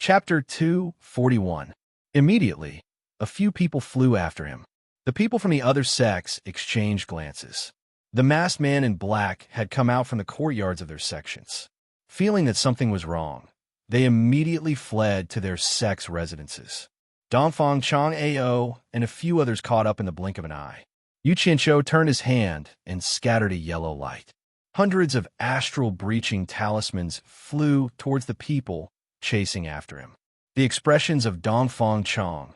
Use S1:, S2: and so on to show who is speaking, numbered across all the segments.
S1: Chapter 241. Immediately, a few people flew after him. The people from the other sects exchanged glances. The masked man in black had come out from the courtyards of their sections. Feeling that something was wrong, they immediately fled to their sect's residences. Dongfang Chang Ao and a few others caught up in the blink of an eye. Yu Qianqiu turned his hand and scattered a yellow light. Hundreds of astral breaching talismans flew towards the people chasing after him. The expressions of Dongfang Chang,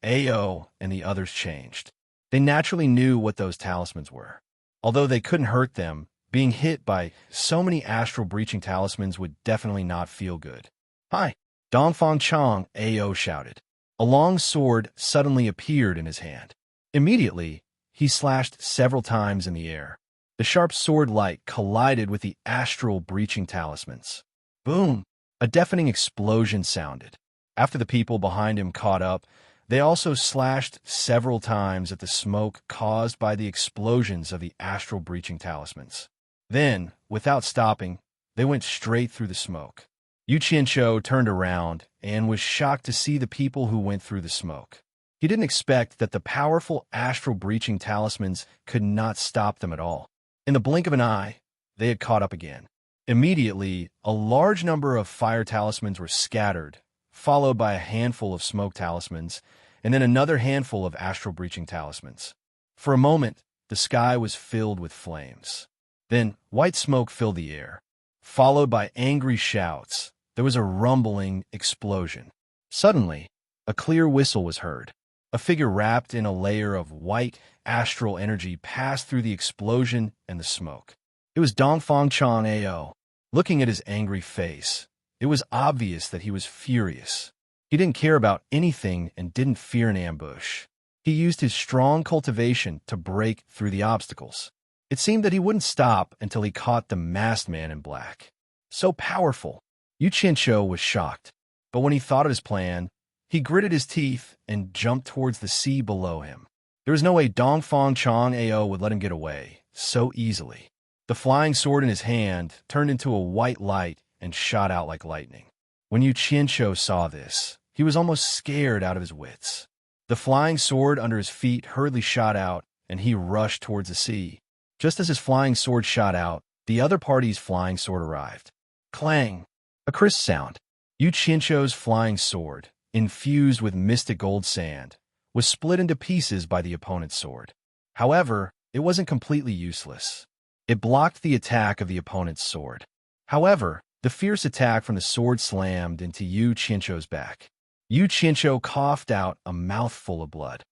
S1: Ao, and the others changed. They naturally knew what those talismans were. Although they couldn't hurt them, being hit by so many astral breaching talismans would definitely not feel good. "Hi!" Dongfang Chang, Ao shouted. A long sword suddenly appeared in his hand. Immediately, he slashed several times in the air. The sharp sword light collided with the astral breaching talismans. Boom! A deafening explosion sounded. After the people behind him caught up, they also slashed several times at the smoke caused by the explosions of the astral breaching talismans. Then, without stopping, they went straight through the smoke. Yu Qianqiu turned around and was shocked to see the people who went through the smoke. He didn't expect that the powerful astral breaching talismans could not stop them at all. In the blink of an eye, they had caught up again. Immediately, a large number of fire talismans were scattered, followed by a handful of smoke talismans, and then another handful of astral breaching talismans. For a moment, the sky was filled with flames. Then, white smoke filled the air. Followed by angry shouts, there was a rumbling explosion. Suddenly, a clear whistle was heard. A figure wrapped in a layer of white astral energy passed through the explosion and the smoke. It was Dongfang Chang Ao. Looking at his angry face, it was obvious that he was furious. He didn't care about anything and didn't fear an ambush. He used his strong cultivation to break through the obstacles. It seemed that he wouldn't stop until he caught the masked man in black. So powerful! Yu Qianqiu was shocked, but when he thought of his plan, he gritted his teeth and jumped towards the sea below him. There was no way Dongfang Chang Ao would let him get away so easily. The flying sword in his hand turned into a white light and shot out like lightning. When Yu Qianqiu saw this, he was almost scared out of his wits. The flying sword under his feet hurriedly shot out, and he rushed towards the sea. Just as his flying sword shot out, the other party's flying sword arrived. Clang! A crisp sound. Yu Qianqiu's flying sword, infused with mystic gold sand, was split into pieces by the opponent's sword. However, it wasn't completely useless. It blocked the attack of the opponent's sword. However, the fierce attack from the sword slammed into Yu Qianqiu's back. Yu Qianqiu coughed out a mouthful of blood.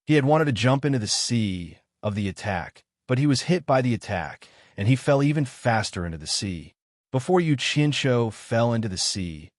S1: He had wanted to jump into the sea of the attack, but he was hit by the attack, and he fell even faster into the sea. Before Yu Qianqiu fell into the sea,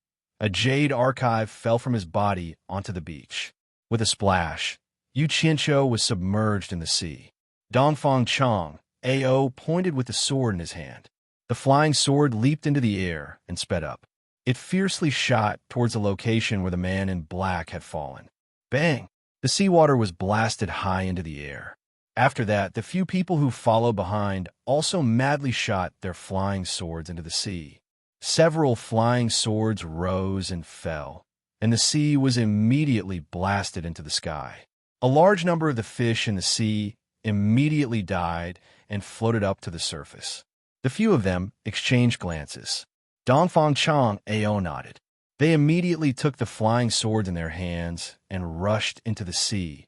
S1: a jade archive fell from his body onto the beach. With a splash, Yu Qianqiu was submerged in the sea. Dongfang Chang Ao pointed with the sword in his hand. The flying sword leaped into the air and sped up. It fiercely shot towards the location where the man in black had fallen. Bang! The seawater was blasted high into the air. After that, the few people who followed behind also madly shot their flying swords into the sea. Several flying swords rose and fell, and the sea was immediately blasted into the sky. A large number of the fish in the sea immediately died and floated up to the surface. The few of them exchanged glances. Dongfang Chang Ao nodded. They immediately took the flying swords in their hands and rushed into the sea,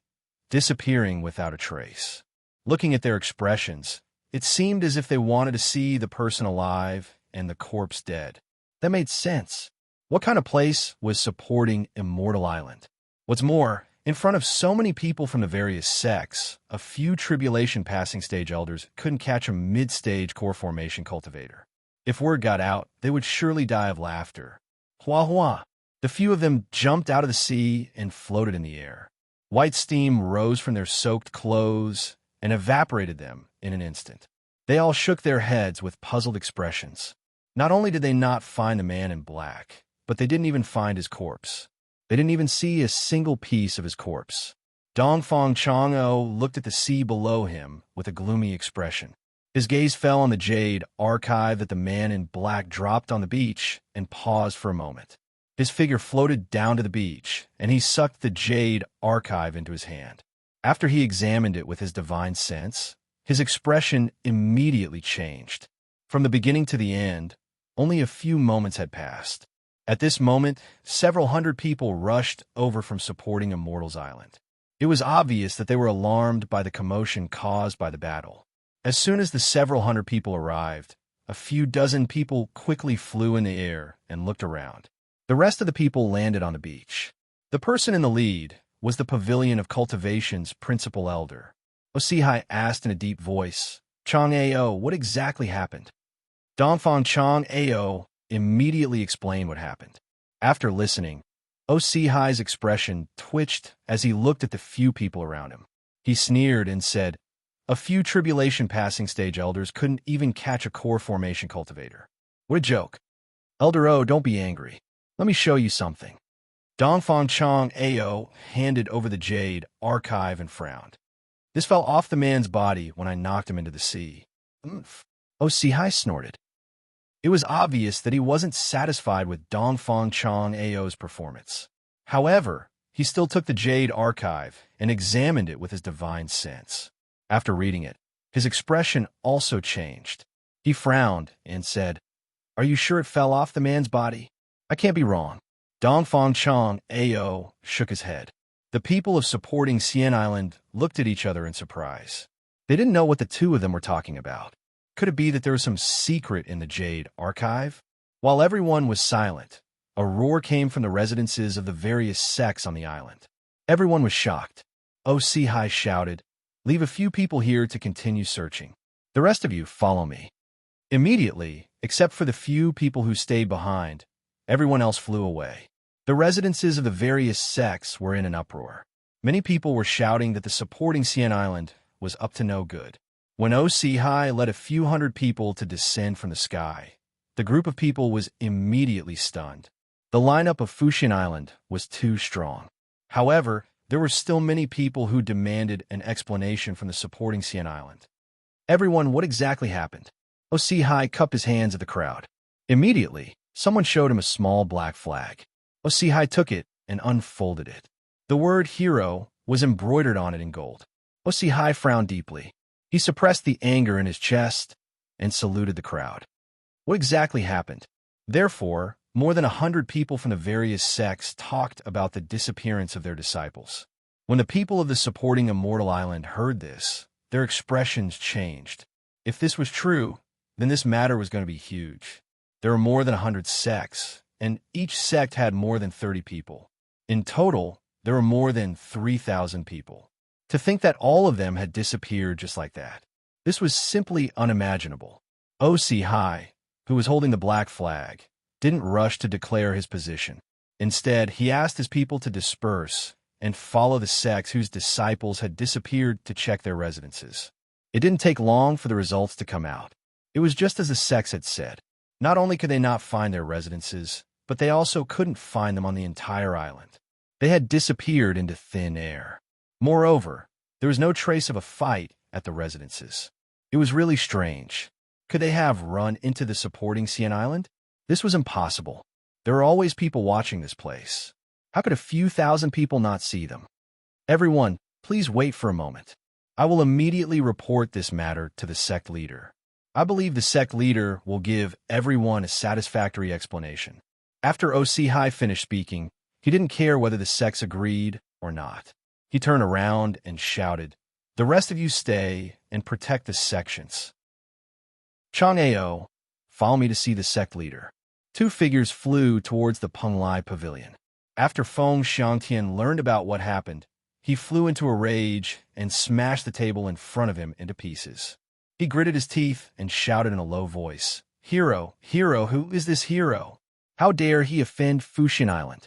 S1: disappearing without a trace. Looking at their expressions, it seemed as if they wanted to see the person alive and the corpse dead. That made sense. What kind of place was supporting Immortal Island? What's more, in front of so many people from the various sects, a few tribulation passing stage elders couldn't catch a mid-stage core formation cultivator. If word got out, they would surely die of laughter. Hua hua! The few of them jumped out of the sea and floated in the air. White steam rose from their soaked clothes and evaporated them in an instant. They all shook their heads with puzzled expressions. Not only did they not find the man in black, but they didn't even find his corpse. They didn't even see a single piece of his corpse. Dongfang Chang Ao looked at the sea below him with a gloomy expression. His gaze fell on the jade archive that the man in black dropped on the beach and paused for a moment. His figure floated down to the beach, and he sucked the Jade archive into his hand. After he examined it with his divine sense, his expression immediately changed. From the beginning to the end, only a few moments had passed. At this moment, several hundred people rushed over from supporting Immortal's Island. It was obvious that they were alarmed by the commotion caused by the battle. As soon as the several hundred people arrived, a few dozen people quickly flew in the air and looked around. The rest of the people landed on the beach. The person in the lead was the Pavilion of Cultivation's principal elder. Osihai asked in a deep voice, "Chang Ao, what exactly happened?" Dongfang Chang Ao immediately explained what happened. After listening, Osihai's expression twitched as he looked at the few people around him. He sneered and said, "A few tribulation passing stage elders couldn't even catch a core formation cultivator. What a joke. Elder O, don't be angry. Let me show you something." Dongfang Chang Ao handed over the Jade archive and frowned. "This fell off the man's body when I knocked him into the sea." Osihai snorted. It was obvious that he wasn't satisfied with Dongfang Chang Ao's performance. However, he still took the Jade archive and examined it with his divine sense. After reading it, his expression also changed. He frowned and said, "Are you sure it fell off the man's body? I can't be wrong." Dongfang Chang Ao shook his head. The people of supporting Xian Island looked at each other in surprise. They didn't know what the two of them were talking about. Could it be that there was some secret in the Jade archive? While everyone was silent, a roar came from the residences of the various sects on the island. Everyone was shocked. Osihai shouted, "Leave a few people here to continue searching. The rest of you follow me." Immediately, except for the few people who stayed behind, everyone else flew away. The residences of the various sects were in an uproar. Many people were shouting that the supporting Xian Island was up to no good. When Osihai led a few hundred people to descend from the sky, the group of people was immediately stunned. The lineup of Fuxian Island was too strong. However, there were still many people who demanded an explanation from the supporting Xian Island. "Everyone, what exactly happened?" Osihai cupped his hands at the crowd. Immediately, someone showed him a small black flag. Osihai took it and unfolded it. The word hero was embroidered on it in gold. Osihai frowned deeply. He suppressed the anger in his chest and saluted the crowd. What exactly happened? Therefore, more than 100 people from the various sects talked about the disappearance of their disciples. When the people of the supporting Immortal Island heard this, their expressions changed. If this was true, then this matter was going to be huge. There were more than 100 sects, and each sect had more than 30 people. In total, there were more than 3,000 people. To think that all of them had disappeared just like that. This was simply unimaginable. Osihai, who was holding the black flag, didn't rush to declare his position. Instead, he asked his people to disperse and follow the sects whose disciples had disappeared to check their residences. It didn't take long for the results to come out. It was just as the sects had said. Not only could they not find their residences, but they also couldn't find them on the entire island. They had disappeared into thin air. Moreover, there was no trace of a fight at the residences. It was really strange. Could they have run into the supporting Xian Island? This was impossible. There are always people watching this place. How could a few thousand people not see them? Everyone, please wait for a moment. I will immediately report this matter to the sect leader. I believe the sect leader will give everyone a satisfactory explanation. After Osihai finished speaking, he didn't care whether the sects agreed or not. He turned around and shouted, "The rest of you stay and protect the sections." Chang Ao, follow me to see the sect leader. Two figures flew towards the Penglai Pavilion. After Feng Xiangtian learned about what happened, he flew into a rage and smashed the table in front of him into pieces. He gritted his teeth and shouted in a low voice, "Hero, hero, who is this hero? How dare he offend Fuxian Island?"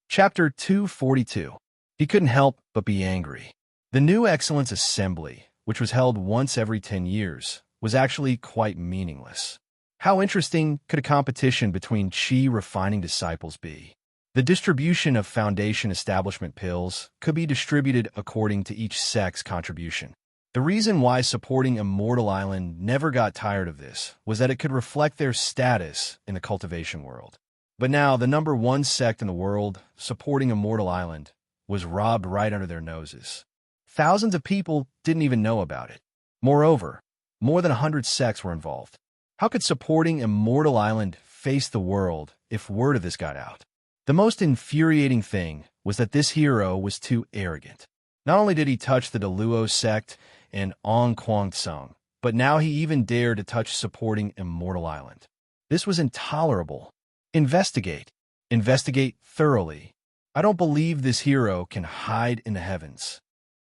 S1: Chapter 242. He couldn't help but be angry. The new Excellence Assembly, which was held once every 10 years, was actually quite meaningless. How interesting could a competition between Qi refining disciples be? The distribution of Foundation Establishment pills could be distributed according to each sect's contribution. The reason why supporting Immortal Island never got tired of this was that it could reflect their status in the cultivation world. But now, the number one sect in the world, supporting Immortal Island, was robbed right under their noses. Thousands of people didn't even know about it. Moreover, more than 100 sects were involved. How could supporting Immortal Island face the world if word of this got out? The most infuriating thing was that this hero was too arrogant. Not only did he touch the Deluo sect and Ong Kwang Tsung, but now he even dared to touch supporting Immortal Island. This was intolerable. Investigate. Investigate thoroughly. I don't believe this hero can hide in the heavens.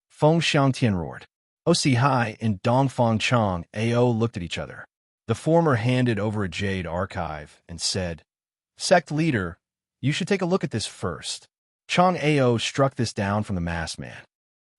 S1: Feng Xiangtian roared. Osi Hai and Dongfang Chang Ao looked at each other. The former handed over a Jade archive and said, Sect leader, you should take a look at this first. Chang Ao struck this down from the masked man.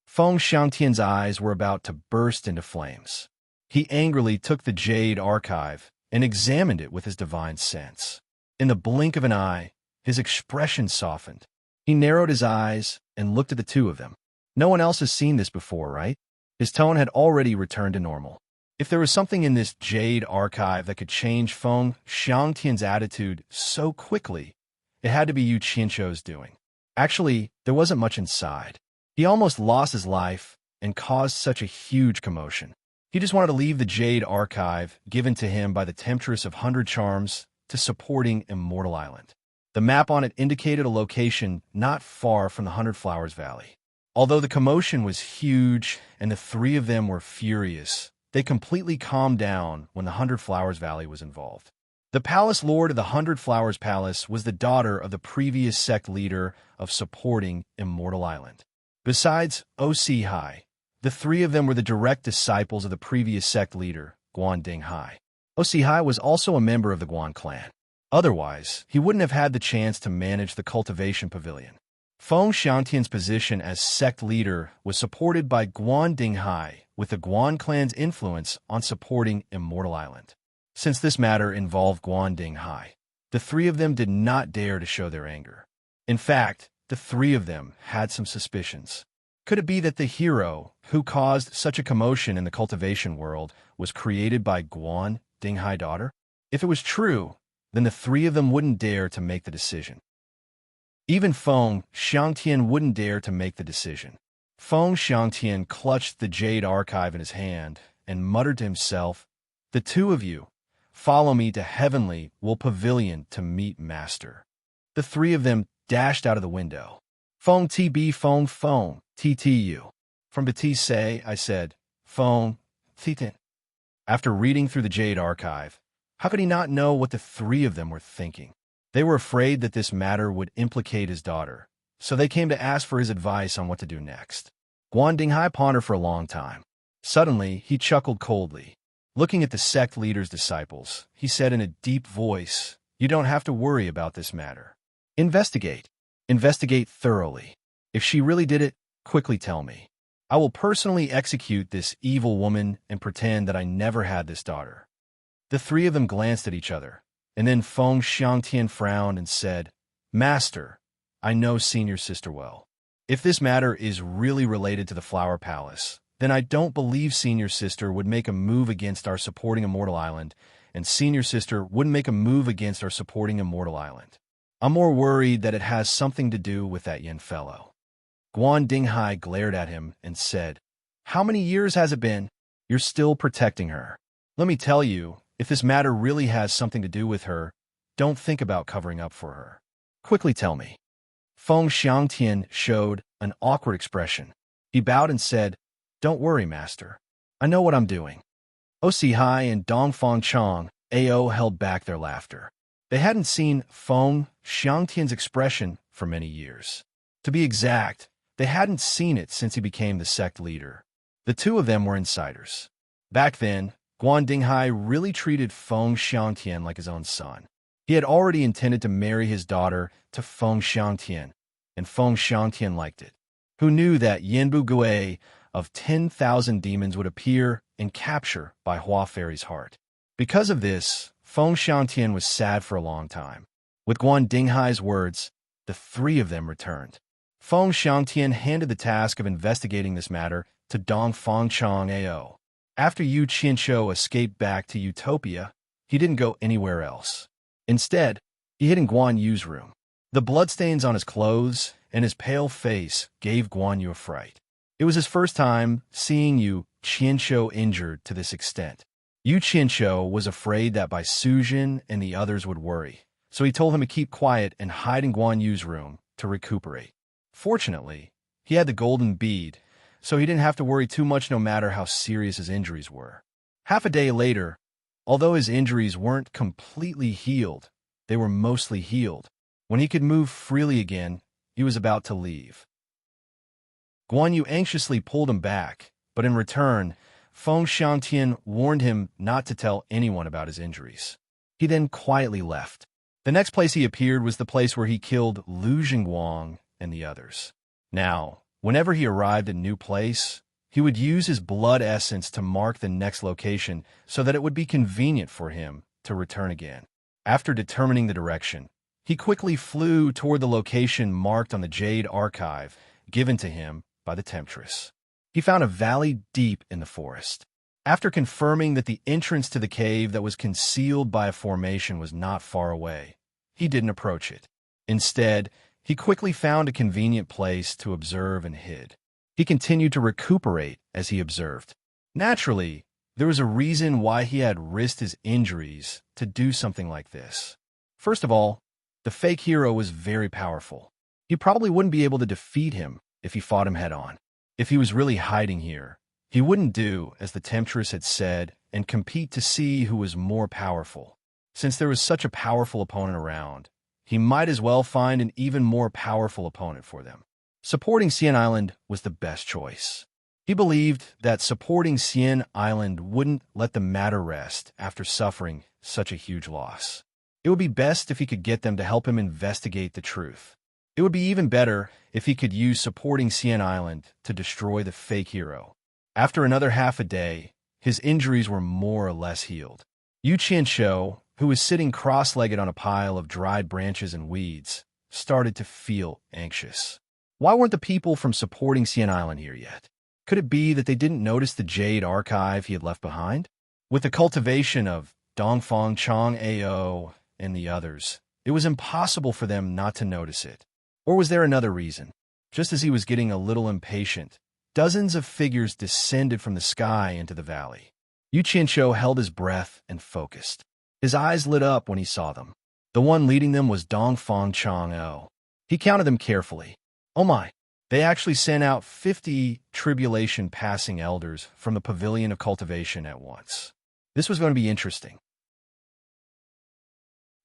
S1: Feng Xiangtian's eyes were about to burst into flames. He angrily took the Jade archive and examined it with his divine sense. In the blink of an eye, his expression softened. He narrowed his eyes and looked at the two of them. No one else has seen this before, right? His tone had already returned to normal. If there was something in this Jade archive that could change Feng Xiangtian's attitude so quickly, it had to be Yu Qianzhou's doing. Actually, there wasn't much inside. He almost lost his life and caused such a huge commotion. He just wanted to leave the Jade archive given to him by the Temptress of 100 Charms to supporting Immortal Island. The map on it indicated a location not far from the 100 Flowers Valley. Although the commotion was huge and the three of them were furious, they completely calmed down when the 100 Flowers Valley was involved. The Palace Lord of the 100 Flowers Palace was the daughter of the previous sect leader of supporting Immortal Island. Besides O.C. Hai, the three of them were the direct disciples of the previous sect leader, Guan Ding Hai. O.C. Hai was also a member of the Guan clan. Otherwise, he wouldn't have had the chance to manage the cultivation pavilion. Feng Xiangtian's position as sect leader was supported by Guan Ding Hai, with the Guan clan's influence on supporting Immortal Island. Since this matter involved Guan Ding Hai, the three of them did not dare to show their anger. In fact, the three of them had some suspicions. Could it be that the hero who caused such a commotion in the cultivation world was created by Guan Ding Hai daughter? If it was true, then the three of them wouldn't dare to make the decision. Even Feng Xiangtian wouldn't dare to make the decision. Feng Xiangtian clutched the Jade archive in his hand and muttered to himself, The two of you, follow me to Heavenly Will Pavilion to meet Master. The three of them dashed out of the window. Feng TB Feng Feng TTU. From Batiste, I said, Feng Titan. After reading through the Jade archive, how could he not know what the three of them were thinking? They were afraid that this matter would implicate his daughter, so they came to ask for his advice on what to do next. Guan Dinghai pondered for a long time. Suddenly, he chuckled coldly. Looking at the sect leader's disciples, he said in a deep voice, You don't have to worry about this matter. Investigate. Investigate thoroughly. If she really did it, quickly tell me. I will personally execute this evil woman and pretend that I never had this daughter. The three of them glanced at each other, and then Feng Xiangtian frowned and said, Master, I know senior sister well. If this matter is really related to the Flower Palace, then I don't believe senior sister would make a move against our supporting Immortal Island, and senior sister wouldn't make a move against our supporting Immortal Island. I'm more worried that it has something to do with that Yin fellow. Guan Dinghai glared at him and said, How many years has it been? You're still protecting her. Let me tell you, if this matter really has something to do with her, don't think about covering up for her. Quickly tell me. Feng Xiangtian showed an awkward expression. He bowed and said, Don't worry, Master. I know what I'm doing. O.C. Hai and Dongfang Chang Ao held back their laughter. They hadn't seen Feng Xiangtian's expression for many years. To be exact, they hadn't seen it since he became the sect leader. The two of them were insiders. Back then, Guan Dinghai really treated Feng Xiangtian like his own son. He had already intended to marry his daughter to Feng Xiangtian, and Feng Xiangtian liked it. Who knew that Yanbu Gui of 10,000 demons would appear and capture Bai Hua Fairy's heart? Because of this, Feng Xiangtian was sad for a long time. With Guan Dinghai's words, the three of them returned. Feng Xiangtian handed the task of investigating this matter to Dongfang Chang Ao. After Yu Qianzhou escaped back to Utopia, he didn't go anywhere else. Instead, He hid in Guan Yu's room. The bloodstains on his clothes and his pale face gave Guan Yu a fright. It was his first time seeing Yu Qianshou injured to this extent. Yu Qianshou was afraid that by Sujin and the others would worry, so he told him to keep quiet and hide in Guan Yu's room to recuperate. Fortunately, he had the golden bead, so he didn't have to worry too much no matter how serious his injuries were. Half a day later, although his injuries weren't completely healed, they were mostly healed. When he could move freely again, he was about to leave. Guan Yu anxiously pulled him back, but in return, Feng Xiangtian warned him not to tell anyone about his injuries. He then quietly left. The next place he appeared was the place where he killed Lu Jingguang and the others. Now, whenever he arrived at a new place, he would use his blood essence to mark the next location so that it would be convenient for him to return again. After determining the direction, he quickly flew toward the location marked on the Jade archive given to him by the Temptress. He found a valley deep in the forest. After confirming that the entrance to the cave that was concealed by a formation was not far away, he didn't approach it. Instead, he quickly found a convenient place to observe and hid. He continued to recuperate as he observed. Naturally, there was a reason why he had risked his injuries to do something like this. First of all, the fake hero was very powerful. He probably wouldn't be able to defeat him if he fought him head-on. If he was really hiding here, he wouldn't do as the Temptress had said and compete to see who was more powerful. Since there was such a powerful opponent around, he might as well find an even more powerful opponent for them. Supporting Xian Island was the best choice. He believed that supporting Xian Island wouldn't let the matter rest after suffering such a huge loss. It would be best if he could get them to help him investigate the truth. It would be even better if he could use supporting Xian Island to destroy the fake hero. After another half a day, his injuries were more or less healed. Yu Qianshou, who was sitting cross-legged on a pile of dried branches and weeds, started to feel anxious. Why weren't the people from supporting Xian Island here yet? Could it be that they didn't notice the Jade archive he had left behind? With the cultivation of Dongfang Chang Ao and the others, it was impossible for them not to notice it. Or was there another reason? Just as he was getting a little impatient, dozens of figures descended from the sky into the valley. Yu Qianshou held his breath and focused. His eyes lit up when he saw them. The one leading them was Dongfang Chang Ao. He counted them carefully. Oh my, they actually sent out 50 tribulation-passing elders from the Pavilion of Cultivation at once. This was going to be interesting.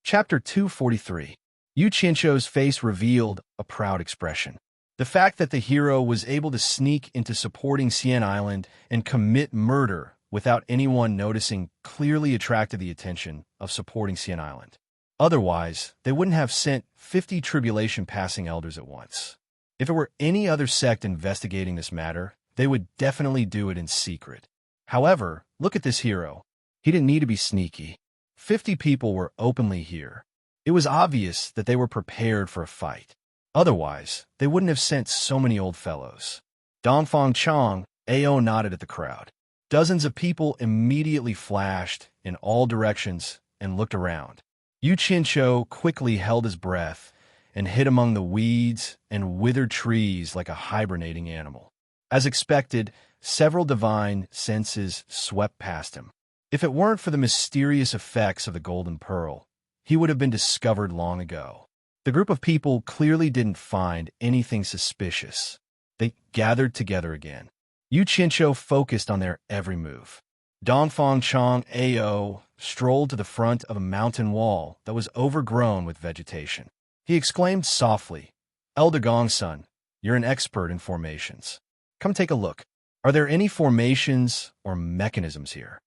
S1: Chapter 243. Yu Qianshou's face revealed a proud expression. The fact that the hero was able to sneak into supporting Xian Island and commit murder without anyone noticing clearly attracted the attention of supporting Xian Island. Otherwise, they wouldn't have sent 50 tribulation-passing elders at once. If it were any other sect investigating this matter, they would definitely do it in secret. However, look at this hero. He didn't need to be sneaky. 50 people were openly here. It was obvious that they were prepared for a fight. Otherwise, they wouldn't have sent so many old fellows. Dongfang Chang Ao nodded at the crowd. Dozens of people immediately flashed in all directions and looked around. Yu Qianshou quickly held his breath and hid among the weeds and withered trees like a hibernating animal. As expected, several divine senses swept past him. If it weren't for the mysterious effects of the golden pearl, he would have been discovered long ago. The group of people clearly didn't find anything suspicious. They gathered together again. Yu Qianshou focused on their every move. Dongfang Chang Ao strolled to the front of a mountain wall that was overgrown with vegetation. He exclaimed softly, "Elder Gongsun, you're an expert in formations. Come take a look. Are there any formations or mechanisms here?"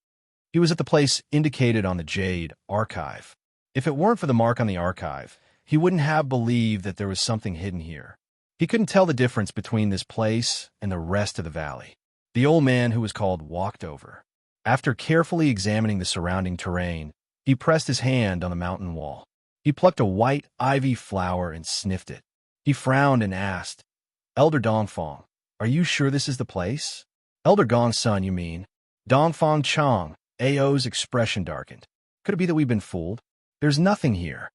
S1: He was at the place indicated on the Jade archive. If it weren't for the mark on the archive, he wouldn't have believed that there was something hidden here. He couldn't tell the difference between this place and the rest of the valley. The old man, who was called, walked over. After carefully examining the surrounding terrain, he pressed his hand on the mountain wall. He plucked a white ivy flower and sniffed it. He frowned and asked, "Elder Dongfang, are you sure this is the place?" "Elder Gongsun, you mean?" Dongfang Chang Ao's expression darkened. "Could it be that we've been fooled? There's nothing here."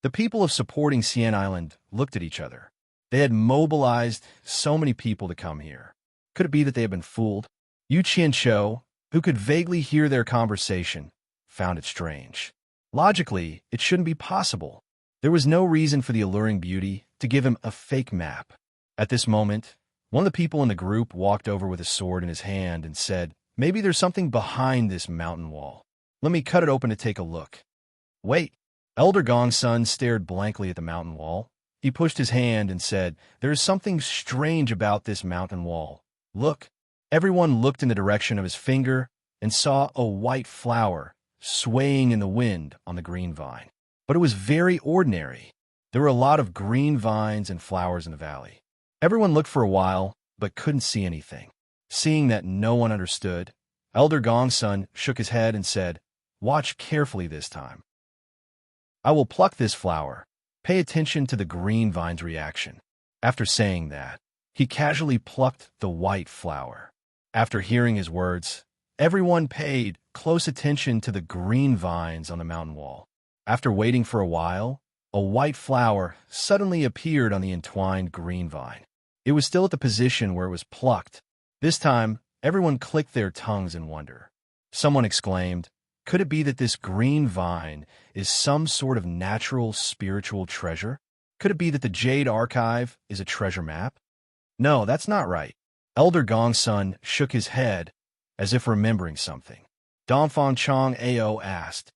S1: The people of supporting Sian Island looked at each other. They had mobilized so many people to come here. Could it be that they had been fooled? Yu Qianqiu, who could vaguely hear their conversation, found it strange. Logically, it shouldn't be possible. There was no reason for the alluring beauty to give him a fake map. At this moment, one of the people in the group walked over with a sword in his hand and said, "Maybe there's something behind this mountain wall. Let me cut it open to take a look." "Wait." Elder Gongsun stared blankly at the mountain wall. He pushed his hand and said, "There is something strange about this mountain wall. Look." Everyone looked in the direction of his finger and saw a white flower swaying in the wind on the green vine. But it was very ordinary. There were a lot of green vines and flowers in the valley. Everyone looked for a while, but couldn't see anything. Seeing that no one understood, Elder Gongsun shook his head and said, "Watch carefully this time. I will pluck this flower. Pay attention to the green vine's reaction." After saying that, he casually plucked the white flower. After hearing his words, everyone paid close attention to the green vines on the mountain wall. After waiting for a while, a white flower suddenly appeared on the entwined green vine. It was still at the position where it was plucked. This time, everyone clicked their tongues in wonder. Someone exclaimed, "Could it be that this green vine is some sort of natural spiritual treasure? Could it be that the Jade archive is a treasure map?" "No, that's not right." Elder Gongsun shook his head as if remembering something. Donfang Chong Ao asked,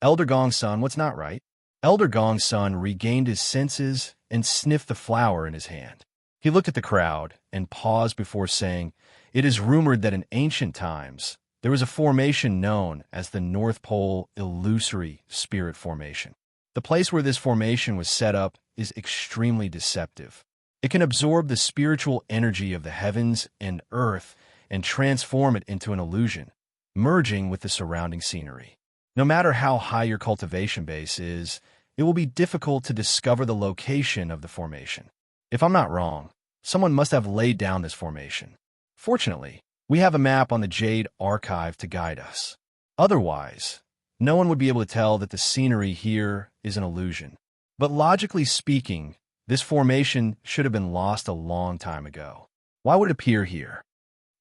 S1: "Elder Gongsun, what's not right?" Elder Gongsun regained his senses and sniffed the flower in his hand. He looked at the crowd and paused before saying, "It is rumored that in ancient times, there was a formation known as the North Pole Illusory Spirit Formation. The place where this formation was set up is extremely deceptive. It can absorb the spiritual energy of the heavens and earth and transform it into an illusion, merging with the surrounding scenery. No matter how high your cultivation base is, it will be difficult to discover the location of the formation. If I'm not wrong, someone must have laid down this formation. Fortunately, we have a map on the Jade archive to guide us. Otherwise, no one would be able to tell that the scenery here is an illusion. But logically speaking, this formation should have been lost a long time ago. Why would it appear here?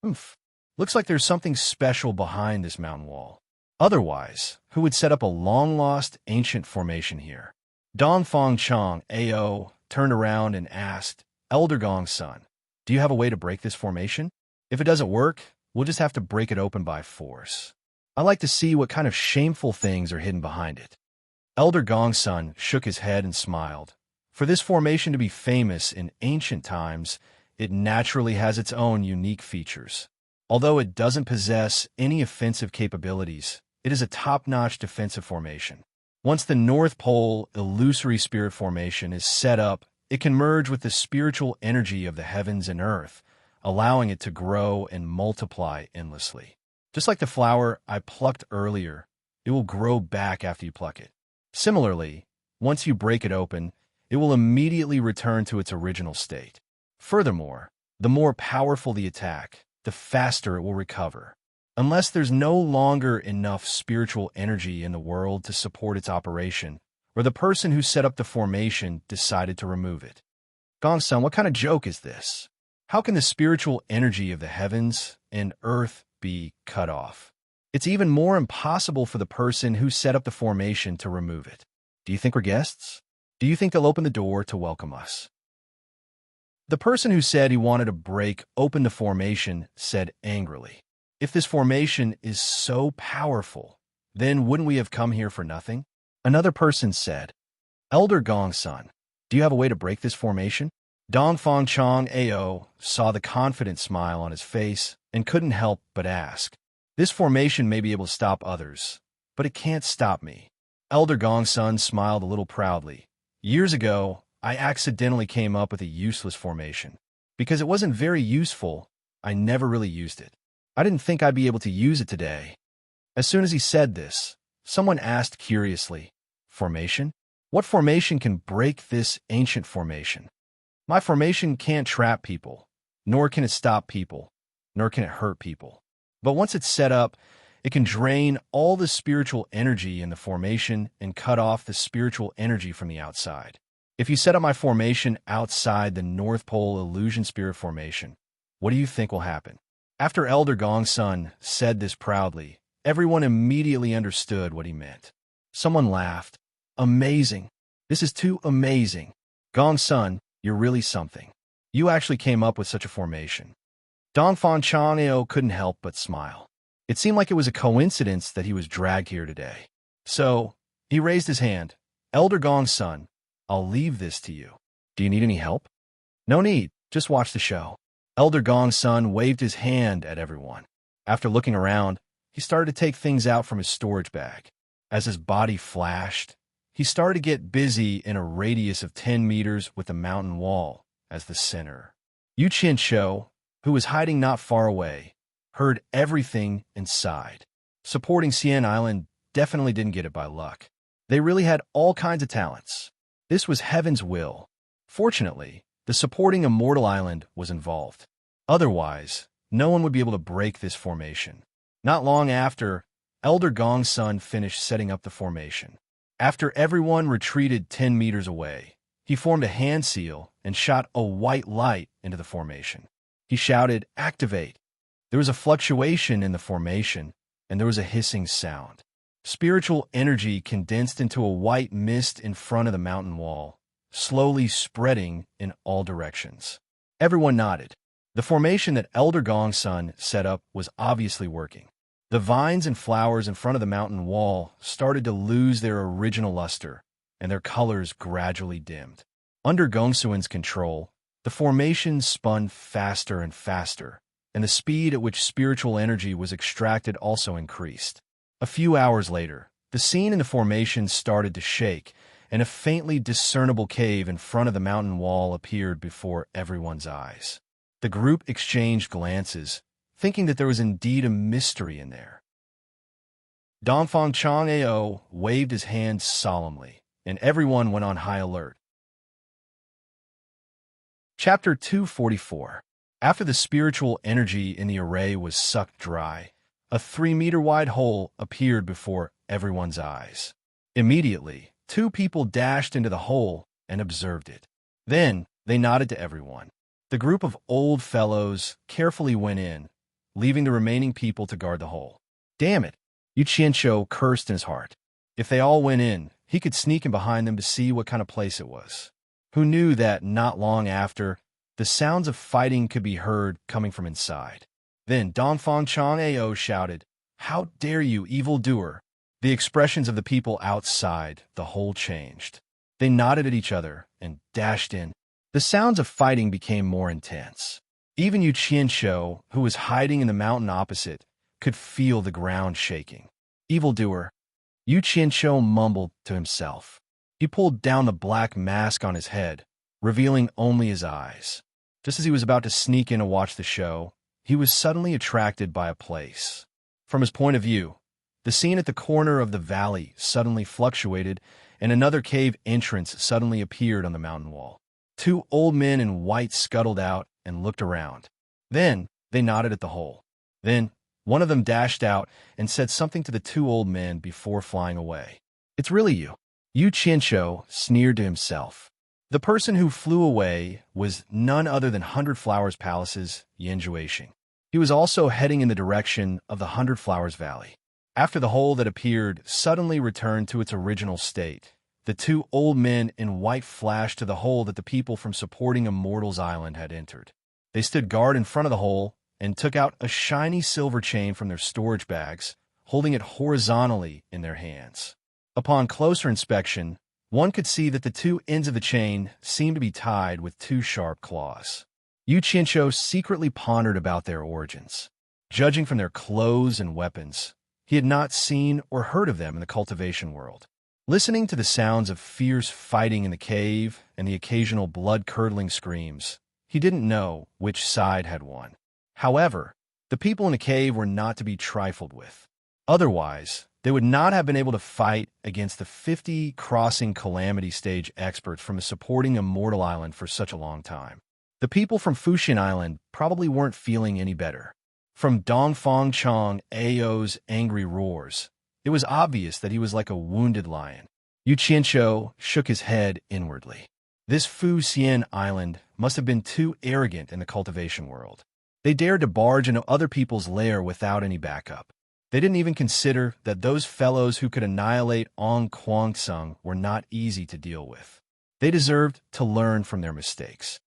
S1: Looks like there's something special behind this mountain wall. Otherwise, who would set up a long-lost ancient formation here?" Donfang Chong Ao turned around and asked, "Elder Gongsun, do you have a way to break this formation? If it doesn't work, we'll just have to break it open by force. I like to see what kind of shameful things are hidden behind it." Elder Gongsun shook his head and smiled. For this formation to be famous in ancient times, it naturally has its own unique features. Although it doesn't possess any offensive capabilities, it is a top-notch defensive formation. Once the North Pole Illusory Spirit Formation is set up, it can merge with the spiritual energy of the heavens and earth, allowing it to grow and multiply endlessly. Just like the flower I plucked earlier, it will grow back after you pluck it. Similarly, once you break it open, it will immediately return to its original state. Furthermore, the more powerful the attack, the faster it will recover. Unless there's no longer enough spiritual energy in the world to support its operation, or the person who set up the formation decided to remove it. Gongsun, what kind of joke is this? How can the spiritual energy of the heavens and earth be cut off? It's even more impossible for the person who set up the formation to remove it. Do you think we're guests? Do you think they'll open the door to welcome us? The person who said he wanted to break open the formation said angrily, "If this formation is so powerful, then wouldn't we have come here for nothing?" Another person said, "Elder Gongsun, do you have a way to break this formation?" Dongfang Chong Ao saw the confident smile on his face and couldn't help but ask, "This formation may be able to stop others, but it can't stop me." Elder Gongsun smiled a little proudly. "Years ago, I accidentally came up with a useless formation. Because it wasn't very useful, I never really used it. I didn't think I'd be able to use it today." As soon as he said this, someone asked curiously, "Formation? What formation can break this ancient formation?" "My formation can't trap people, nor can it stop people, nor can it hurt people. But once it's set up, It can drain all the spiritual energy in the formation and cut off the spiritual energy from the outside. If you set up my formation outside the North Pole Illusion Spirit Formation, what do you think will happen? After Elder Gongsun said this proudly, everyone immediately understood what he meant. Someone laughed. Amazing. This is too amazing. Gongsun, you're really something. You actually came up with such a formation. Dongfang Changnao couldn't help but smile. It seemed like it was a coincidence that he was dragged here today. So, he raised his hand. Elder Gongsun, I'll leave this to you. Do you need any help? No need, just watch the show. Elder Gongsun waved his hand at everyone. After looking around, he started to take things out from his storage bag. As his body flashed, he started to get busy in a radius of 10 meters with the mountain wall as the center. Yu Qianshou, who was hiding not far away, heard everything and sighed. Supporting Xian Island definitely didn't get it by luck. They really had all kinds of talents. This was heaven's will. Fortunately, the supporting Immortal Island was involved. Otherwise, no one would be able to break this formation. Not long after, Elder Gongsun finished setting up the formation. After everyone retreated 10 meters away, he formed a hand seal and shot a white light into the formation. He shouted, "Activate!" There was a fluctuation in the formation, and there was a hissing sound. Spiritual energy condensed into a white mist in front of the mountain wall, slowly spreading in all directions. Everyone nodded. The formation that Elder Gongsun set up was obviously working. The vines and flowers in front of the mountain wall started to lose their original luster, and their colors gradually dimmed. Under Gongsun's control, the formation spun faster and faster, and the speed at which spiritual energy was extracted also increased. A few hours later, the scene in the formation started to shake, and a faintly discernible cave in front of the mountain wall appeared before everyone's eyes. The group exchanged glances, thinking that there was indeed a mystery in there. Dongfang Changnao waved his hand solemnly, and everyone went on high alert. Chapter 244. After the spiritual energy in the array was sucked dry, a 3-meter-wide hole appeared before everyone's eyes. Immediately, 2 people dashed into the hole and observed it. Then, they nodded to everyone. The group of old fellows carefully went in, leaving the remaining people to guard the hole. Damn it! Yu Qianshou cursed in his heart. If they all went in, he could sneak in behind them to see what kind of place it was. Who knew that not long after, the sounds of fighting could be heard coming from inside. Then Dongfang Changnao shouted, "How dare you, evildoer!" The expressions of the people outside the hole changed. They nodded at each other and dashed in. The sounds of fighting became more intense. Even Yu Qianshou, who was hiding in the mountain opposite, could feel the ground shaking. Evildoer. Yu Qianshou mumbled to himself. He pulled down the black mask on his head, revealing only his eyes. Just as he was about to sneak in to watch the show, he was suddenly attracted by a place. From his point of view, the scene at the corner of the valley suddenly fluctuated, and another cave entrance suddenly appeared on the mountain wall. 2 old men in white scuttled out and looked around. Then, they nodded at the hole. Then, one of them dashed out and said something to the 2 old men before flying away. "It's really you." Yu Qianshou sneered to himself. The person who flew away was none other than Hundred Flowers Palace's Yan Juexing. He was also heading in the direction of the Hundred Flowers Valley. After the hole that appeared suddenly returned to its original state, the 2 old men in white flashed to the hole that the people from supporting Immortal's Island had entered. They stood guard in front of the hole and took out a shiny silver chain from their storage bags, holding it horizontally in their hands. Upon closer inspection, one could see that the 2 ends of the chain seemed to be tied with 2 sharp claws. Yu Qianshou secretly pondered about their origins. Judging from their clothes and weapons, he had not seen or heard of them in the cultivation world. Listening to the sounds of fierce fighting in the cave and the occasional blood-curdling screams, he didn't know which side had won. However, the people in the cave were not to be trifled with. Otherwise, they would not have been able to fight against the 50 crossing calamity stage experts from the supporting Immortal Island for such a long time. The people from Fuxian Island probably weren't feeling any better. From Dongfang Chong Ao's angry roars, it was obvious that he was like a wounded lion. Yu Qianqiu shook his head inwardly. This Fu Xian island must have been too arrogant in the cultivation world. They dared to barge into other people's lair without any backup. They didn't even consider that those fellows who could annihilate Ong Kwangsung were not easy to deal with. They deserved to learn from their mistakes.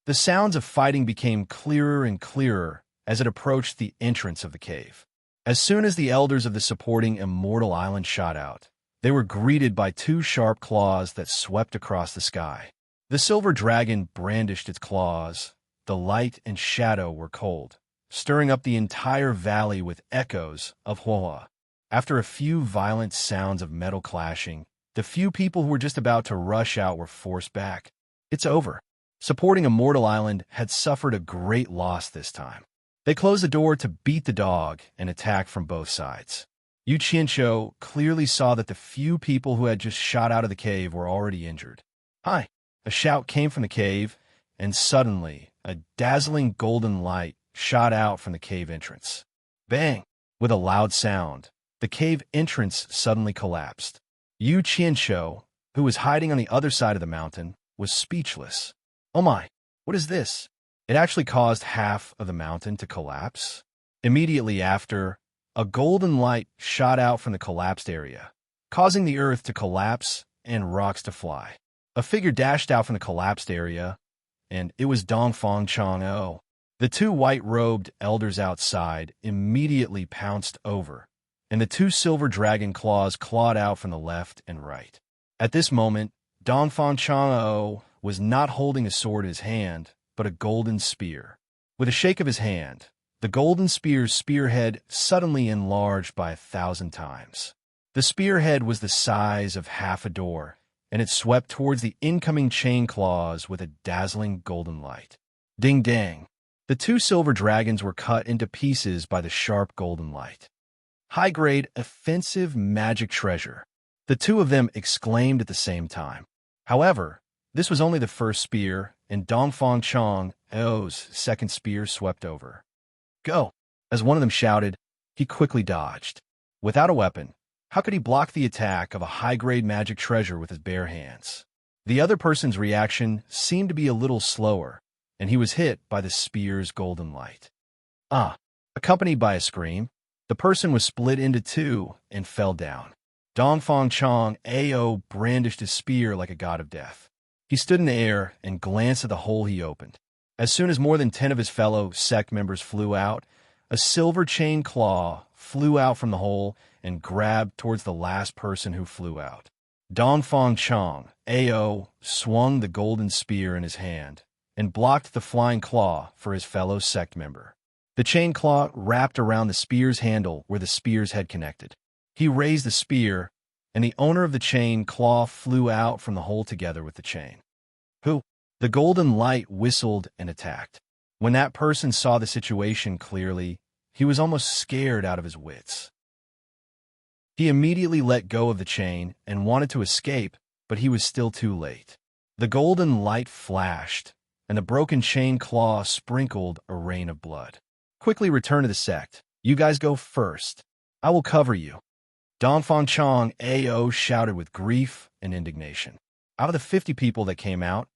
S1: The sounds of fighting became clearer and clearer as it approached the entrance of the cave. As soon as the elders of the supporting Immortal Island shot out, they were greeted by two sharp claws that swept across the sky. The silver dragon brandished its claws. The light and shadow were cold, stirring up the entire valley with echoes of Hua. After a few violent sounds of metal clashing, the few people who were just about to rush out were forced back. It's over. Supporting Immortal Island had suffered a great loss this time. They closed the door to beat the dog and attack from both sides. Yu Qianqiu clearly saw that the few people who had just shot out of the cave were already injured. "Hi!" A shout came from the cave, and suddenly a dazzling golden light shot out from the cave entrance. Bang! With a loud sound, the cave entrance suddenly collapsed. Yu Qianqiu, who was hiding on the other side of the mountain, was speechless. "Oh my! What is this?" It actually caused half of the mountain to collapse. Immediately after, a golden light shot out from the collapsed area, causing the earth to collapse and rocks to fly. A figure dashed out from the collapsed area, and it was Dongfang Chang'o. The two white-robed elders outside immediately pounced over, and the two silver dragon claws clawed out from the left and right. At this moment, Dongfang Chang'o was not holding a sword in his hand, but a golden spear. With a shake of his hand, the golden spear's spearhead suddenly enlarged by 1,000 times. The spearhead was the size of half a door, and it swept towards the incoming chain claws with a dazzling golden light. Ding-dang! The two silver dragons were cut into pieces by the sharp golden light. High-grade, offensive magic treasure. The two of them exclaimed at the same time. However, this was only the first spear, and Dongfang Chang'o's second spear swept over. "Go!" As one of them shouted, he quickly dodged. Without a weapon, how could he block the attack of a high-grade magic treasure with his bare hands? The other person's reaction seemed to be a little slower, and he was hit by the spear's golden light. Ah! Accompanied by a scream, the person was split into two and fell down. Dongfang Chang'o brandished his spear like a god of death. He stood in the air and glanced at the hole he opened. As soon as more than 10 of his fellow Sect members flew out, a silver chain claw flew out from the hole and grabbed towards the last person who flew out. Dongfang Chang'o swung the golden spear in his hand and blocked the flying claw for his fellow Sect member. The chain claw wrapped around the spear's handle where the spears had connected. He raised the spear, and the owner of the chain claw flew out from the hole together with the chain. "Who?" The golden light whistled and attacked. When that person saw the situation clearly, he was almost scared out of his wits. He immediately let go of the chain and wanted to escape, but he was still too late. The golden light flashed, and the broken chain claw sprinkled a rain of blood. "Quickly return to the Sect. You guys go first. I will cover you." Dongfang Chang'o shouted with grief and indignation. Out of the 50 people that came out,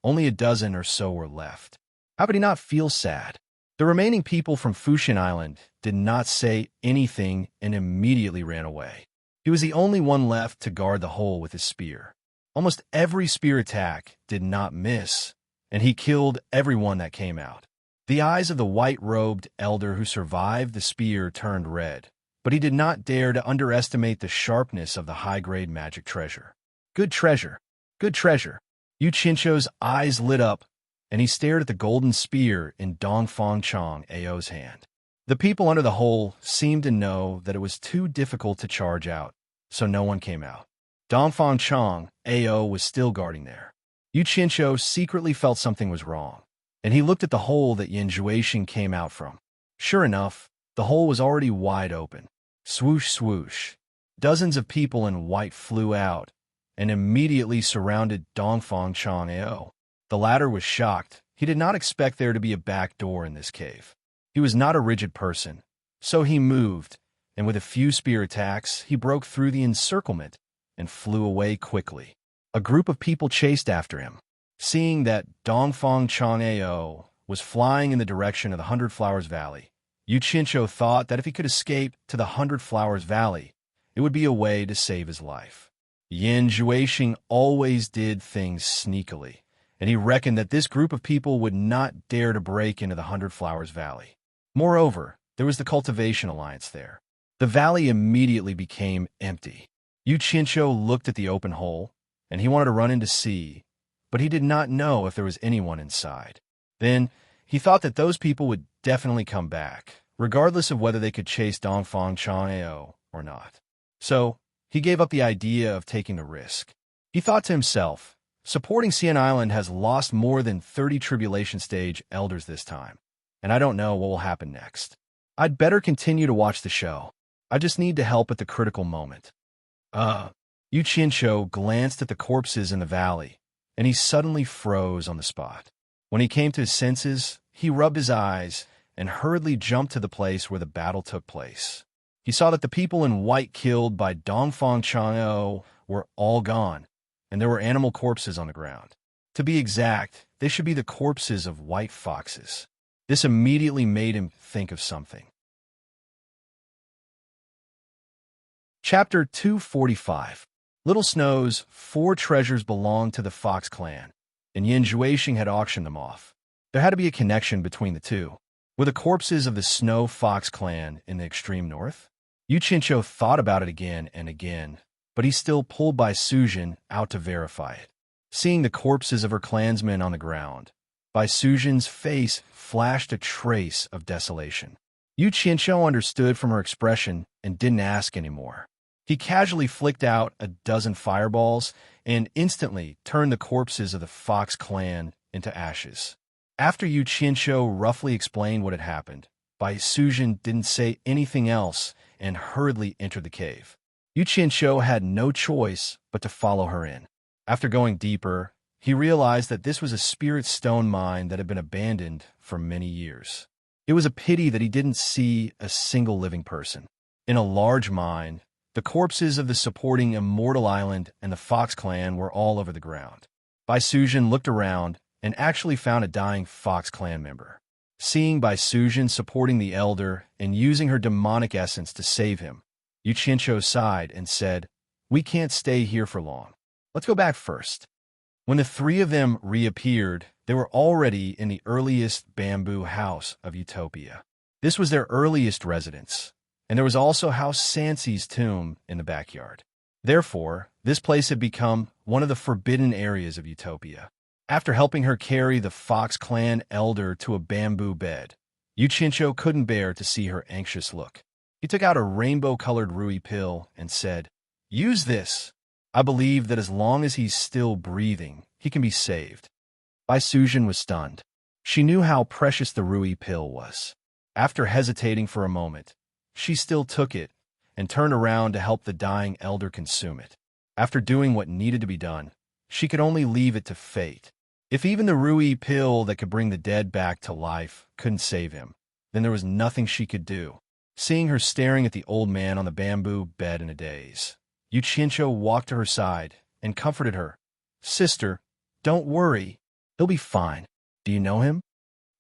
S1: only a dozen or so were left. How could he not feel sad? The remaining people from Fuxian Island did not say anything and immediately ran away. He was the only one left to guard the hole with his spear. Almost every spear attack did not miss, and he killed everyone that came out. The eyes of the white-robed elder who survived the spear turned red, but he did not dare to underestimate the sharpness of the high-grade magic treasure. Good treasure! Good treasure! Yu Qianqiu's eyes lit up, and he stared at the golden spear in Dongfang Chang'o's hand. The people under the hole seemed to know that it was too difficult to charge out, so no one came out. Dongfang Chang'o was still guarding there. Yu Qianqiu secretly felt something was wrong, and he looked at the hole that Yin Juexing came out from. Sure enough, the hole was already wide open. Swoosh, swoosh. Dozens of people in white flew out and immediately surrounded Dongfang Chang'o. The latter was shocked. He did not expect there to be a back door in this cave. He was not a rigid person, so he moved, and with a few spear attacks, he broke through the encirclement and flew away quickly. A group of people chased after him. Seeing that Dongfang Chang'eo was flying in the direction of the Hundred Flowers Valley, Yu Qinshu thought that if he could escape to the Hundred Flowers Valley, it would be a way to save his life. Yin Juexing always did things sneakily, and he reckoned that this group of people would not dare to break into the Hundred Flowers Valley. Moreover, there was the Cultivation Alliance there. The valley immediately became empty. Yu Qinshu looked at the open hole, and he wanted to run in to see, but he did not know if there was anyone inside. Then, he thought that those people would definitely come back, regardless of whether they could chase Dongfang Chang'eo or not. So, he gave up the idea of taking the risk. He thought to himself, supporting Xian Island has lost more than 30 Tribulation Stage elders this time, and I don't know what will happen next. I'd better continue to watch the show. I just need to help at the critical moment. Yu Qinshu glanced at the corpses in the valley, and he suddenly froze on the spot. When he came to his senses, he rubbed his eyes and hurriedly jumped to the place where the battle took place. He saw that the people in white killed by Dongfang Chang'eo were all gone, and there were animal corpses on the ground. To be exact, they should be the corpses of white foxes. This immediately made him think of something. Chapter 245. Little Snow's 4 treasures belonged to the Fox clan, and Yin Juexing had auctioned them off. There had to be a connection between the two. Were the corpses of the Snow Fox clan in the extreme north? Yu Qinshu thought about it again and again, but he still pulled Bai Sujin out to verify it. Seeing the corpses of her clansmen on the ground, Bai Sujin's face flashed a trace of desolation. Yu Qinshu understood from her expression and didn't ask anymore. He casually flicked out a dozen fireballs and instantly turned the corpses of the Fox clan into ashes. After Yu Qinshu roughly explained what had happened, Bai Sujin didn't say anything else and hurriedly entered the cave. Yu Qinshu had no choice but to follow her in. After going deeper, he realized that this was a spirit stone mine that had been abandoned for many years. It was a pity that he didn't see a single living person. In a large mine, the corpses of the supporting Immortal Island and the Fox clan were all over the ground. Bai Sujin looked around and actually found a dying Fox clan member. Seeing Bai Sujin supporting the elder and using her demonic essence to save him, Yu Qinshu sighed and said, "We can't stay here for long. Let's go back first." When the 3 of them reappeared, they were already in the earliest bamboo house of Utopia. This was their earliest residence, and there was also House Sansi's tomb in the backyard. Therefore, this place had become one of the forbidden areas of Utopia. After helping her carry the Fox clan elder to a bamboo bed, Yu Qinshu couldn't bear to see her anxious look. He took out a rainbow-colored Rui pill and said, "Use this. I believe that as long as he's still breathing, he can be saved." Bai Sujin was stunned. She knew how precious the Rui pill was. After hesitating for a moment, she still took it and turned around to help the dying elder consume it. After doing what needed to be done, she could only leave it to fate. If even the Rui pill that could bring the dead back to life couldn't save him, then there was nothing she could do. Seeing her staring at the old man on the bamboo bed in a daze, Yu Qinshu walked to her side and comforted her. "Sister, don't worry. He'll be fine. Do you know him?"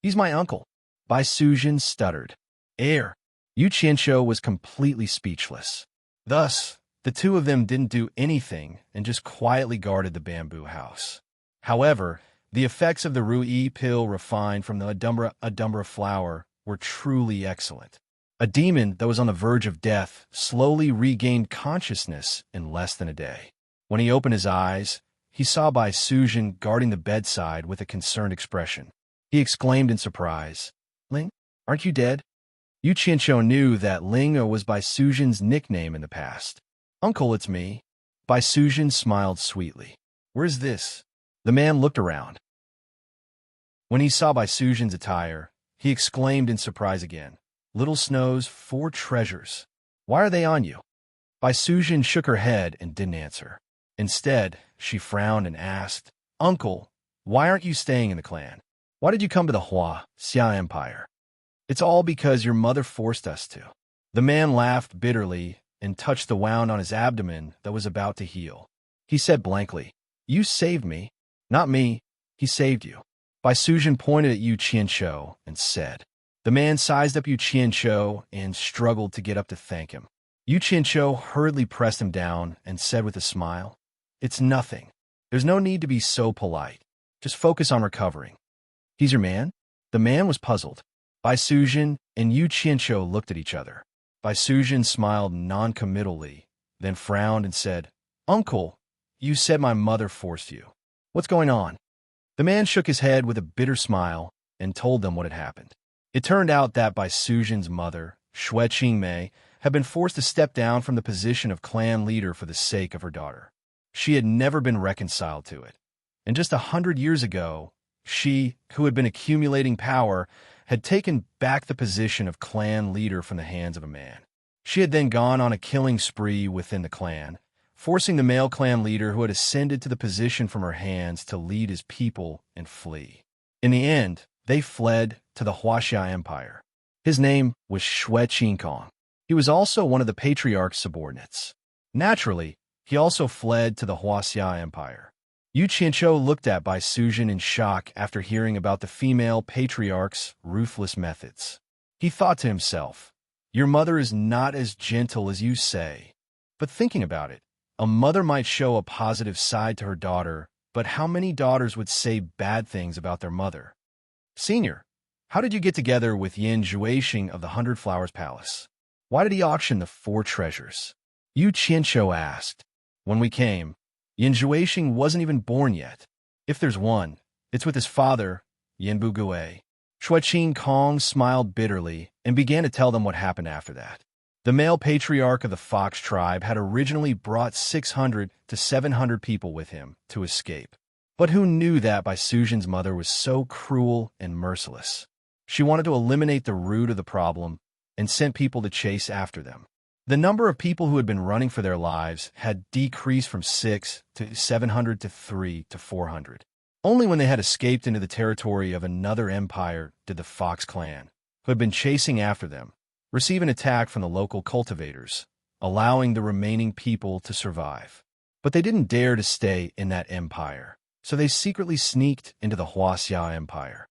S1: "He's my uncle." Bai Sujin stuttered. "Heir." Yu Qinshu was completely speechless. Thus, the 2 of them didn't do anything and just quietly guarded the bamboo house. However, the effects of the Rui pill refined from the Adumbra flower were truly excellent. A demon that was on the verge of death slowly regained consciousness in less than a day. When he opened his eyes, he saw Bai Sujin guarding the bedside with a concerned expression. He exclaimed in surprise, "Ling, aren't you dead?" Yu Qinshu knew that Ling was Bai Sujin's nickname in the past. "Uncle, it's me." Bai Sujin smiled sweetly. "Where's this?" The man looked around. When he saw Bai Sujin's attire, he exclaimed in surprise again, "Little Snow's 4 treasures. Why are they on you?" Bai Sujin shook her head and didn't answer. Instead, she frowned and asked, "Uncle, why aren't you staying in the clan? Why did you come to the Xia Empire?" It's all because your mother forced us to. The man laughed bitterly and touched the wound on his abdomen that was about to heal. He said blankly, "You saved me." "Not me. He saved you." Bai Sujin pointed at Yu Qianqiu and said. The man sized up Yu Qianqiu and struggled to get up to thank him. Yu Qianqiu hurriedly pressed him down and said with a smile, "It's nothing. There's no need to be so polite. Just focus on recovering." "He's your man?" The man was puzzled. Bai Sujin and Yu Qianqiu looked at each other. Bai Sujin smiled non-committally, then frowned and said, "Uncle, you said my mother forced you. What's going on?" The man shook his head with a bitter smile and told them what had happened. It turned out that Bai Sujin's mother, Xue Qingmei, had been forced to step down from the position of clan leader for the sake of her daughter. She had never been reconciled to it. And just 100 years ago, she, who had been accumulating power, had taken back the position of clan leader from the hands of a man. She had then gone on a killing spree within the clan, forcing the male clan leader who had ascended to the position from her hands to lead his people and flee. In the end, they fled to the Huaxia Empire. His name was Xue Qingkong. He was also one of the patriarch's subordinates. Naturally, he also fled to the Huaxia Empire. Yu Qianqiu looked at Bai Sujin in shock after hearing about the female patriarch's ruthless methods. He thought to himself, "Your mother is not as gentle as you say." But thinking about it, a mother might show a positive side to her daughter, but how many daughters would say bad things about their mother? "Senior, how did you get together with Yin Zhuixing of the 100 Flowers Palace? Why did he auction the 4 treasures?" Yu Qianqiu asked. "When we came, Yin Zhuixing wasn't even born yet. If there's one, it's with his father, Yanbu Gui." Xue Qingkong smiled bitterly and began to tell them what happened after that. The male patriarch of the Fox tribe had originally brought 600 to 700 people with him to escape. But who knew that Bai Sujin's mother was so cruel and merciless? She wanted to eliminate the root of the problem and sent people to chase after them. The number of people who had been running for their lives had decreased from 6 to 700 to 3 to 400. Only when they had escaped into the territory of another empire did the Fox clan, who had been chasing after them, receive an attack from the local cultivators, allowing the remaining people to survive. But they didn't dare to stay in that empire, so they secretly sneaked into the Huaxia Empire.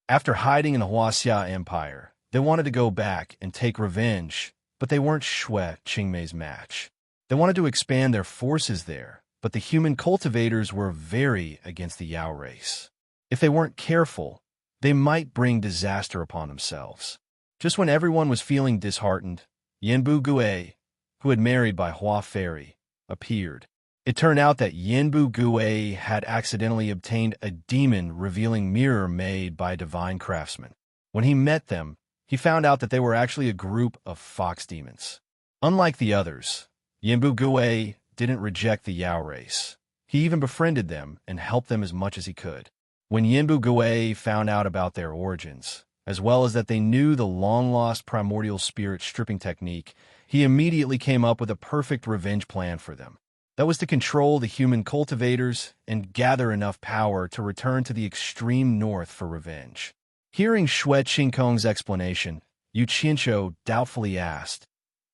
S1: After hiding in the Huaxia Empire, they wanted to go back and take revenge, but they weren't Xue Qingmei's match. They wanted to expand their forces there, but the human cultivators were very against the Yao race. If they weren't careful, they might bring disaster upon themselves. Just when everyone was feeling disheartened, Yanbu Gui, who had married by Hua Fairy, appeared. It turned out that Yanbu Gui had accidentally obtained a demon-revealing mirror made by a divine craftsman. When he met them, he found out that they were actually a group of fox demons. Unlike the others, Yanbu Gui didn't reject the Yao race. He even befriended them and helped them as much as he could. When Yanbu Gui found out about their origins, as well as that they knew the long-lost primordial spirit stripping technique, he immediately came up with a perfect revenge plan for them. That was to control the human cultivators and gather enough power to return to the extreme north for revenge. Hearing Xue Qingkong's explanation, Yu Qianqiu doubtfully asked,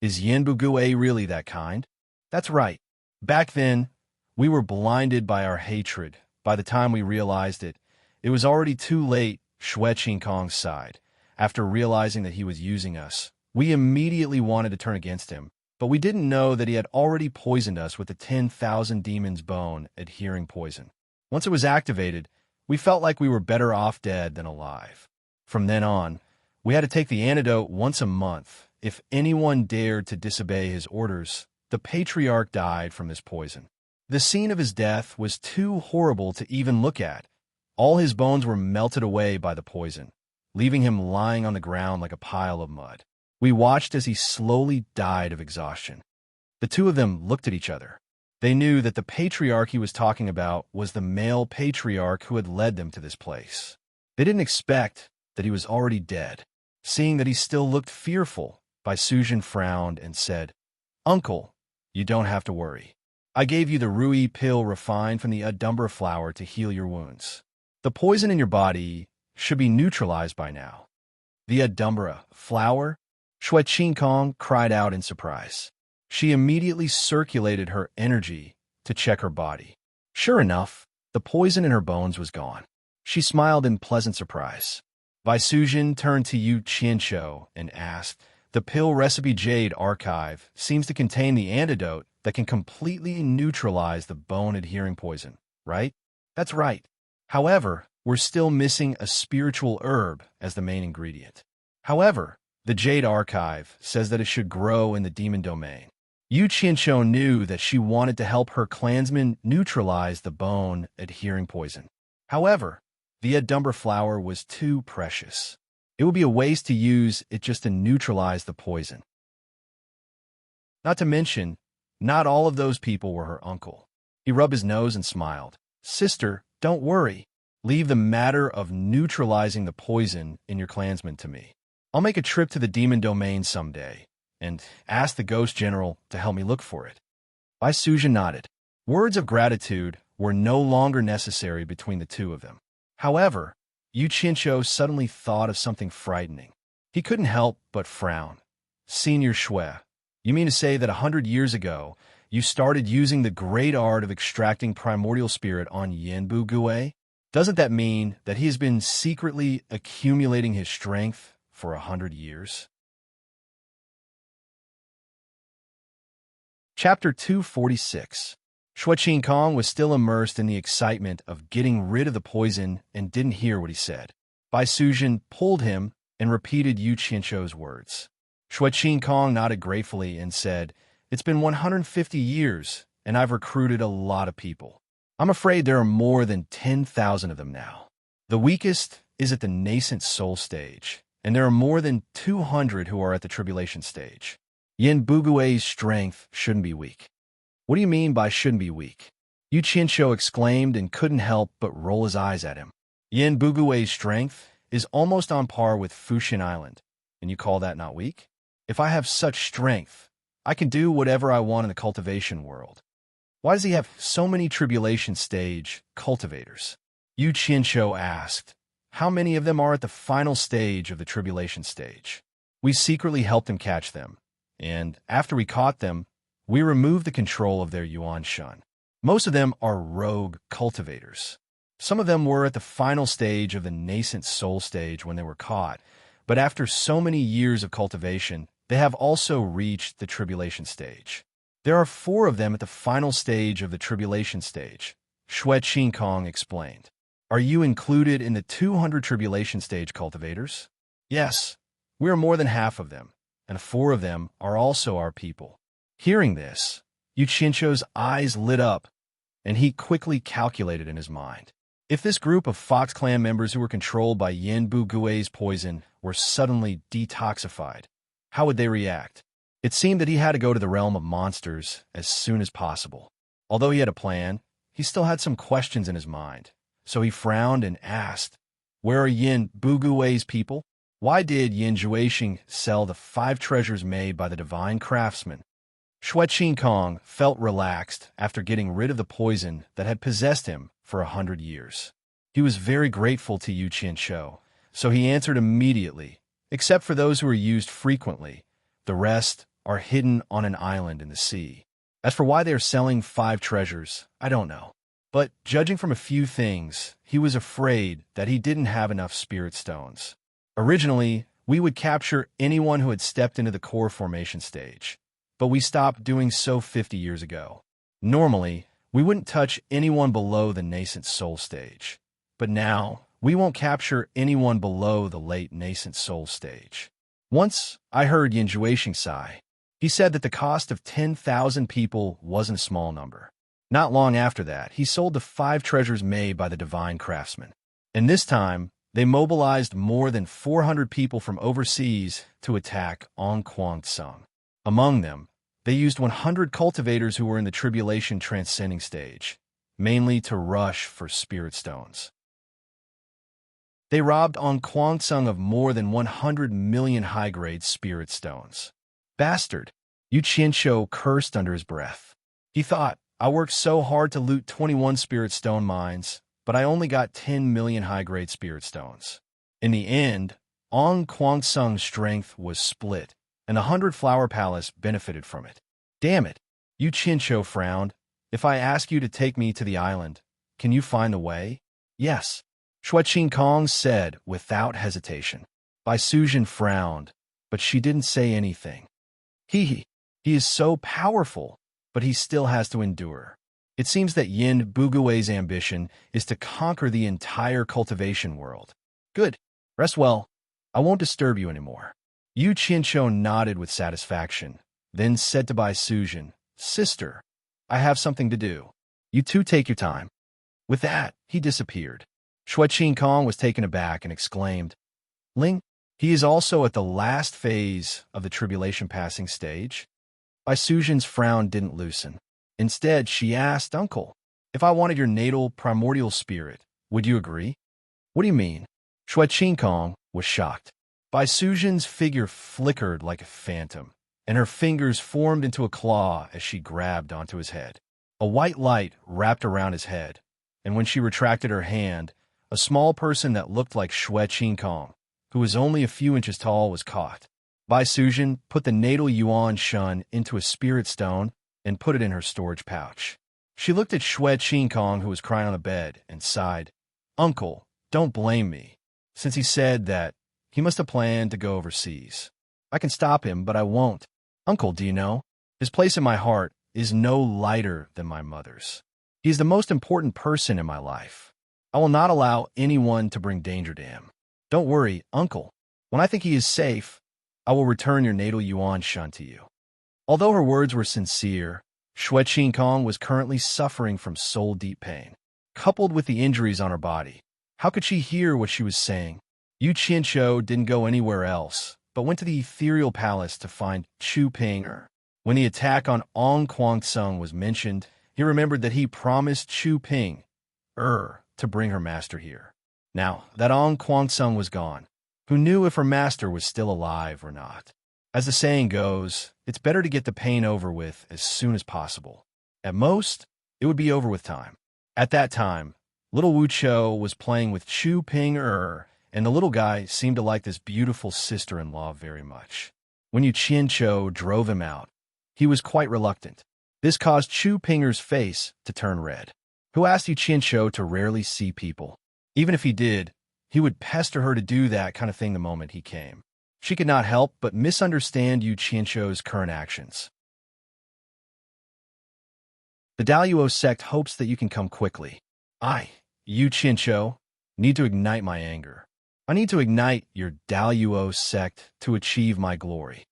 S1: "Is Yanbu Gui really that kind?" "That's right. Back then, we were blinded by our hatred. By the time we realized it, it was already too late." Xue Qingkong sighed. After realizing that he was using us, we immediately wanted to turn against him, but we didn't know that he had already poisoned us with the 10,000 demons bone adhering poison. Once it was activated, we felt like we were better off dead than alive. From then on, we had to take the antidote once a month. If anyone dared to disobey his orders, the patriarch died from this poison. The scene of his death was too horrible to even look at. All his bones were melted away by the poison, leaving him lying on the ground like a pile of mud. We watched as he slowly died of exhaustion. The two of them looked at each other. They knew that the patriarch he was talking about was the male patriarch who had led them to this place. They didn't expect that he was already dead. Seeing that he still looked fearful, Bai Sujin frowned and said, "Uncle, you don't have to worry. I gave you the Rui pill refined from the Udumbra flower to heal your wounds. The poison in your body should be neutralized by now. The Adumbra flower? Shui Qingkong cried out in surprise. She immediately circulated her energy to check her body. Sure enough, the poison in her bones was gone. She smiled in pleasant surprise. Bai Sujin turned to Yu Qianqiu and asked, "The pill recipe Jade archive seems to contain the antidote that can completely neutralize the bone-adhering poison, right?" "That's right. However, we're still missing a spiritual herb as the main ingredient. However, the Jade archive says that it should grow in the demon domain." Yu Qianqiu knew that she wanted to help her clansmen neutralize the bone-adhering poison. However, the Adumbra flower was too precious. It would be a waste to use it just to neutralize the poison. Not to mention, not all of those people were her uncle. He rubbed his nose and smiled. "Sister, don't worry. Leave the matter of neutralizing the poison in your clansmen to me. I'll make a trip to the demon domain someday and ask the ghost general to help me look for it." Bai Sujin nodded. Words of gratitude were no longer necessary between the two of them. However, Yu Qianqiu suddenly thought of something frightening. He couldn't help but frown. "Senior Shui, you mean to say that 100 years ago, you started using the great art of extracting primordial spirit on Yanbu Gui? Doesn't that mean that he has been secretly accumulating his strength for 100 years? Chapter 246. Shui Qingkong was still immersed in the excitement of getting rid of the poison and didn't hear what he said. Bai Sujin pulled him and repeated Yu Qianqiu's words. Shui Qingkong nodded gratefully and said, "It's been 150 years, and I've recruited a lot of people. I'm afraid there are more than 10,000 of them now. The weakest is at the nascent soul stage, and there are more than 200 who are at the tribulation stage. Yin Bugui's strength shouldn't be weak." "What do you mean by shouldn't be weak?" Yu Qianqiu exclaimed and couldn't help but roll his eyes at him. "Yin Bugui's strength is almost on par with Fuxin Island, and you call that not weak? If I have such strength, I can do whatever I want in the cultivation world. Why does he have so many tribulation stage cultivators?" Yu Qianqiu asked. "How many of them are at the final stage of the tribulation stage? We secretly helped him catch them, and after we caught them, we removed the control of their Yuan Shun. Most of them are rogue cultivators. Some of them were at the final stage of the nascent soul stage when they were caught, but after so many years of cultivation, they have also reached the tribulation stage. There are 4 of them at the final stage of the tribulation stage," Shui Qingkong explained. "Are you included in the 200 tribulation stage cultivators?" "Yes, we are more than half of them, and 4 of them are also our people." Hearing this, Yu Qianqiu's eyes lit up, and he quickly calculated in his mind. If this group of Fox Clan members who were controlled by Yin Bugui's poison were suddenly detoxified, how would they react? It seemed that he had to go to the realm of monsters as soon as possible. Although he had a plan, he still had some questions in his mind, so he frowned and asked, "Where are Yin Bugui's people? Why did Yin Juexing sell the 5 treasures made by the divine craftsman?" Shui Qingkong felt relaxed after getting rid of the poison that had possessed him for 100 years. He was very grateful to Yu Qianqiu, so he answered immediately, "Except for those who are used frequently, the rest are hidden on an island in the sea. As for why they are selling 5 treasures, I don't know. But judging from a few things, he was afraid that he didn't have enough spirit stones. Originally, we would capture anyone who had stepped into the core formation stage, but we stopped doing so 50 years ago. Normally, we wouldn't touch anyone below the nascent soul stage, but now we won't capture anyone below the late nascent soul stage." Once, I heard Yin Juexing sigh. He said that the cost of 10,000 people wasn't a small number. Not long after that, he sold the 5 treasures made by the divine craftsman. And this time, they mobilized more than 400 people from overseas to attack Onquangsung. Among them, they used 100 cultivators who were in the tribulation transcending stage, mainly to rush for spirit stones. They robbed Onquangsung of more than 100 million high-grade spirit stones. "Bastard!" Yu Qianqiu cursed under his breath. He thought, "I worked so hard to loot 21 spirit stone mines, but I only got 10 million high-grade spirit stones. In the end, Ong Kwangsung's strength was split, and the 100-flower palace benefited from it. Damn it, Yu Qianqiu frowned. If I ask you to take me to the island, can you find the way? Yes, Shuai Kong said without hesitation. Bai Suzhen frowned, but she didn't say anything. He is so powerful, but he still has to endure. It seems that Yin Bugui's ambition is to conquer the entire cultivation world. Good. Rest well. I won't disturb you anymore. Yu Qianqiu nodded with satisfaction, then said to Bai Suzhen, Sister, I have something to do. You two take your time. With that, he disappeared. Shuai Kong was taken aback and exclaimed, Ling, he is also at the last phase of the tribulation passing stage? Bai Suzhen's frown didn't loosen. Instead, she asked, Uncle, if I wanted your natal primordial spirit, would you agree? What do you mean? Shuai Kong was shocked. Bai Suzhen's figure flickered like a phantom, and her fingers formed into a claw as she grabbed onto his head. A white light wrapped around his head, and when she retracted her hand, a small person that looked like Shuai Kong, who was only a few inches tall, was caught. Bai Suzhen put the natal Yuan Shun into a spirit stone and put it in her storage pouch. She looked at Shuai Kong, who was crying on the bed, and sighed, Uncle, don't blame me, since he said that he must have planned to go overseas. I can stop him, but I won't. Uncle, do you know, his place in my heart is no lighter than my mother's. He is the most important person in my life. I will not allow anyone to bring danger to him. Don't worry, Uncle. When I think he is safe, I will return your natal Yuan Shun to you. Although her words were sincere, Shuai Kong was currently suffering from soul-deep pain, coupled with the injuries on her body. How could she hear what she was saying? Yu Qianqiu didn't go anywhere else, but went to the ethereal palace to find Chu Ping. When the attack on Ong Kwangsung was mentioned, he remembered that he promised Chu Ping to bring her master here. Now that Ong Kwangsung was gone, who knew if her master was still alive or not? As the saying goes, it's better to get the pain over with as soon as possible. At most, it would be over with time. At that time, little Wu Chou was playing with Chu Ping and the little guy seemed to like this beautiful sister-in-law very much. When Yu Qianqiu drove him out, he was quite reluctant. This caused Chu Pinger's face to turn red. Who asked Yu Qianqiu to rarely see people? Even if he did, he would pester her to do that kind of thing the moment he came. She could not help but misunderstand Yu Qianqiu's current actions. The Daluo sect hopes that you can come quickly. I, Yu Qianqiu, need to ignite my anger. I need to ignite your Daluo sect to achieve my glory.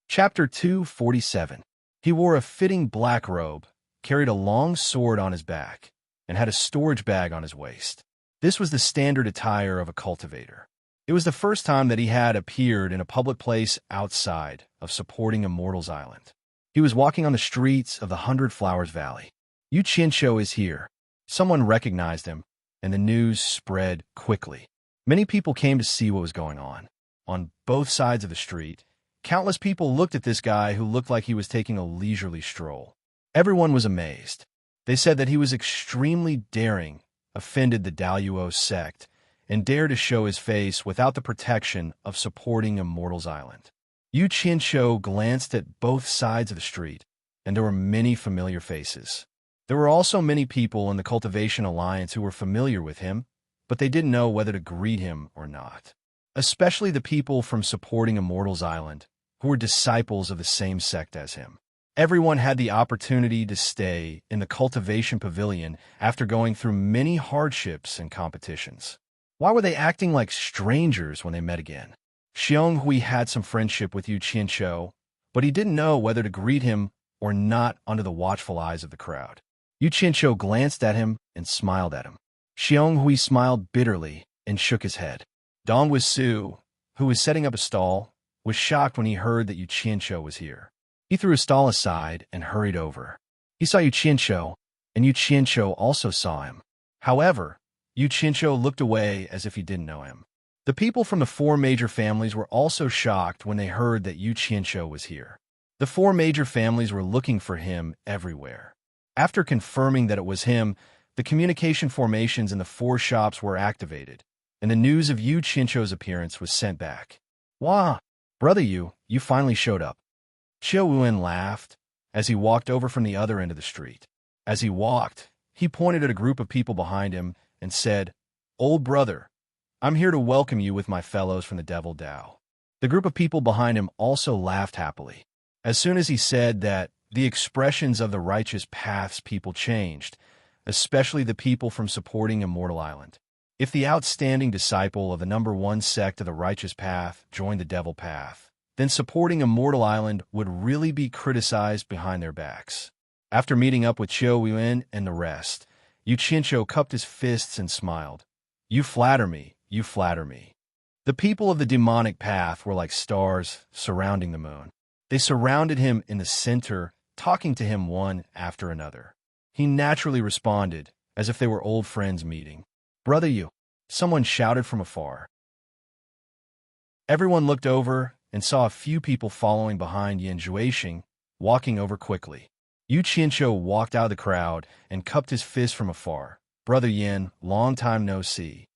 S1: Chapter 247. He wore a fitting black robe, carried a long sword on his back, and had a storage bag on his waist. This was the standard attire of a cultivator. It was the first time that he had appeared in a public place outside of supporting Immortals Island. He was walking on the streets of the 100 Flowers Valley. Yu Qianqiu is here. Someone recognized him, and the news spread quickly. Many people came to see what was going on. On both sides of the street, countless people looked at this guy who looked like he was taking a leisurely stroll. Everyone was amazed. They said that he was extremely daring, offended the Daluo sect, and dared to show his face without the protection of supporting Immortals Island. Yu Qianqiu glanced at both sides of the street, and there were many familiar faces. There were also many people in the Cultivation Alliance who were familiar with him, but they didn't know whether to greet him or not. Especially the people from supporting Immortals Island, who were disciples of the same sect as him. Everyone had the opportunity to stay in the Cultivation Pavilion after going through many hardships and competitions. Why were they acting like strangers when they met again? Xiong Hui had some friendship with Yu Qianqiu, but he didn't know whether to greet him or not under the watchful eyes of the crowd. Yu Qianqiu glanced at him and smiled at him. Xiong Hui smiled bitterly and shook his head. Dong Wisu, who was setting up a stall, was shocked when he heard that Yu Qianqiu was here. He threw his stall aside and hurried over. He saw Yu Qianqiu, and Yu Qianqiu also saw him. However, Yu Qianqiu looked away as if he didn't know him. The people from the 4 major families were also shocked when they heard that Yu Qianqiu was here. The 4 major families were looking for him everywhere. After confirming that it was him, the communication formations in the four shops were activated, and the news of Yu Qianqiu's appearance was sent back. "Wah, brother you finally showed up." Qiu Yuan laughed as he walked over from the other end of the street. As he walked, he pointed at a group of people behind him and said, "Old brother, I'm here to welcome you with my fellows from the Devil Dao." The group of people behind him also laughed happily. As soon as he said that, the expressions of the righteous path's people changed, especially the people from supporting Immortal Island. If the outstanding disciple of the #1 sect of the righteous path joined the devil path, then supporting Immortal Island would really be criticized behind their backs. After meeting up with Qiu Yuan and the rest, Yu Qianqiu cupped his fists and smiled. "You flatter me, you flatter me." The people of the demonic path were like stars surrounding the moon. They surrounded him in the center, talking to him one after another. He naturally responded, as if they were old friends meeting. "Brother you," someone shouted from afar. Everyone looked over and saw a few people following behind Yin Juexing, walking over quickly. Yu Qianqiu walked out of the crowd and cupped his fist from afar. "Brother Yin, long time no see."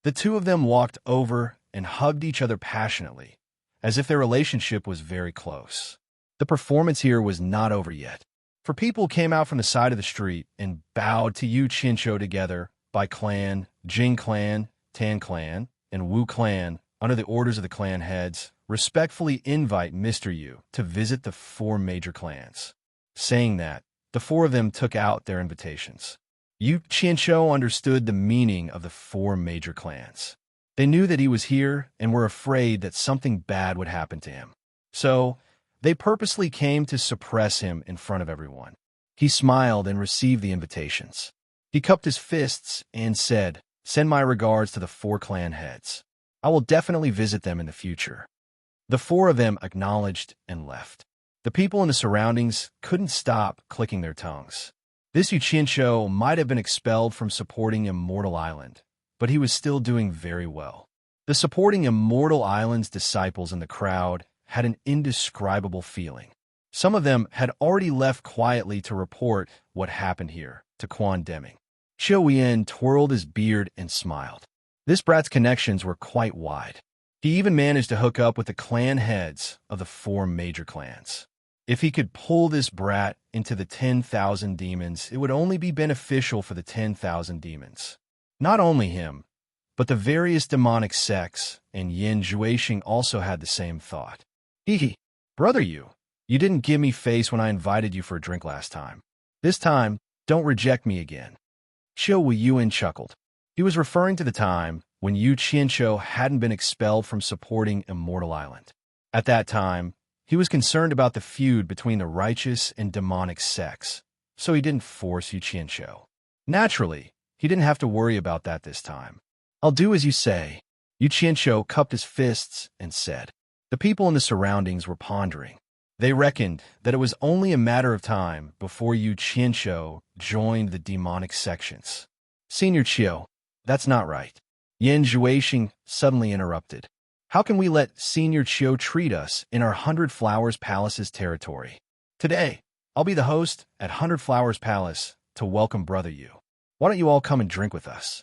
S1: The two of them walked over and hugged each other passionately, as if their relationship was very close. The performance here was not over yet, for people came out from the side of the street and bowed to Yu Qianqiu together by clan, Jing clan, Tan clan, and Wu clan, under the orders of the clan heads, respectfully invite Mr. Yu to visit the four major clans. Saying that, the four of them took out their invitations. Yu Qianqiu understood the meaning of the four major clans. They knew that he was here and were afraid that something bad would happen to him. So, they purposely came to suppress him in front of everyone. He smiled and received the invitations. He cupped his fists and said, "Send my regards to the four clan heads. I will definitely visit them in the future." The four of them acknowledged and left. The people in the surroundings couldn't stop clicking their tongues. This Yu Qianqiu might have been expelled from supporting Immortal Island, but he was still doing very well. The supporting Immortal Island's disciples in the crowd had an indescribable feeling. Some of them had already left quietly to report what happened here to Quan Deming. Qiu Yan twirled his beard and smiled. This brat's connections were quite wide. He even managed to hook up with the clan heads of the four major clans. If he could pull this brat into the 10,000 demons, it would only be beneficial for the 10,000 demons. Not only him, but the various demonic sects, and Yin Juexing also had the same thought. "Hee, brother you didn't give me face when I invited you for a drink last time. This time, don't reject me again." Qiu Yuan chuckled. He was referring to the time when Yu Qianqiu hadn't been expelled from supporting Immortal Island. At that time, he was concerned about the feud between the righteous and demonic sects, so he didn't force Yu Qianqiu. Naturally, he didn't have to worry about that this time. "I'll do as you say." Yu Qianqiu cupped his fists and said. The people in the surroundings were pondering. They reckoned that it was only a matter of time before Yu Qianqiu joined the demonic sections. "Senior Qiu, that's not right." Yin Juexing suddenly interrupted. "How can we let Senior Qiu treat us in our 100 Flowers Palace's territory? Today, I'll be the host at 100 Flowers Palace to welcome Brother Yu. Why don't you all come and drink with us?"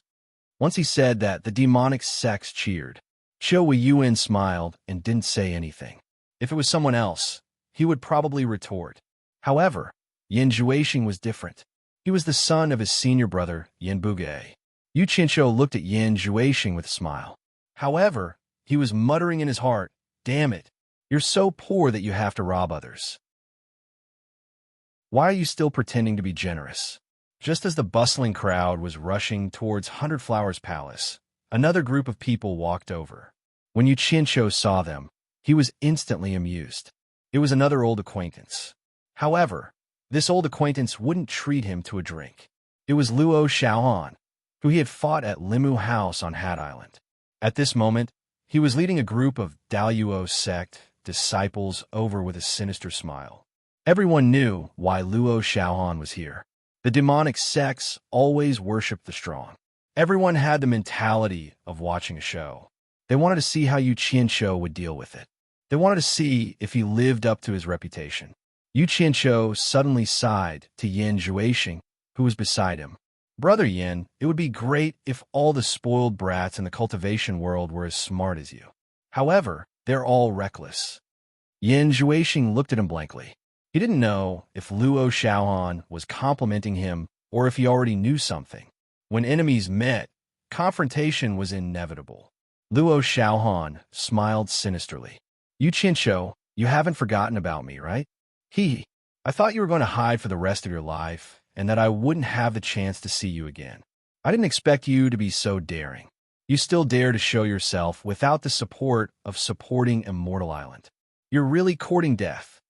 S1: Once he said that, the demonic sects cheered. Qiu Yuan smiled and didn't say anything. If it was someone else, he would probably retort. However, Yin Juexing was different. He was the son of his senior brother, Yin Buge. Yu Qianqiu looked at Yin Juexing with a smile. However, he was muttering in his heart, "Damn it, you're so poor that you have to rob others. Why are you still pretending to be generous?" Just as the bustling crowd was rushing towards 100 Flowers Palace, another group of people walked over. When Yu Qianqiu saw them, he was instantly amused. It was another old acquaintance. However, this old acquaintance wouldn't treat him to a drink. It was Luo Xiaohan, who he had fought at Limu House on Hat Island. At this moment, he was leading a group of Daoyuo Sect disciples over with a sinister smile. Everyone knew why Luo Xiaohan was here. The demonic sects always worshipped the strong. Everyone had the mentality of watching a show. They wanted to see how Yu Qianqiu would deal with it. They wanted to see if he lived up to his reputation. Yu Qianqiu suddenly sighed to Yin Juexing, who was beside him. Brother Yin, it would be great if all the spoiled brats in the cultivation world were as smart as you. However, they're all reckless. Yin Zhuixing looked at him blankly. He didn't know if Luo Xiaohan was complimenting him or if he already knew something. When enemies met, confrontation was inevitable. Luo Xiaohan smiled sinisterly. You Qinsho, you haven't forgotten about me, right? He. I thought you were going to hide for the rest of your life, and that I wouldn't have the chance to see you again. I didn't expect you to be so daring. You still dare to show yourself without the support of supporting Immortal Island. You're really courting death.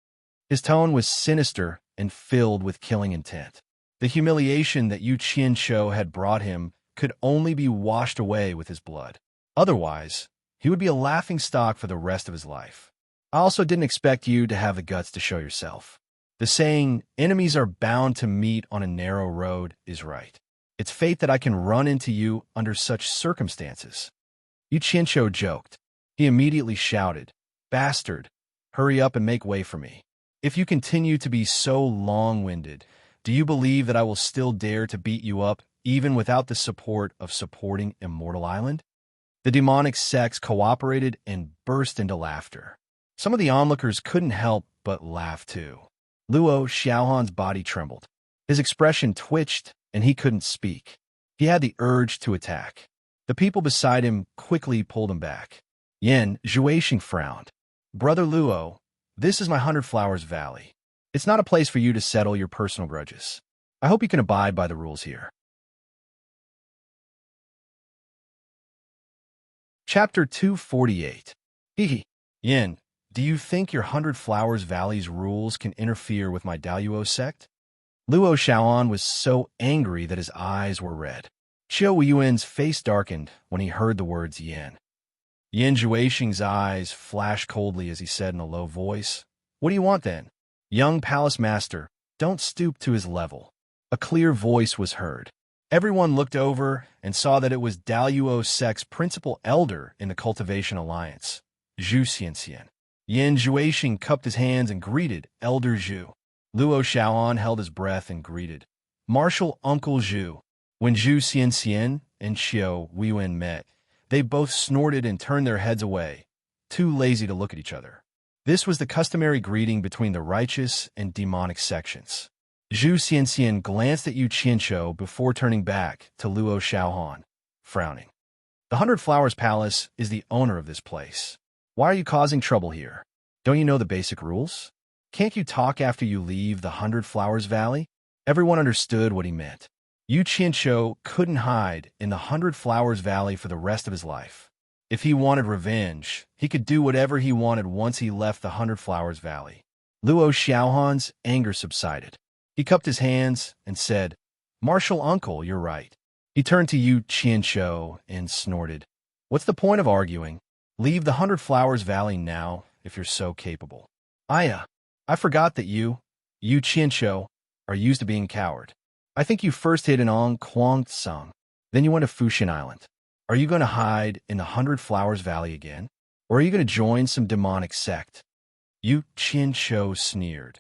S1: His tone was sinister and filled with killing intent. The humiliation that Yu Qinsho had brought him could only be washed away with his blood. Otherwise, he would be a laughingstock for the rest of his life. I also didn't expect you to have the guts to show yourself. The saying, enemies are bound to meet on a narrow road, is right. It's fate that I can run into you under such circumstances. Yu Qinsho joked. He immediately shouted, Bastard, hurry up and make way for me. If you continue to be so long-winded, do you believe that I will still dare to beat you up, even without the support of supporting Immortal Island? The demonic sects cooperated and burst into laughter. Some of the onlookers couldn't help but laugh too. Luo Xiaohan's body trembled. His expression twitched, and he couldn't speak. He had the urge to attack. The people beside him quickly pulled him back. Yin Zhuixing frowned. Brother Luo, this is my 100 Flowers Valley. It's not a place for you to settle your personal grudges. I hope you can abide by the rules here. Chapter 248. Yin, do you think your 100 Flowers Valley's rules can interfere with my Daluo sect? Luo Xiaohan was so angry that his eyes were red. Qiu Yuan's face darkened when he heard the words Yin. Yin Zhuixing's eyes flashed coldly as he said in a low voice, What do you want then? Young palace master, don't stoop to his level. A clear voice was heard. Everyone looked over and saw that it was Daluo sect's principal elder in the Cultivation Alliance, Zhu Xianxian. Yin Zhuixing cupped his hands and greeted Elder Zhu. Luo Xiaohan held his breath and greeted Martial Uncle Zhu. When Zhu Xianxian and Qiu Yuan met, they both snorted and turned their heads away, too lazy to look at each other. This was the customary greeting between the righteous and demonic sections. Zhu Xianxian glanced at Yu Qinsho before turning back to Luo Xiaohan, frowning. The 100 Flowers Palace is the owner of this place. Why are you causing trouble here? Don't you know the basic rules? Can't you talk after you leave the 100 Flowers Valley? Everyone understood what he meant. Yu Qinsho couldn't hide in the 100 Flowers Valley for the rest of his life. If he wanted revenge, he could do whatever he wanted once he left the 100 Flowers Valley. Luo Xiaohan's anger subsided. He cupped his hands and said, Martial Uncle, you're right. He turned to Yu Qinsho and snorted, What's the point of arguing? Leave the 100 Flowers Valley now, if you're so capable. I forgot that Yu Qinsho, are used to being coward. I think you first hid in Kwang Tsung, then you went to Fushin Island. Are you going to hide in the 100 Flowers Valley again? Or are you going to join some demonic sect? Yu Qinsho sneered.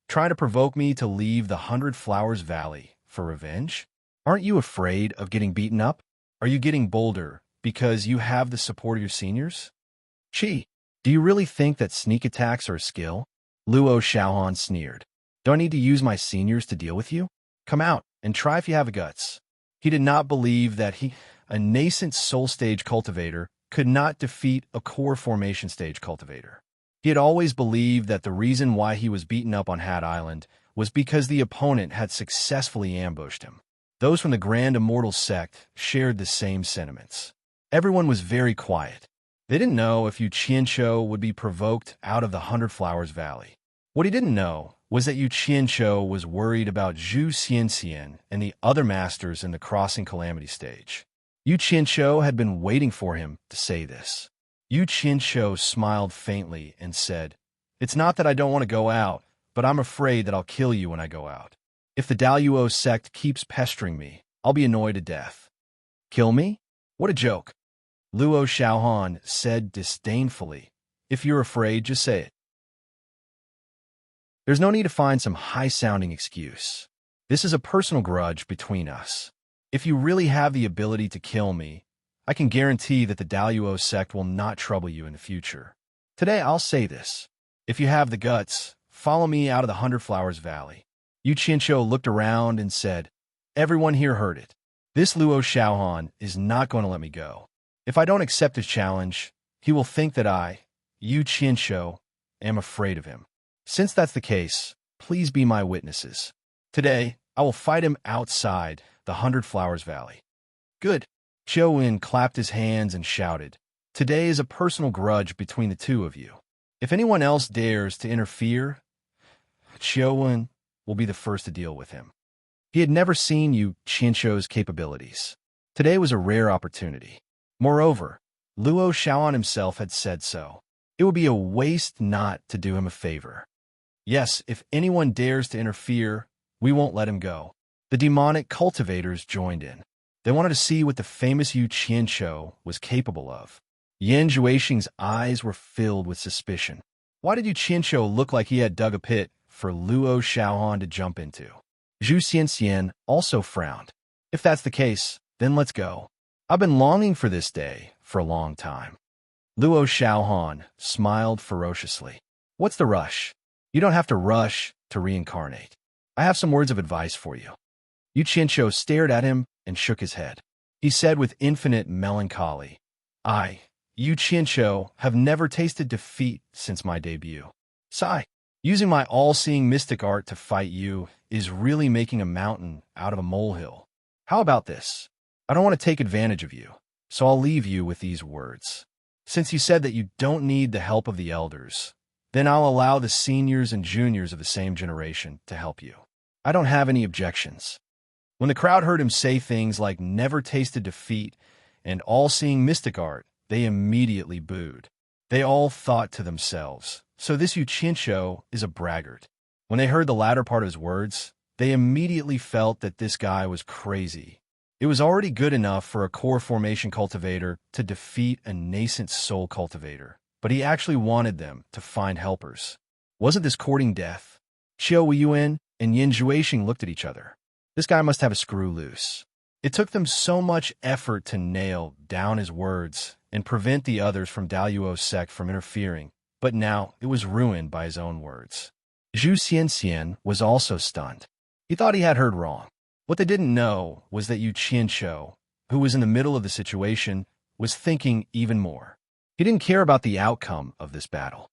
S1: Trying to provoke me to leave the 100 Flowers Valley for revenge? Aren't you afraid of getting beaten up? Are you getting bolder because you have the support of your seniors? Chi, do you really think that sneak attacks are a skill? Luo Xiaohan sneered. Do I need to use my seniors to deal with you? Come out and try if you have the guts. He did not believe that a nascent soul stage cultivator, could not defeat a core formation stage cultivator. He had always believed that the reason why he was beaten up on Hat Island was because the opponent had successfully ambushed him. Those from the Grand Immortal Sect shared the same sentiments. Everyone was very quiet. They didn't know if Yu Qinsho would be provoked out of the 100 Flowers Valley. What he didn't know was that Yu Qinsho was worried about Zhu Xianxian and the other masters in the Crossing Calamity stage. Yu Qinsho had been waiting for him to say this. Yu Qinsho smiled faintly and said, It's not that I don't want to go out, but I'm afraid that I'll kill you when I go out. If the Daluo sect keeps pestering me, I'll be annoyed to death. Kill me? What a joke. Luo Xiaohan said disdainfully, If you're afraid, just say it. There's no need to find some high-sounding excuse. This is a personal grudge between us. If you really have the ability to kill me, I can guarantee that the Daluo sect will not trouble you in the future. Today I'll say this. If you have the guts, follow me out of the Hundred Flowers Valley. Yu Qianzhou looked around and said, everyone here heard it. This Luo Xiaohan is not going to let me go. If I don't accept his challenge, he will think that I, Yu Qianzhou, am afraid of him. Since that's the case, please be my witnesses. Today, I will fight him outside the Hundred Flowers Valley. Good. Zhou Wen clapped his hands and shouted, today is a personal grudge between the two of you. If anyone else dares to interfere, Zhou Wen will be the first to deal with him. He had never seen Yu Qianzhou's capabilities. Today was a rare opportunity. Moreover, Luo Xiaohan himself had said so. It would be a waste not to do him a favor. Yes, if anyone dares to interfere, we won't let him go. The demonic cultivators joined in. They wanted to see what the famous Yu Qianzhou was capable of. Yan Zhuixing's eyes were filled with suspicion. Why did Yu Qianzhou look like he had dug a pit for Luo Xiaohan to jump into? Zhu Xianxian also frowned. If that's the case, then let's go. I've been longing for this day for a long time. Luo Xiaohan smiled ferociously. What's the rush? You don't have to rush to reincarnate. I have some words of advice for you. Yu Qianzhou stared at him and shook his head. He said with infinite melancholy, I, Yu Qianzhou, have never tasted defeat since my debut. Sigh. Using my all-seeing mystic art to fight you is really making a mountain out of a molehill. How about this? I don't want to take advantage of you, so I'll leave you with these words. Since you said that you don't need the help of the elders, then I'll allow the seniors and juniors of the same generation to help you. I don't have any objections. When the crowd heard him say things like never tasted defeat and all-seeing mystic art, they immediately booed. They all thought to themselves, so this Yu Qianzhou is a braggart. When they heard the latter part of his words, they immediately felt that this guy was crazy. It was already good enough for a core formation cultivator to defeat a nascent soul cultivator, but he actually wanted them to find helpers. Wasn't this courting death? Qiu Yuan and Yan Zhuixing looked at each other. This guy must have a screw loose. It took them so much effort to nail down his words and prevent the others from Daluo's sect from interfering, but now it was ruined by his own words. Zhu Xianxian was also stunned. He thought he had heard wrong. What they didn't know was that Yu Qianzhou, who was in the middle of the situation, was thinking even more. He didn't care about the outcome of this battle.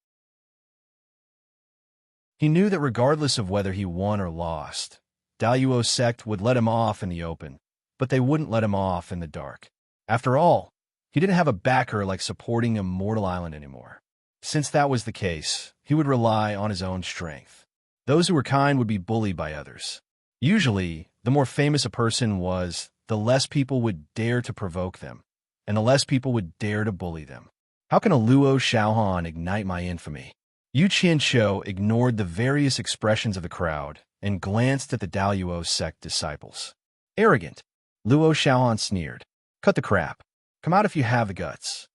S1: He knew that regardless of whether he won or lost, Daluo's sect would let him off in the open, but they wouldn't let him off in the dark. After all, he didn't have a backer like supporting Immortal Island anymore. Since that was the case, he would rely on his own strength. Those who were kind would be bullied by others. Usually, the more famous a person was, the less people would dare to provoke them, and the less people would dare to bully them. How can a Luo Xiaohan ignite my infamy? Yu Qianzhou ignored the various expressions of the crowd and glanced at the Daluo sect disciples. Arrogant. Luo Xiaohan sneered. Cut the crap. Come out if you have the guts.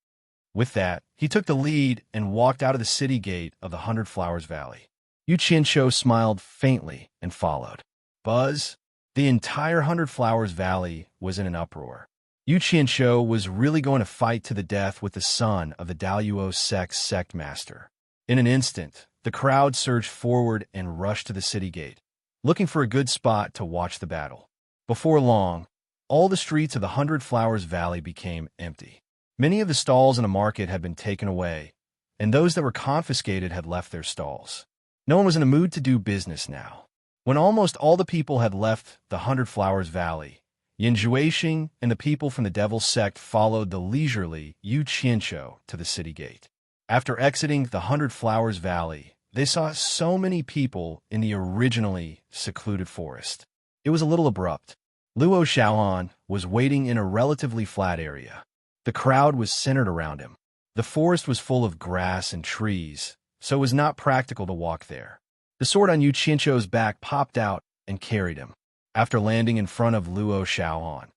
S1: With that, he took the lead and walked out of the city gate of the Hundred Flowers Valley. Yu Qianzhou smiled faintly and followed. Buzz. The entire Hundred Flowers Valley was in an uproar. Yu Qianzhou was really going to fight to the death with the son of the Daluo sect's sect master. In an instant, the crowd surged forward and rushed to the city gate, looking for a good spot to watch the battle. Before long, all the streets of the Hundred Flowers Valley became empty. Many of the stalls in the market had been taken away, and those that were confiscated had left their stalls. No one was in a mood to do business now. When almost all the people had left the Hundred Flowers Valley, Yan Zhuixing and the people from the Devil's Sect followed the leisurely Yu Qianzhou to the city gate. After exiting the Hundred Flowers Valley, they saw so many people in the originally secluded forest. It was a little abrupt. Luo Xiaohan was waiting in a relatively flat area. The crowd was centered around him. The forest was full of grass and trees, so it was not practical to walk there. The sword on Yu Qianzhou's back popped out and carried him. After landing in front of Luo Xiaohan,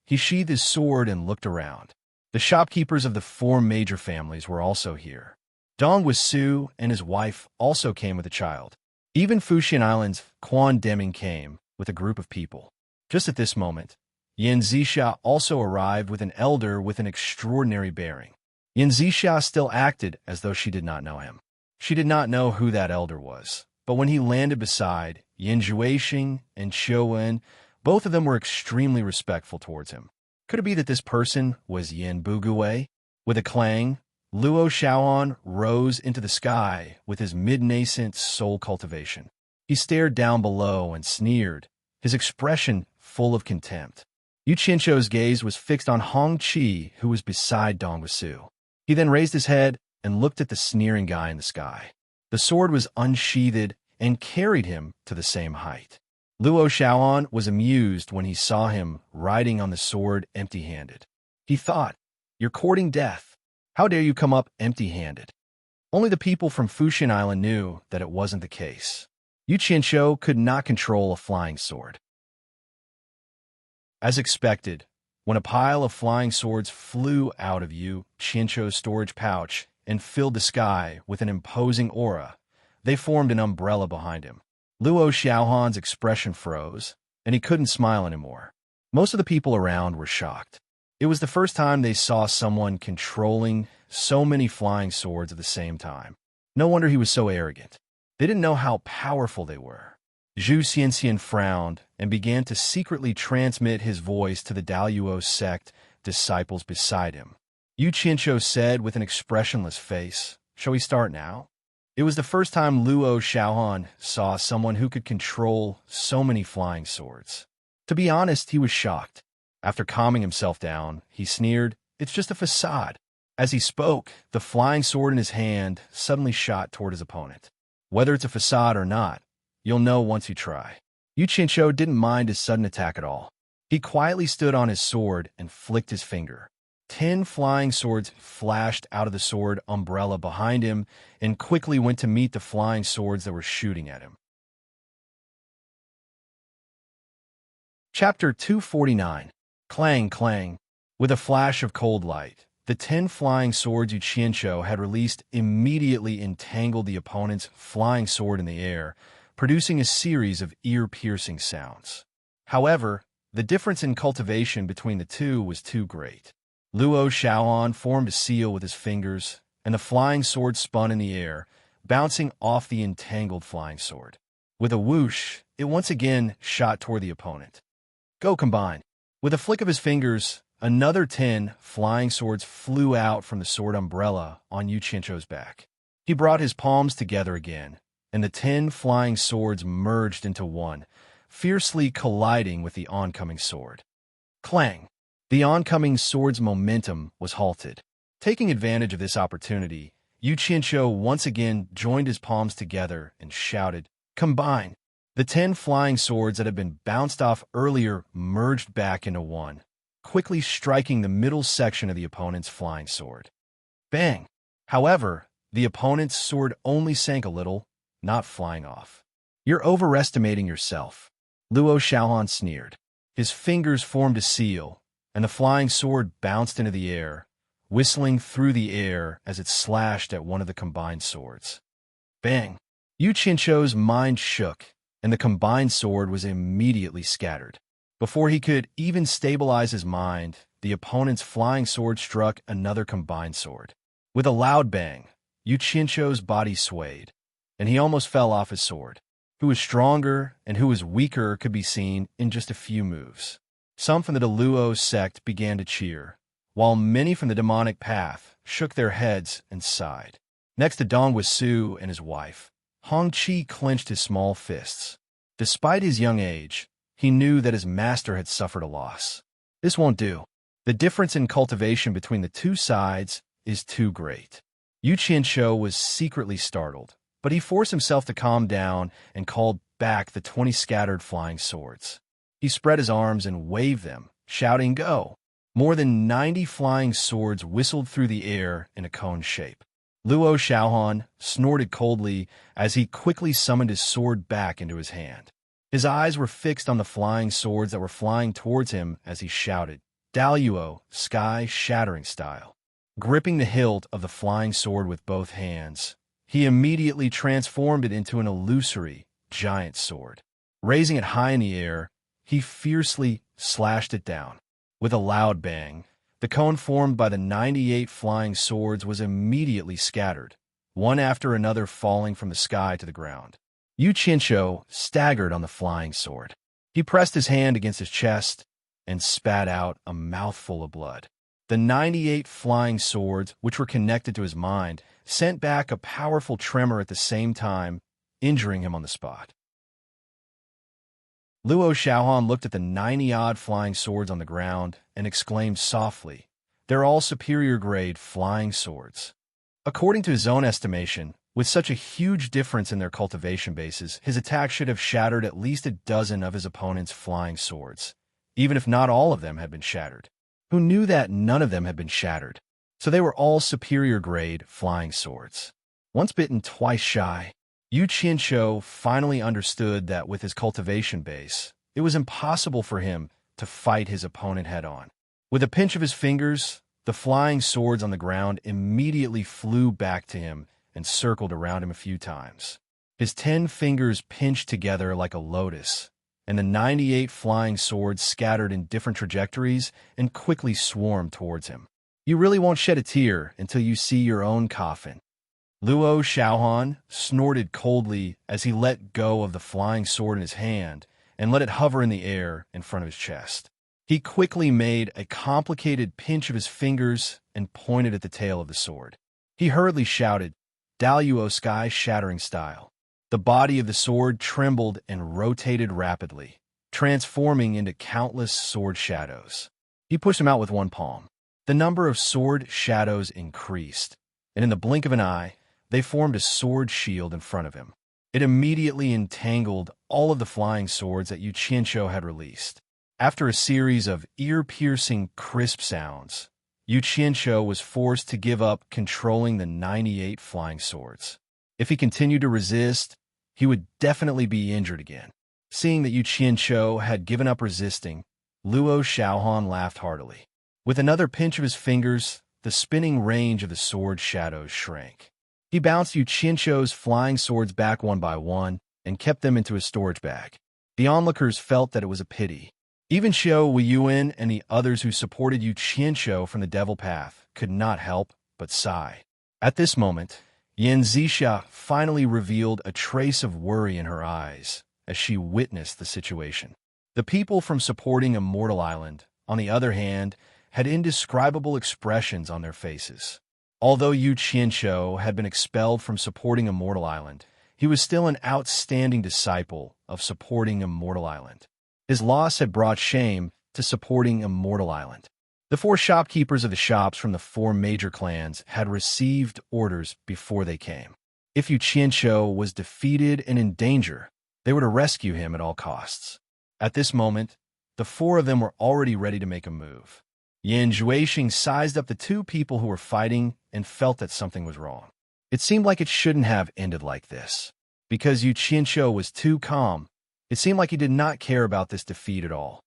S1: he sheathed his sword and looked around. The shopkeepers of the 4 major families were also here. Dong Wisu and his wife also came with a child. Even Fuxian Island's Quan Deming came with a group of people. Just at this moment, Yin Zixia also arrived with an elder with an extraordinary bearing. Yin Zixia still acted as though she did not know him. She did not know who that elder was, but when he landed beside Yin Juexing and Qiu Wen, both of them were extremely respectful towards him. Could it be that this person was Yin Buguwei? With a clang, Luo Xiaoan rose into the sky with his mid-nascent soul cultivation. He stared down below and sneered, his expression full of contempt. Yu Qianzhou's gaze was fixed on Hong Qi, who was beside Dong Wusu. He then raised his head and looked at the sneering guy in the sky. The sword was unsheathed and carried him to the same height. Luo Xiaoan was amused when he saw him riding on the sword empty-handed. He thought, "You're courting death. How dare you come up empty-handed?" Only the people from Fuxian Island knew that it wasn't the case. Yu Qianzhou could not control a flying sword. As expected, when a pile of flying swords flew out of Yu Qianzhou's storage pouch and filled the sky with an imposing aura, they formed an umbrella behind him. Luo Xiaohan's expression froze, and he couldn't smile anymore. Most of the people around were shocked. It was the first time they saw someone controlling so many flying swords at the same time. No wonder he was so arrogant. They didn't know how powerful they were. Zhu Xianxian frowned and began to secretly transmit his voice to the Daluo sect disciples beside him. Yu Qianzhou said with an expressionless face, "Shall we start now?" It was the first time Luo Xiaohan saw someone who could control so many flying swords. To be honest, he was shocked. After calming himself down, he sneered, "It's just a facade." As he spoke, the flying sword in his hand suddenly shot toward his opponent. Whether it's a facade or not, you'll know once you try. Yu Qianzhou didn't mind his sudden attack at all. He quietly stood on his sword and flicked his finger. 10 flying swords flashed out of the sword umbrella behind him and quickly went to meet the flying swords that were shooting at him. Chapter 249. Clang, clang. With a flash of cold light, the 10 flying swords Yu Qianzhou had released immediately entangled the opponent's flying sword in the air, producing a series of ear-piercing sounds. However, the difference in cultivation between the two was too great. Luo Xiaoan formed a seal with his fingers, and the flying sword spun in the air, bouncing off the entangled flying sword. With a whoosh, it once again shot toward the opponent. "Go combine." With a flick of his fingers, another 10 flying swords flew out from the sword umbrella on Yu Qianzhou's back. He brought his palms together again, and the 10 flying swords merged into one, fiercely colliding with the oncoming sword. Clang! The oncoming sword's momentum was halted. Taking advantage of this opportunity, Yu Qianzhou once again joined his palms together and shouted, "Combine!" The 10 flying swords that had been bounced off earlier merged back into one, quickly striking the middle section of the opponent's flying sword. Bang! However, the opponent's sword only sank a little, not flying off. "You're overestimating yourself," Luo Xiaohan sneered. His fingers formed a seal, and the flying sword bounced into the air, whistling through the air as it slashed at one of the combined swords. Bang! Yu Qianzhou's mind shook, and the combined sword was immediately scattered. Before he could even stabilize his mind, the opponent's flying sword struck another combined sword. With a loud bang, Yu Qianzhou's body swayed, and he almost fell off his sword. Who was stronger and who was weaker could be seen in just a few moves. Some from the Luo sect began to cheer, while many from the demonic path shook their heads and sighed. Next to Dong Wusu and his wife, Hong Qi clenched his small fists. Despite his young age, he knew that his master had suffered a loss. This won't do. The difference in cultivation between the two sides is too great. Yu Qianzhou was secretly startled, but he forced himself to calm down and called back the 20 scattered flying swords. He spread his arms and waved them, shouting, "Go!" More than 90 flying swords whistled through the air in a cone shape. Luo Xiaohan snorted coldly as he quickly summoned his sword back into his hand. His eyes were fixed on the flying swords that were flying towards him as he shouted, "Daluo, sky-shattering style." Gripping the hilt of the flying sword with both hands, he immediately transformed it into an illusory, giant sword. Raising it high in the air, he fiercely slashed it down. With a loud bang, the cone formed by the 98 flying swords was immediately scattered, one after another falling from the sky to the ground. Yu Qianqiu staggered on the flying sword. He pressed his hand against his chest and spat out a mouthful of blood. The 98 flying swords, which were connected to his mind, sent back a powerful tremor at the same time, injuring him on the spot. Luo Xiaohan looked at the 90-odd flying swords on the ground and exclaimed softly, "They're all superior-grade flying swords." According to his own estimation, with such a huge difference in their cultivation bases, his attack should have shattered at least a dozen of his opponent's flying swords, even if not all of them had been shattered. Who knew that none of them had been shattered? So they were all superior-grade flying swords. Once bitten, twice shy. Yu Qianqiu finally understood that with his cultivation base, it was impossible for him to fight his opponent head-on. With a pinch of his fingers, the flying swords on the ground immediately flew back to him and circled around him a few times. His 10 fingers pinched together like a lotus, and the 98 flying swords scattered in different trajectories and quickly swarmed towards him. You really won't shed a tear until you see your own coffin. Luo Xiaohan snorted coldly as he let go of the flying sword in his hand and let it hover in the air in front of his chest. He quickly made a complicated pinch of his fingers and pointed at the tail of the sword. He hurriedly shouted, "Daluo sky-shattering style." The body of the sword trembled and rotated rapidly, transforming into countless sword shadows. He pushed them out with one palm. The number of sword shadows increased, and in the blink of an eye, they formed a sword shield in front of him. It immediately entangled all of the flying swords that Yu Qianqiu had released. After a series of ear-piercing, crisp sounds, Yu Qianqiu was forced to give up controlling the 98 flying swords. If he continued to resist, he would definitely be injured again. Seeing that Yu Qianqiu had given up resisting, Luo Xiaohan laughed heartily. With another pinch of his fingers, the spinning range of the sword shadows shrank. He bounced Yu Qianqiu's flying swords back one by one and kept them into his storage bag. The onlookers felt that it was a pity. Even Xiao Weiyuan and the others who supported Yu Qianqiu from the Devil Path could not help but sigh. At this moment, Yan Zixia finally revealed a trace of worry in her eyes as she witnessed the situation. The people from supporting Immortal Island, on the other hand, had indescribable expressions on their faces. Although Yu Qianqiu had been expelled from supporting Immortal Island, he was still an outstanding disciple of supporting Immortal Island. His loss had brought shame to supporting Immortal Island. The 4 shopkeepers of the shops from the 4 major clans had received orders before they came. If Yu Qianqiu was defeated and in danger, they were to rescue him at all costs. At this moment, the 4 of them were already ready to make a move. Yan Zhuixing sized up the 2 people who were fighting and felt that something was wrong. It seemed like it shouldn't have ended like this. Because Yu Qianqiu was too calm, it seemed like he did not care about this defeat at all.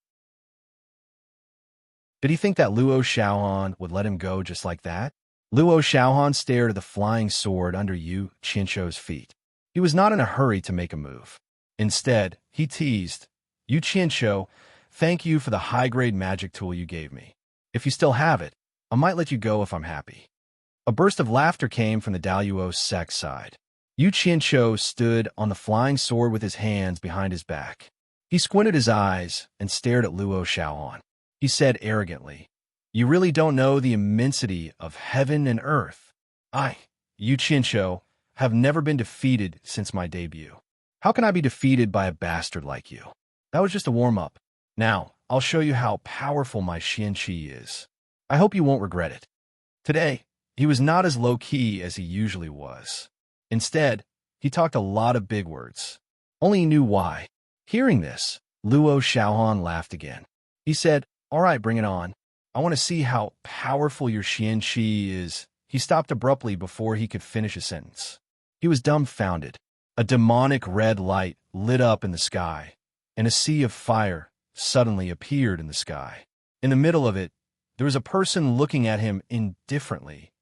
S1: Did he think that Luo Xiaohan would let him go just like that? Luo Xiaohan stared at the flying sword under Yu Qianqiu's feet. He was not in a hurry to make a move. Instead, he teased, "Yu Qianqiu, thank you for the high-grade magic tool you gave me. If you still have it, I might let you go if I'm happy." A burst of laughter came from the Daluo Sect side. Yu Qianqiu stood on the flying sword with his hands behind his back. He squinted his eyes and stared at Luo Xiaohan. He said arrogantly, "You really don't know the immensity of heaven and earth. I, Yu Qianqiu, have never been defeated since my debut. How can I be defeated by a bastard like you? That was just a warm-up. Now, I'll show you how powerful my Xianqi is. I hope you won't regret it." Today, he was not as low-key as he usually was. Instead, he talked a lot of big words. Only he knew why. Hearing this, Luo Xiaohan laughed again. He said, "All right, bring it on. I want to see how powerful your Xianqi is." He stopped abruptly before he could finish a sentence. He was dumbfounded. A demonic red light lit up in the sky, and a sea of fire suddenly appeared in the sky. In the middle of it, there was a person looking at him indifferently,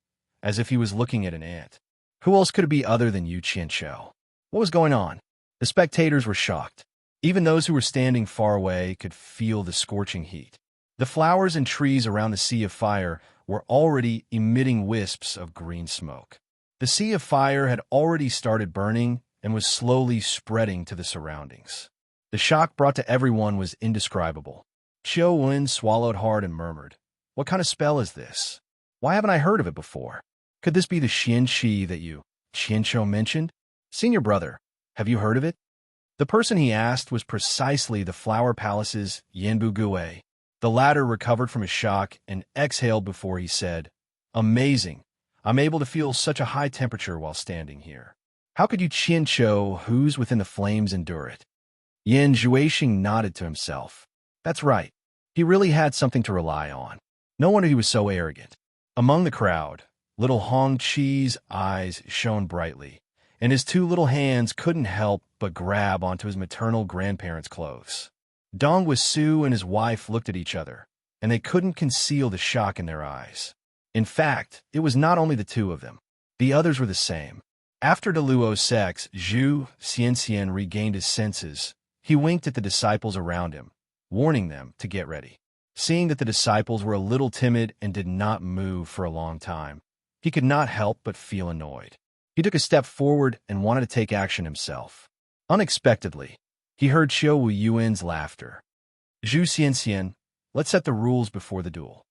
S1: as if he was looking at an ant. Who else could it be other than Yu Qianqiu? What was going on? The spectators were shocked. Even those who were standing far away could feel the scorching heat. The flowers and trees around the sea of fire were already emitting wisps of green smoke. The sea of fire had already started burning and was slowly spreading to the surroundings. The shock brought to everyone was indescribable. Qiu Wen swallowed hard and murmured, "What kind of spell is this? Why haven't I heard of it before? Could this be the Xianqi that you, Qianqiu, mentioned? Senior brother, have you heard of it?" The person he asked was precisely the Flower Palace's Yanbu Gui. The latter recovered from his shock and exhaled before he said, "Amazing. I'm able to feel such a high temperature while standing here. How could you Qianqiu, who's within the flames, endure it?" Yan Zhuixing nodded to himself. That's right. He really had something to rely on. No wonder he was so arrogant. Among the crowd, little Hong Chi's eyes shone brightly, and his two little hands couldn't help but grab onto his maternal grandparents' clothes. Dong Wisu and his wife looked at each other, and they couldn't conceal the shock in their eyes. In fact, it was not only the two of them. The others were the same. After Deluo's sex, Zhu Xianxian regained his senses. He winked at the disciples around him, warning them to get ready. Seeing that the disciples were a little timid and did not move for a long time, he could not help but feel annoyed. He took a step forward and wanted to take action himself. Unexpectedly, he heard Qiu Yuan's laughter. "Zhu Xianxian, let's set the rules before the duel.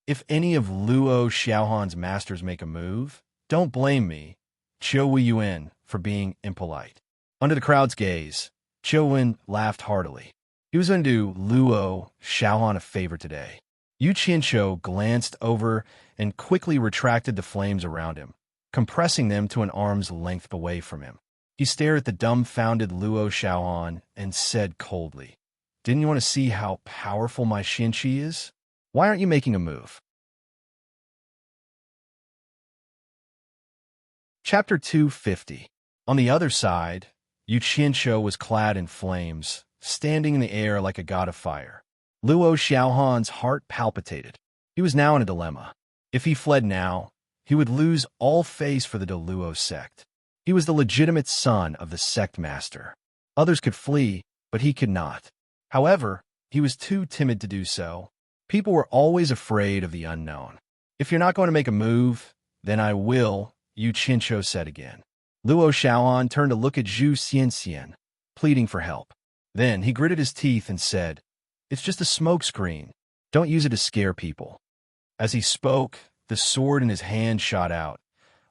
S1: If any of Luo Xiaohan's masters make a move, don't blame me, Qiu Yuan, for being impolite." Under the crowd's gaze, Qiu Wen laughed heartily. He was going to do Luo Xiaohan a favor today. Yu Qianqiu glanced over and quickly retracted the flames around him, compressing them to an arm's length away from him. He stared at the dumbfounded Luo Xiaohan and said coldly, "Didn't you want to see how powerful my Xianqi is? Why aren't you making a move?" Chapter 250. On the other side, Yu Qianqiu was clad in flames, standing in the air like a god of fire. Luo Xiaohan's heart palpitated. He was now in a dilemma. If he fled now, he would lose all face for the Deluo sect. He was the legitimate son of the sect master. Others could flee, but he could not. However, he was too timid to do so. People were always afraid of the unknown. "If you're not going to make a move, then I will," Yu Qianqiu said again. Luo Xiaohan turned to look at Zhu Xianxian, pleading for help. Then he gritted his teeth and said, "It's just a smoke screen. Don't use it to scare people." As he spoke, the sword in his hand shot out,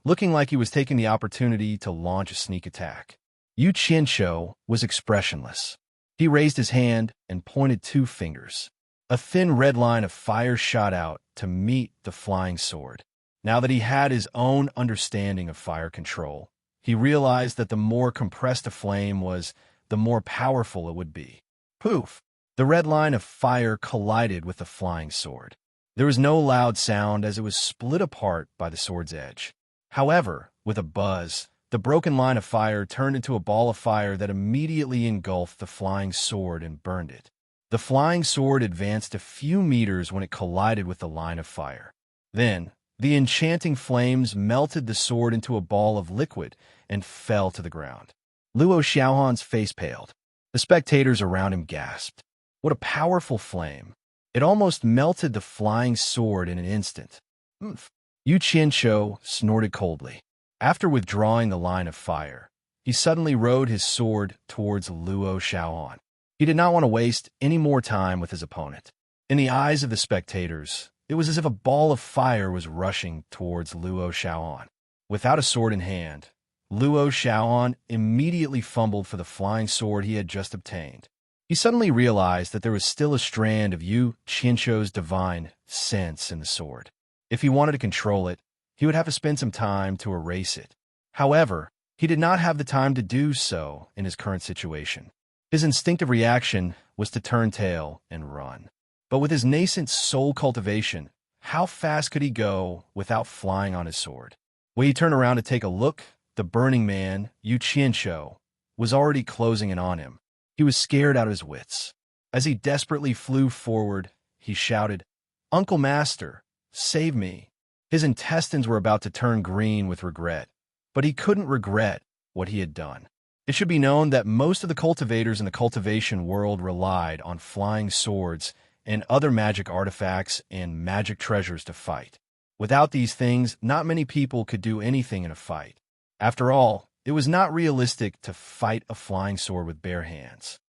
S1: looking like he was taking the opportunity to launch a sneak attack. Yu Qianqiu was expressionless. He raised his hand and pointed two fingers. A thin red line of fire shot out to meet the flying sword. Now that he had his own understanding of fire control, he realized that the more compressed a flame was, the more powerful it would be. Poof! The red line of fire collided with the flying sword. There was no loud sound as it was split apart by the sword's edge. However, with a buzz, the broken line of fire turned into a ball of fire that immediately engulfed the flying sword and burned it. The flying sword advanced a few meters when it collided with the line of fire. Then, the enchanting flames melted the sword into a ball of liquid and fell to the ground. Luo Xiaohan's face paled. The spectators around him gasped. What a powerful flame! It almost melted the flying sword in an instant. "Oomph!" Yu Qianqiu snorted coldly. After withdrawing the line of fire, he suddenly rode his sword towards Luo Xiaohan. He did not want to waste any more time with his opponent. In the eyes of the spectators, it was as if a ball of fire was rushing towards Luo Xiaohan. Without a sword in hand, Luo Xiaohan immediately fumbled for the flying sword he had just obtained. He suddenly realized that there was still a strand of Yu Qianqiu's divine sense in the sword. If he wanted to control it, he would have to spend some time to erase it. However, he did not have the time to do so in his current situation. His instinctive reaction was to turn tail and run. But with his nascent soul cultivation, how fast could he go without flying on his sword? When he turned around to take a look, the burning man, Yu Qianqiu, was already closing in on him. He was scared out of his wits. As he desperately flew forward, he shouted, "Uncle Master, save me." His intestines were about to turn green with regret, but he couldn't regret what he had done. It should be known that most of the cultivators in the cultivation world relied on flying swords and other magic artifacts and magic treasures to fight. Without these things, not many people could do anything in a fight. After all, it was not realistic to fight a flying sword with bare hands.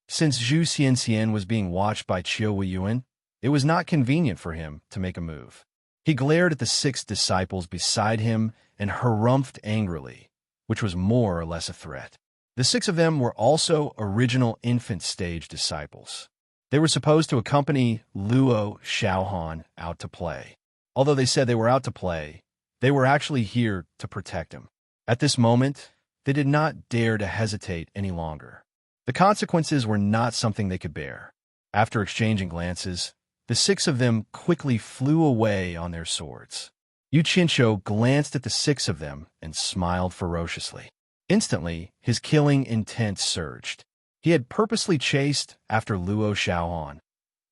S1: Since Zhu Xianxian was being watched by Qiu Weiyuan, it was not convenient for him to make a move. He glared at the 6 disciples beside him and harumphed angrily, which was more or less a threat. The 6 of them were also original infant stage disciples. They were supposed to accompany Luo Xiaohan out to play. Although they said they were out to play, they were actually here to protect him. At this moment, they did not dare to hesitate any longer. The consequences were not something they could bear. After exchanging glances, the 6 of them quickly flew away on their swords. Yu Qianqiu glanced at the 6 of them and smiled ferociously. Instantly, his killing intent surged. He had purposely chased after Luo Xiaohan,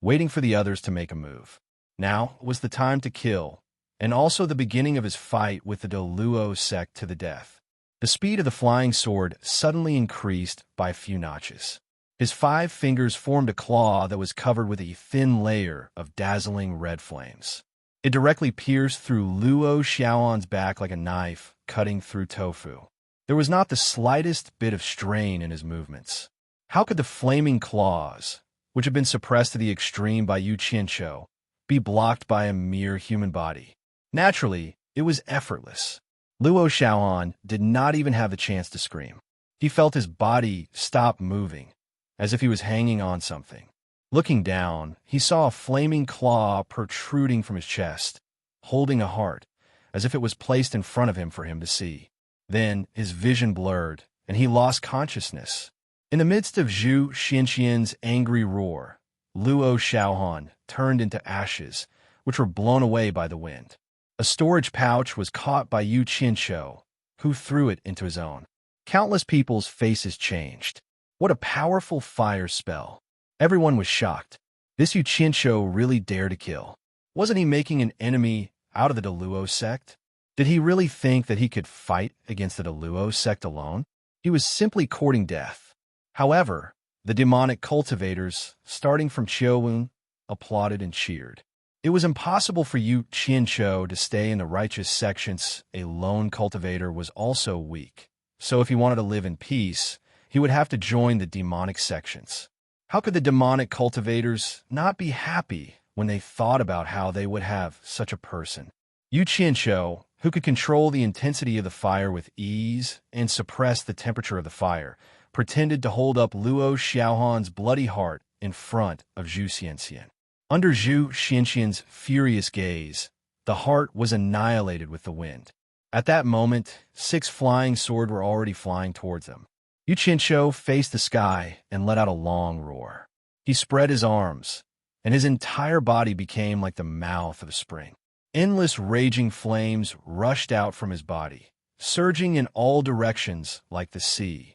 S1: waiting for the others to make a move. Now was the time to kill, and also the beginning of his fight with the Luo sect to the death. The speed of the flying sword suddenly increased by a few notches. His 5 fingers formed a claw that was covered with a thin layer of dazzling red flames. It directly pierced through Luo Xiaohan's back like a knife cutting through tofu. There was not the slightest bit of strain in his movements. How could the flaming claws, which had been suppressed to the extreme by Yu Qianqiu, be blocked by a mere human body? Naturally, it was effortless. Luo Xiaohan did not even have the chance to scream. He felt his body stop moving, as if he was hanging on something. Looking down, he saw a flaming claw protruding from his chest, holding a heart, as if it was placed in front of him for him to see. Then his vision blurred, and he lost consciousness. In the midst of Zhu Xianxian's angry roar, Luo Xiaohan turned into ashes, which were blown away by the wind. A storage pouch was caught by Yu Qianqiu, who threw it into his own. Countless people's faces changed. What a powerful fire spell. Everyone was shocked. This Yu Qianqiu really dared to kill. Wasn't he making an enemy out of the Luo sect? Did he really think that he could fight against the Luo sect alone? He was simply courting death. However, the demonic cultivators, starting from Qiuwen, applauded and cheered. It was impossible for Yu Qianqiu to stay in the righteous sect since a lone cultivator was also weak. So if he wanted to live in peace, he would have to join the demonic sections. How could the demonic cultivators not be happy when they thought about how they would have such a person? Yu Qianqiu, who could control the intensity of the fire with ease and suppress the temperature of the fire, pretended to hold up Luo Xiaohan's bloody heart in front of Zhu Xianxian. Under Zhu Xianxian's furious gaze, the heart was annihilated with the wind. At that moment, 6 flying swords were already flying towards them. Yu Qianqiu faced the sky and let out a long roar. He spread his arms, and his entire body became like the mouth of a spring. Endless raging flames rushed out from his body, surging in all directions like the sea.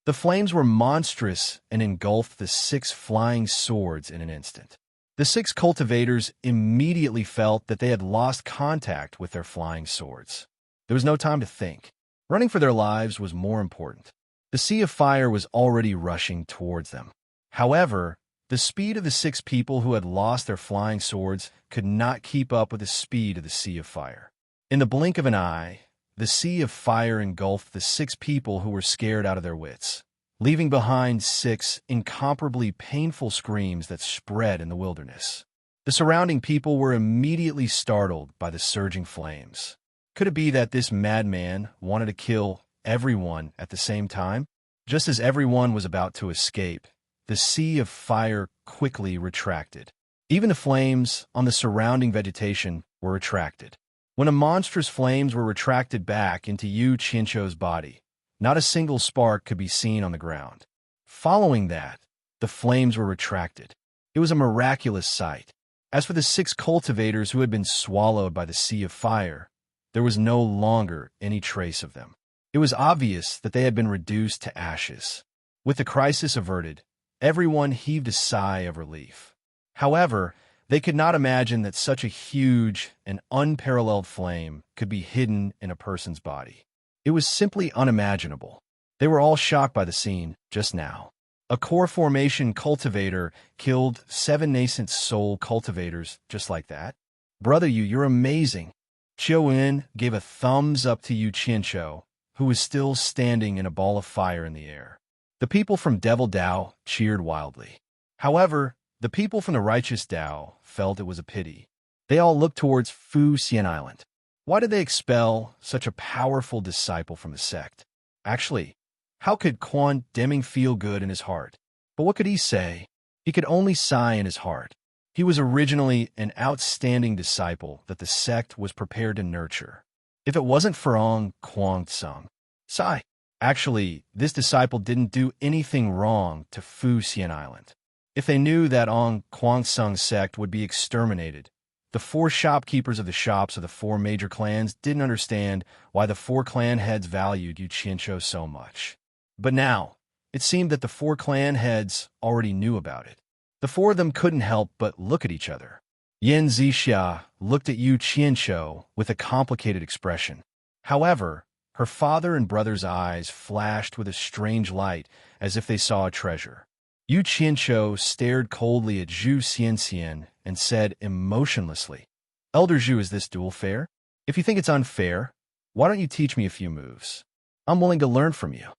S1: The flames were monstrous and engulfed the 6 flying swords in an instant. The 6 cultivators immediately felt that they had lost contact with their flying swords. There was no time to think. Running for their lives was more important. The sea of fire was already rushing towards them. However, the speed of the 6 people who had lost their flying swords could not keep up with the speed of the sea of fire. In the blink of an eye, the sea of fire engulfed the 6 people who were scared out of their wits, leaving behind 6 incomparably painful screams that spread in the wilderness. The surrounding people were immediately startled by the surging flames. Could it be that this madman wanted to kill everyone at the same time? Just as everyone was about to escape, the sea of fire quickly retracted. Even the flames on the surrounding vegetation were retracted. When the monstrous flames were retracted back into Yu Qianqiu's body, not a single spark could be seen on the ground. Following that, the flames were retracted. It was a miraculous sight. As for the 6 cultivators who had been swallowed by the sea of fire, there was no longer any trace of them. It was obvious that they had been reduced to ashes. With the crisis averted, everyone heaved a sigh of relief. However, they could not imagine that such a huge and unparalleled flame could be hidden in a person's body. It was simply unimaginable. They were all shocked by the scene just now. A core formation cultivator killed 7 nascent soul cultivators just like that. Brother Yu, you're amazing. Chiu-En gave a thumbs up to Yu Qianqiu, who was still standing in a ball of fire in the air. The people from Devil Dao cheered wildly. However, the people from the Righteous Dao felt it was a pity. They all looked towards Fu Xian Island. Why did they expel such a powerful disciple from the sect? Actually, how could Quan Deming feel good in his heart? But what could he say? He could only sigh in his heart. He was originally an outstanding disciple that the sect was prepared to nurture. If it wasn't for Ong Guangcong, sigh. Actually, this disciple didn't do anything wrong to Fu Xian Island. If they knew that Ong Guangcong sect would be exterminated, the 4 shopkeepers of the shops of the 4 major clans didn't understand why the 4 clan heads valued Yu Qianqiu so much. But now, it seemed that the 4 clan heads already knew about it. The 4 of them couldn't help but look at each other. Yan Zixia looked at Yu Qianqiu with a complicated expression. However, her father and brother's eyes flashed with a strange light as if they saw a treasure. Yu Qianqiu stared coldly at Zhu Xianxian and said emotionlessly, "Elder Zhu, is this duel fair? If you think it's unfair, why don't you teach me a few moves? I'm willing to learn from you."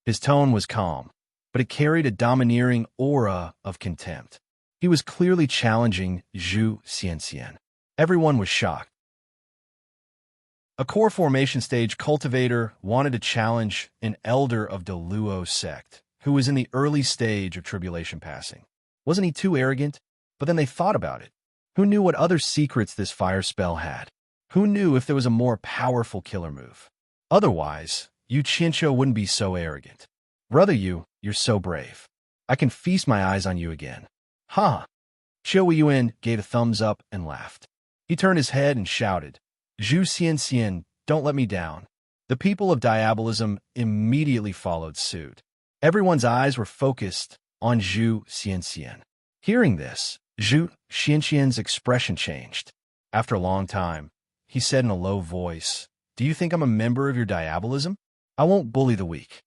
S1: His tone was calm, but it carried a domineering aura of contempt. He was clearly challenging Zhu Xianxian. Everyone was shocked. A core formation stage cultivator wanted to challenge an elder of the Luo sect, who was in the early stage of tribulation passing. Wasn't he too arrogant? But then they thought about it. Who knew what other secrets this fire spell had? Who knew if there was a more powerful killer move? Otherwise, Yu Qianqiu wouldn't be so arrogant. Brother Yu, you're so brave. I can feast my eyes on you again. Ha! Chiu-En gave a thumbs up and laughed. He turned his head and shouted, "Zhu Xianxian, don't let me down." The people of Diabolism immediately followed suit. Everyone's eyes were focused on Zhu Xianxian. Hearing this, Zhu Xianxian's expression changed. After a long time, he said in a low voice, "Do you think I'm a member of your Diabolism? I won't bully the weak."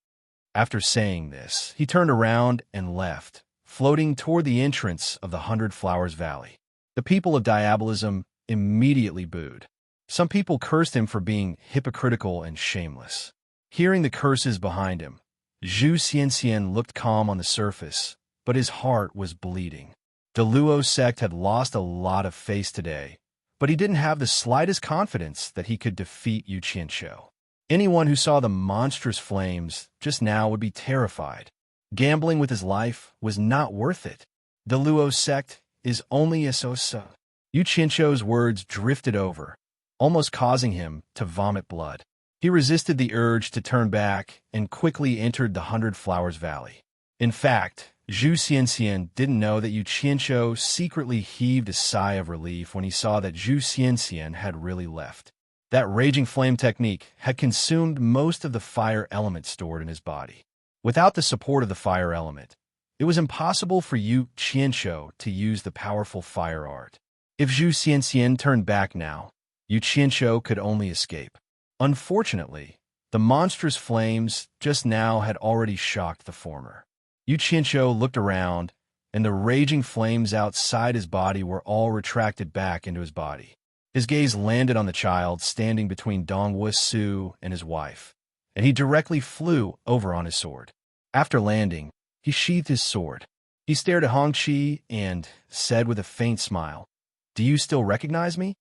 S1: After saying this, he turned around and left, floating toward the entrance of the 100 Flowers Valley. The people of Diabolism immediately booed. Some people cursed him for being hypocritical and shameless. Hearing the curses behind him, Zhu Xianxian looked calm on the surface, but his heart was bleeding. The Luo sect had lost a lot of face today, but he didn't have the slightest confidence that he could defeat Yu Qianqiu. Anyone who saw the monstrous flames just now would be terrified. Gambling with his life was not worth it. The Luo sect is only a so-so. Yu Qianqiu's words drifted over, almost causing him to vomit blood. He resisted the urge to turn back and quickly entered the 100 Flowers Valley. In fact, Zhu Xianxian didn't know that Yu Qianqiu secretly heaved a sigh of relief when he saw that Zhu Xianxian had really left. That raging flame technique had consumed most of the fire element stored in his body. Without the support of the fire element, it was impossible for Yu Qianqiu to use the powerful fire art. If Zhu Xianxian turned back now, Yu Qianqiu could only escape. Unfortunately, the monstrous flames just now had already shocked the former. Yu Qianqiu looked around, and the raging flames outside his body were all retracted back into his body. His gaze landed on the child standing between Dongwu Su and his wife, and he directly flew over on his sword. After landing, he sheathed his sword. He stared at Hongqi and said with a faint smile, "Do you still recognize me?"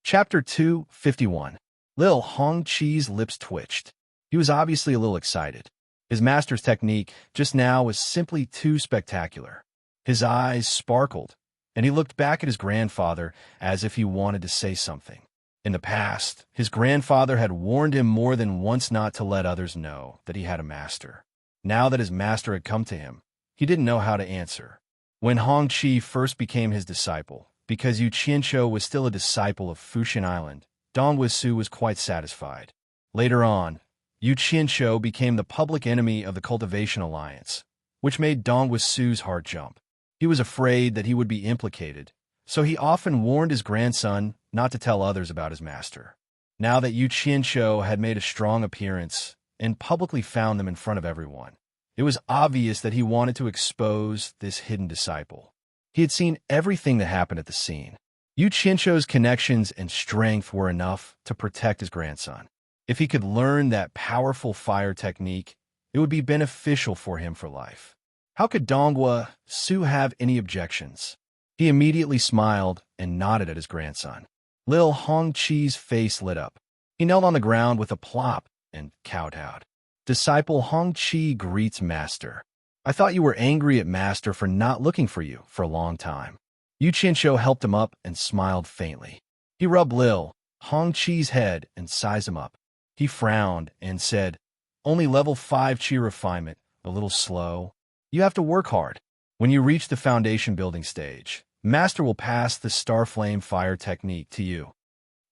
S1: Chapter 251. Lil Hongqi's lips twitched. He was obviously a little excited. His master's technique just now was simply too spectacular. His eyes sparkled, and he looked back at his grandfather as if he wanted to say something. In the past, his grandfather had warned him more than once not to let others know that he had a master. Now that his master had come to him, he didn't know how to answer. When Hongqi first became his disciple, because Yu Qianqiu was still a disciple of Fuxian Island, Dongwu Su was quite satisfied. Later on, Yu Qianqiu became the public enemy of the Cultivation Alliance, which made Dongwu Su's heart jump. He was afraid that he would be implicated, so he often warned his grandson not to tell others about his master. Now that Yu Qianzhou had made a strong appearance and publicly found them in front of everyone, it was obvious that he wanted to expose this hidden disciple. He had seen everything that happened at the scene. Yu Qianzhou's connections and strength were enough to protect his grandson. If he could learn that powerful fire technique, it would be beneficial for him for life. How could Donghua Su have any objections? He immediately smiled and nodded at his grandson. Lil Hongqi's face lit up. He knelt on the ground with a plop and kowtowed. Disciple Hongqi greets Master. I thought you were angry at Master for not looking for you for a long time. Yu Qianzhou helped him up and smiled faintly. He rubbed Lil Hongqi's head and sized him up. He frowned and said, only level 5 chi refinement, a little slow. You have to work hard. When you reach the foundation building stage, Master will pass the Starflame Fire Technique to you.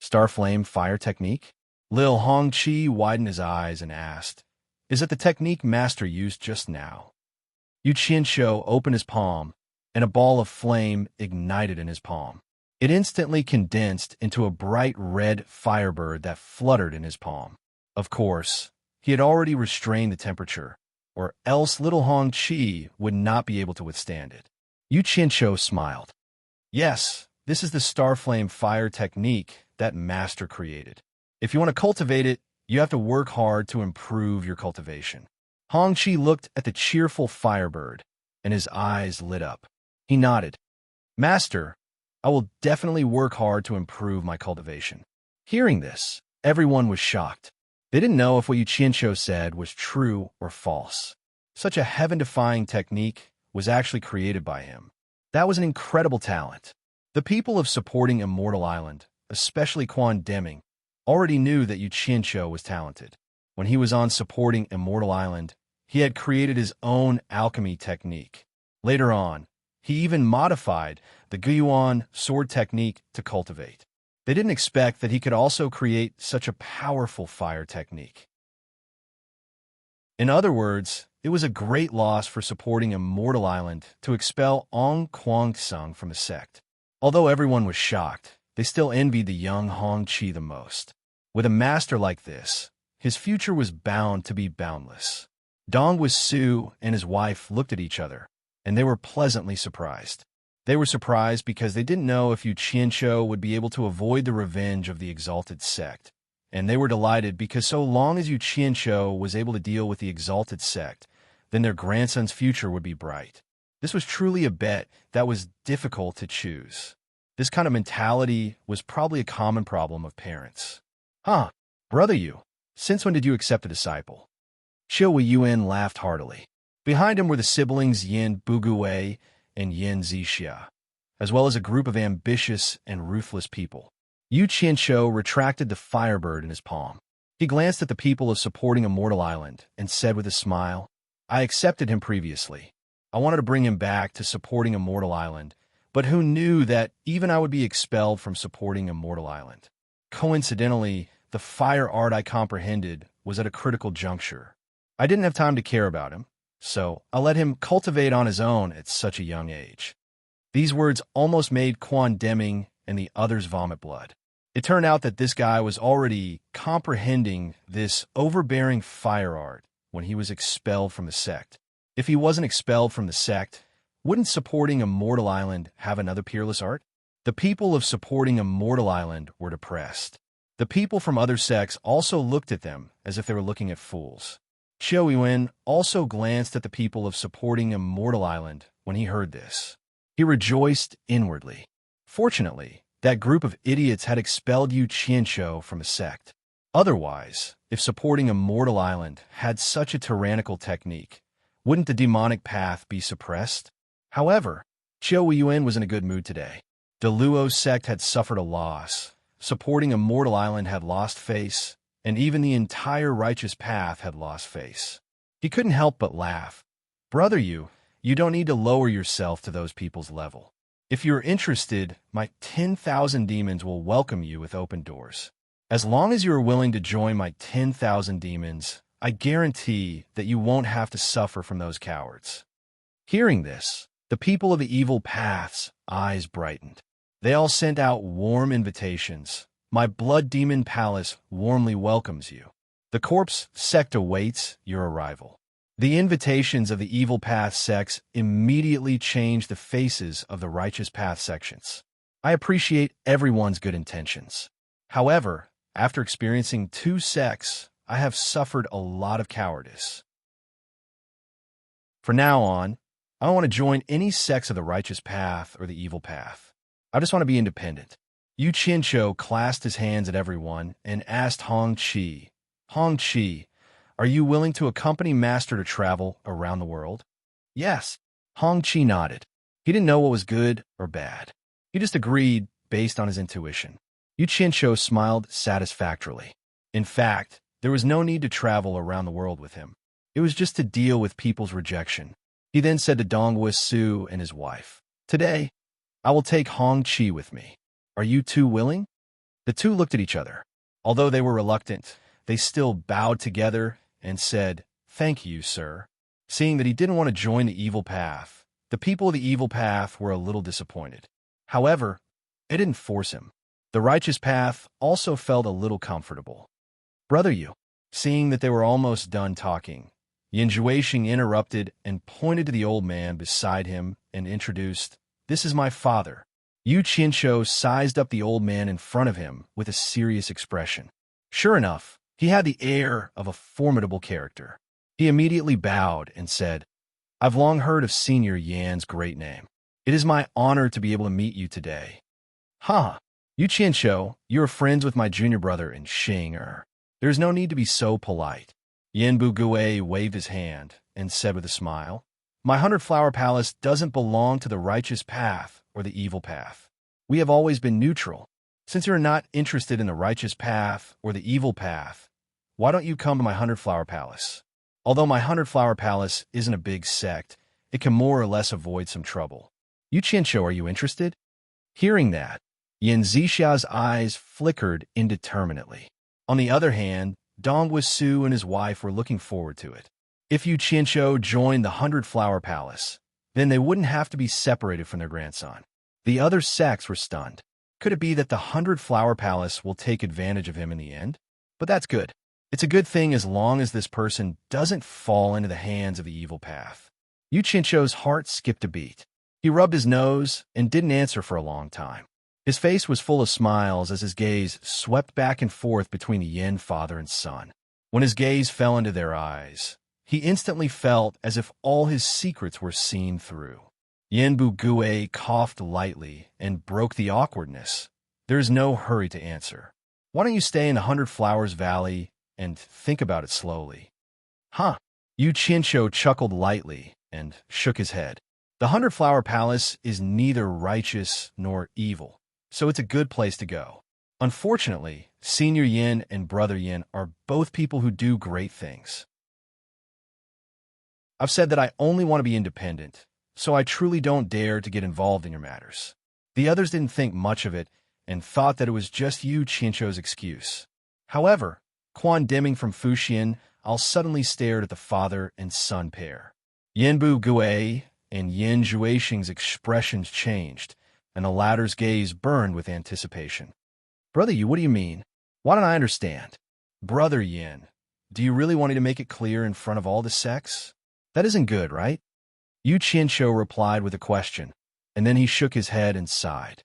S1: Starflame Fire Technique? Lil Hongqi widened his eyes and asked, is it the technique Master used just now? Yu Qianzhou opened his palm, and a ball of flame ignited in his palm. It instantly condensed into a bright red firebird that fluttered in his palm. Of course, he had already restrained the temperature, or else little Hongqi would not be able to withstand it. Yu Qianzhou smiled. Yes, this is the Starflame Fire Technique that Master created. If you want to cultivate it, you have to work hard to improve your cultivation. Hongqi looked at the cheerful firebird, and his eyes lit up. He nodded. Master, I will definitely work hard to improve my cultivation. Hearing this, everyone was shocked. They didn't know if what Yu Qianzhou said was true or false. Such a heaven-defying technique was actually created by him. That was an incredible talent. The people of supporting Immortal Island, especially Quan Deming, already knew that Yu Qianzhou was talented. When he was on supporting Immortal Island, he had created his own alchemy technique. Later on, he even modified the Guiyuan sword technique to cultivate. They didn't expect that he could also create such a powerful fire technique. In other words, it was a great loss for supporting Immortal Island to expel Ong Kwangsung from the sect. Although everyone was shocked, they still envied the young Hongqi the most. With a master like this, his future was bound to be boundless. Donghua Su and his wife looked at each other, and they were pleasantly surprised. They were surprised because they didn't know if Yu Qianzhou would be able to avoid the revenge of the Exalted Sect. And they were delighted because so long as Yu Qianzhou was able to deal with the Exalted Sect, then their grandson's future would be bright. This was truly a bet that was difficult to choose. This kind of mentality was probably a common problem of parents. Huh, brother Yu, since when did you accept a disciple? Xiu Yuan laughed heartily. Behind him were the siblings Yin Buguwei and Yin Zixia, as well as a group of ambitious and ruthless people. Yu Qianzhou retracted the firebird in his palm. He glanced at the people of supporting Immortal Island and said with a smile, I accepted him previously. I wanted to bring him back to supporting Immortal Island, but who knew that even I would be expelled from supporting Immortal Island? Coincidentally, the fire art I comprehended was at a critical juncture. I didn't have time to care about him, so I let him cultivate on his own at such a young age. These words almost made Quan Deming and the others vomit blood. It turned out that this guy was already comprehending this overbearing fire art when he was expelled from the sect. If he wasn't expelled from the sect, wouldn't supporting Immortal Island have another peerless art? The people of supporting Immortal Island were depressed. The people from other sects also looked at them as if they were looking at fools. Xiu Yuan also glanced at the people of supporting Immortal Island when he heard this. He rejoiced inwardly. Fortunately, that group of idiots had expelled Yu Qianzhou from a sect. Otherwise, if supporting Immortal Island had such a tyrannical technique, wouldn't the demonic path be suppressed? However, Xiu Yuan was in a good mood today. The Luo sect had suffered a loss. Supporting Immortal Island had lost face, and even the entire righteous path had lost face. He couldn't help but laugh. Brother Yu, you don't need to lower yourself to those people's level. If you're interested, my 10,000 demons will welcome you with open doors. As long as you are willing to join my 10,000 demons, I guarantee that you won't have to suffer from those cowards. Hearing this, the people of the evil path's eyes brightened. They all sent out warm invitations. My blood demon palace warmly welcomes you. The corpse sect awaits your arrival. The invitations of the evil path sects immediately changed the faces of the righteous path sections. I appreciate everyone's good intentions. However, after experiencing 2 sects, I have suffered a lot of cowardice. From now on, I don't want to join any sects of the righteous path or the evil path. I just want to be independent. Yu Qianqiu clasped his hands at everyone and asked Hong Qi, Hong Qi, are you willing to accompany Master to travel around the world? Yes. Hong Qi nodded. He didn't know what was good or bad. He just agreed based on his intuition. Yu Qianqiu smiled satisfactorily. In fact, there was no need to travel around the world with him. It was just to deal with people's rejection. He then said to Dongwu Su and his wife, Today, I will take Hong Qi with me. Are you two willing? The two looked at each other. Although they were reluctant, they still bowed together and said, Thank you, sir. Seeing that he didn't want to join the evil path, the people of the evil path were a little disappointed. However, it didn't force him. The righteous path also felt a little comfortable. Brother Yu, seeing that they were almost done talking, Yin Juexing interrupted and pointed to the old man beside him and introduced, This is my father. Yu Qianqiu sized up the old man in front of him with a serious expression. Sure enough, he had the air of a formidable character. He immediately bowed and said, I've long heard of Senior Yan's great name. It is my honor to be able to meet you today. Ha! Yu Qianqiu, you are friends with my junior brother in Xing. There is no need to be so polite. Yin Bugue waved his hand and said with a smile, My 100-flower palace doesn't belong to the righteous path or the evil path. We have always been neutral. Since you're not interested in the righteous path or the evil path, why don't you come to my 100-flower palace? Although my 100-flower palace isn't a big sect, it can more or less avoid some trouble. Yu Qianqiu, are you interested? Hearing that, Yin Zixia's eyes flickered indeterminately. On the other hand, Dongwu Su and his wife were looking forward to it. If Yu Qianqiu joined the 100-flower palace, then they wouldn't have to be separated from their grandson. The other sects were stunned. Could it be that the 100-flower palace will take advantage of him in the end? But that's good. It's a good thing as long as this person doesn't fall into the hands of the evil path. Yu Qianqiu's heart skipped a beat. He rubbed his nose and didn't answer for a long time. His face was full of smiles as his gaze swept back and forth between the Yin father and son. When his gaze fell into their eyes, he instantly felt as if all his secrets were seen through. Yin Bugue coughed lightly and broke the awkwardness. There is no hurry to answer. Why don't you stay in the 100 Flowers Valley and think about it slowly? Huh? Yu Qianqiu chuckled lightly and shook his head. The 100-flower palace is neither righteous nor evil, so it's a good place to go. Unfortunately, Senior Yin and Brother Yin are both people who do great things. I've said that I only want to be independent, so I truly don't dare to get involved in your matters. The others didn't think much of it and thought that it was just Yu Qianqiu's excuse. However, Quan Deming from Fuxian, I'll suddenly stared at the father and son pair. Yin Bugue and Yin Juexing's expressions changed, and the latter's gaze burned with anticipation. Brother Yu, what do you mean? Why don't I understand? Brother Yin, do you really want me to make it clear in front of all the sects? That isn't good, right? Yu Qianqiu replied with a question, and then he shook his head and sighed.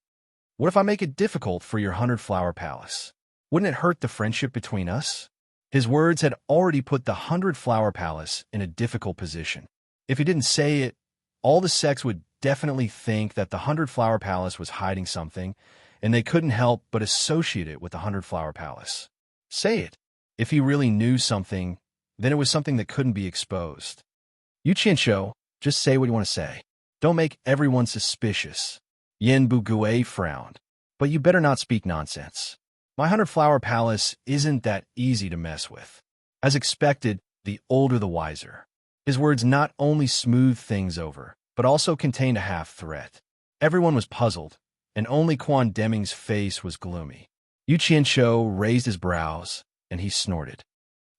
S1: What if I make it difficult for your 100-flower palace? Wouldn't it hurt the friendship between us? His words had already put the 100-flower palace in a difficult position. If he didn't say it, all the sects would definitely think that the 100-flower palace was hiding something, and they couldn't help but associate it with the 100-flower palace. Say it. If he really knew something, then it was something that couldn't be exposed. Yu Qianqiu, just say what you want to say. Don't make everyone suspicious. Yin Bugue frowned. But you better not speak nonsense. My 100-flower palace isn't that easy to mess with. As expected, the older the wiser. His words not only smoothed things over, but also contained a half-threat. Everyone was puzzled, and only Quan Deming's face was gloomy. Yu Qianqiu raised his brows, and he snorted.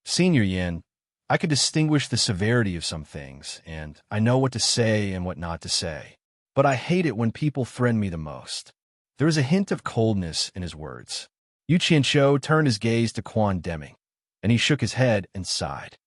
S1: Senior Yin, I could distinguish the severity of some things, and I know what to say and what not to say. But I hate it when people threaten me the most. There was a hint of coldness in his words. Yu Qianqiu turned his gaze to Quan Deming, and he shook his head and sighed.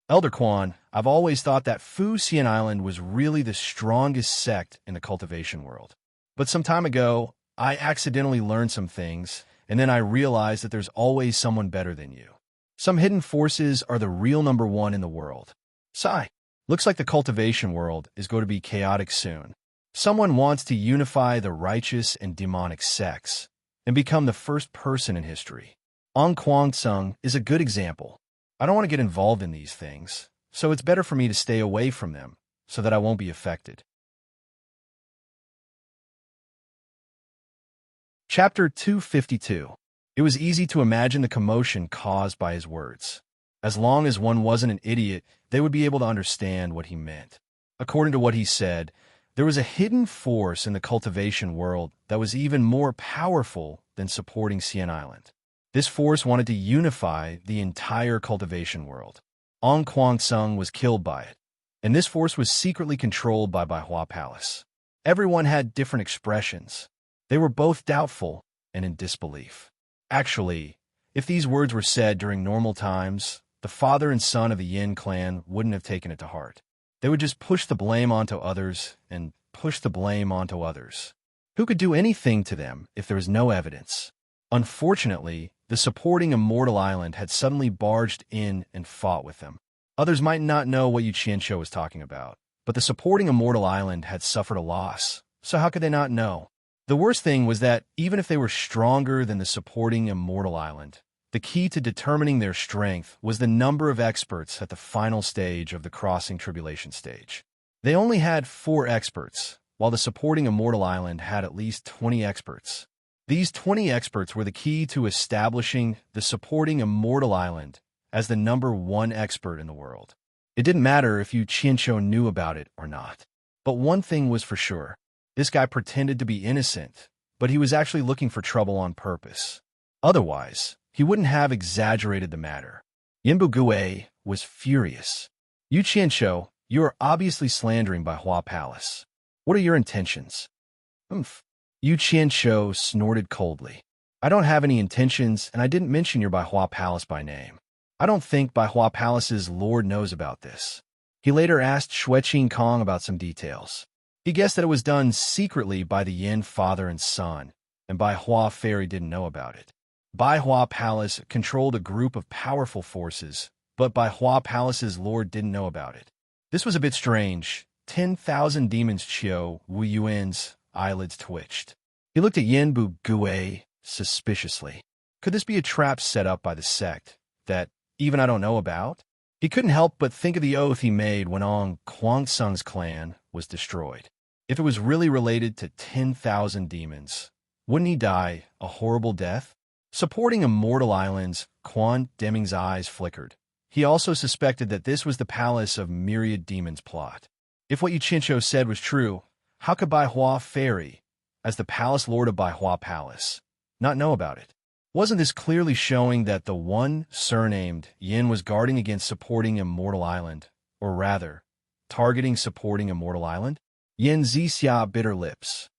S1: Elder Quan, I've always thought that Fu Xian Island was really the strongest sect in the cultivation world. But some time ago, I accidentally learned some things, and then I realized that there's always someone better than you. Some hidden forces are the real number one in the world. Sigh. Looks like the cultivation world is going to be chaotic soon. Someone wants to unify the righteous and demonic sects and become the first person in history. On Kwangsung is a good example. I don't want to get involved in these things, so it's better for me to stay away from them so that I won't be affected. Chapter 252. It was easy to imagine the commotion caused by his words. As long as one wasn't an idiot, they would be able to understand what he meant. According to what he said, there was a hidden force in the cultivation world that was even more powerful than supporting Xian Island. This force wanted to unify the entire cultivation world. On Kwangsung was killed by it, and this force was secretly controlled by Baihua Palace. Everyone had different expressions. They were both doubtful and in disbelief. Actually, if these words were said during normal times, the father and son of the Yin clan wouldn't have taken it to heart. They would just push the blame onto others and push the blame onto others. Who could do anything to them if there was no evidence? Unfortunately, the supporting Immortal Island had suddenly barged in and fought with them. Others might not know what Yu Qianqiu was talking about, but the supporting Immortal Island had suffered a loss, so how could they not know? The worst thing was that even if they were stronger than the supporting Immortal Island, the key to determining their strength was the number of experts at the final stage of the crossing tribulation stage. They only had 4 experts, while the supporting Immortal Island had at least 20 experts. These 20 experts were the key to establishing the supporting Immortal Island as the number 1 expert in the world. It didn't matter if Yu Qianqiu knew about it or not. But one thing was for sure. This guy pretended to be innocent, but he was actually looking for trouble on purpose. Otherwise, he wouldn't have exaggerated the matter. Yinbu Gue was furious. Yu Qianqiu, you are obviously slandering Baihua Palace. What are your intentions? Yu Qianqiu snorted coldly. I don't have any intentions, and I didn't mention your Baihua Palace by name. I don't think Baihua Palace's lord knows about this. He later asked Xueqin Kong about some details. He guessed that it was done secretly by the Yin father and son, and Baihua Fairy didn't know about it. Baihua Palace controlled a group of powerful forces, but Baihua Palace's lord didn't know about it. This was a bit strange. 10,000 demons Qiu Wu Yuan's eyelids twitched. He looked at Yinbu Gue suspiciously. Could this be a trap set up by the sect that even I don't know about? He couldn't help but think of the oath he made when Ong Kwangsung's clan was destroyed. If it was really related to 10,000 demons, wouldn't he die a horrible death? Supporting Immortal Islands, Quan Deming's eyes flickered. He also suspected that this was the Palace of Myriad Demons plot. If what Yu Qianqiu said was true, how could Baihua Fairy, as the Palace Lord of Baihua Palace, not know about it? Wasn't this clearly showing that the one surnamed Yin was guarding against supporting Immortal Island, or rather, targeting supporting Immortal Island? Yin Zixia bit her lips.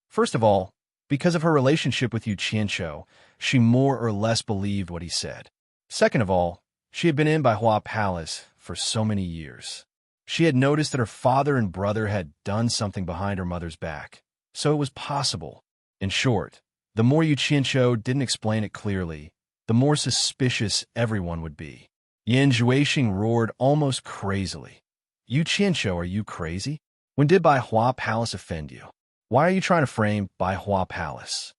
S1: First of all, because of her relationship with Yu Qianqiu, she more or less believed what he said. Second of all, she had been in Baihua Palace for so many years. She had noticed that her father and brother had done something behind her mother's back, so it was possible. In short, the more Yu Qianqiu didn't explain it clearly, the more suspicious everyone would be. Yin Zhuixing roared almost crazily. Yu Qianqiu, are you crazy? When did Baihua Palace offend you? Why are you trying to frame Baihua Palace?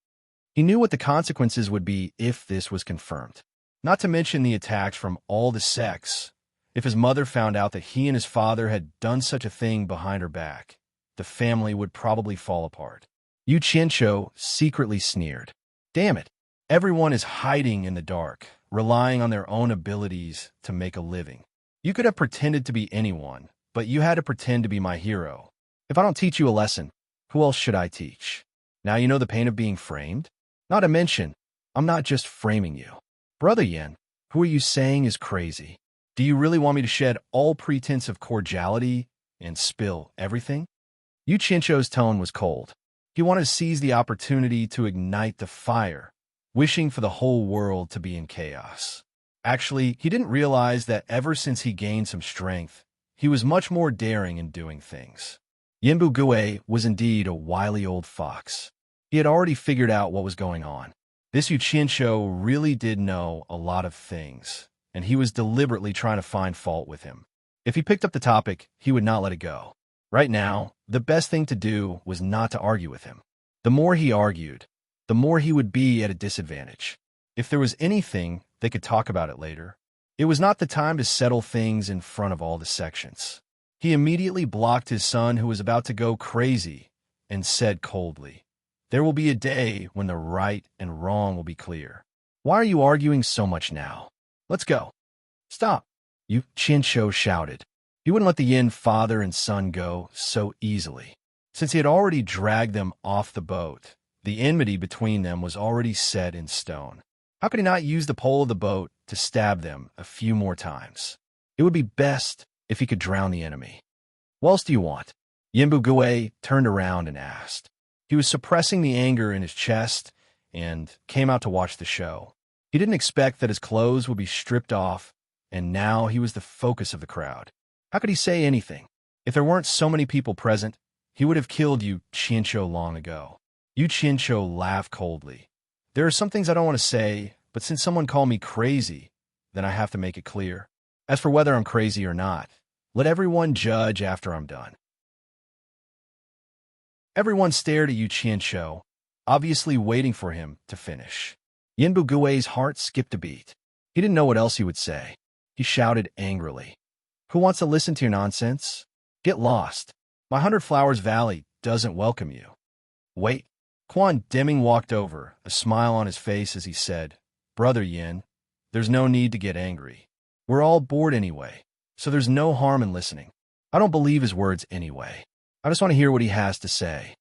S1: He knew what the consequences would be if this was confirmed. Not to mention the attacks from all the sects. If his mother found out that he and his father had done such a thing behind her back, the family would probably fall apart. Yu Qianqiu secretly sneered. Damn it, everyone is hiding in the dark, relying on their own abilities to make a living. You could have pretended to be anyone, but you had to pretend to be my hero. If I don't teach you a lesson, who else should I teach? Now you know the pain of being framed? Not to mention, I'm not just framing you. Brother Yin, who are you saying is crazy? Do you really want me to shed all pretense of cordiality and spill everything? Yu Qianqiu's tone was cold. He wanted to seize the opportunity to ignite the fire, wishing for the whole world to be in chaos. Actually, he didn't realize that ever since he gained some strength, he was much more daring in doing things. Yinbu Gui was indeed a wily old fox. He had already figured out what was going on. This Yu Qianshou really did know a lot of things, and he was deliberately trying to find fault with him. If he picked up the topic, he would not let it go. Right now, the best thing to do was not to argue with him. The more he argued, the more he would be at a disadvantage. If there was anything, they could talk about it later. It was not the time to settle things in front of all the sections. He immediately blocked his son, who was about to go crazy, and said coldly, "There will be a day when the right and wrong will be clear. Why are you arguing so much now? Let's go." "Stop," Yu Qianshou shouted. He wouldn't let the Yin father and son go so easily. Since he had already dragged them off the boat, the enmity between them was already set in stone. How could he not use the pole of the boat to stab them a few more times? It would be best if he could drown the enemy. "What else do you want?" Yinbu Gui turned around and asked. He was suppressing the anger in his chest and came out to watch the show. He didn't expect that his clothes would be stripped off, and now he was the focus of the crowd. How could he say anything? If there weren't so many people present, he would have killed Yu Qianshou long ago. Yu Qianshou laughed coldly. "There are some things I don't want to say, but since someone called me crazy, then I have to make it clear. As for whether I'm crazy or not, let everyone judge after I'm done." Everyone stared at Yu Qianshou, obviously waiting for him to finish. Yinbu Gui's heart skipped a beat. He didn't know what else he would say. He shouted angrily, "Who wants to listen to your nonsense? Get lost. My 100 Flowers Valley doesn't welcome you." "Wait." Quan Deming walked over, a smile on his face as he said, "Brother Yin, there's no need to get angry. We're all bored anyway, so there's no harm in listening. I don't believe his words anyway. I just want to hear what he has to say."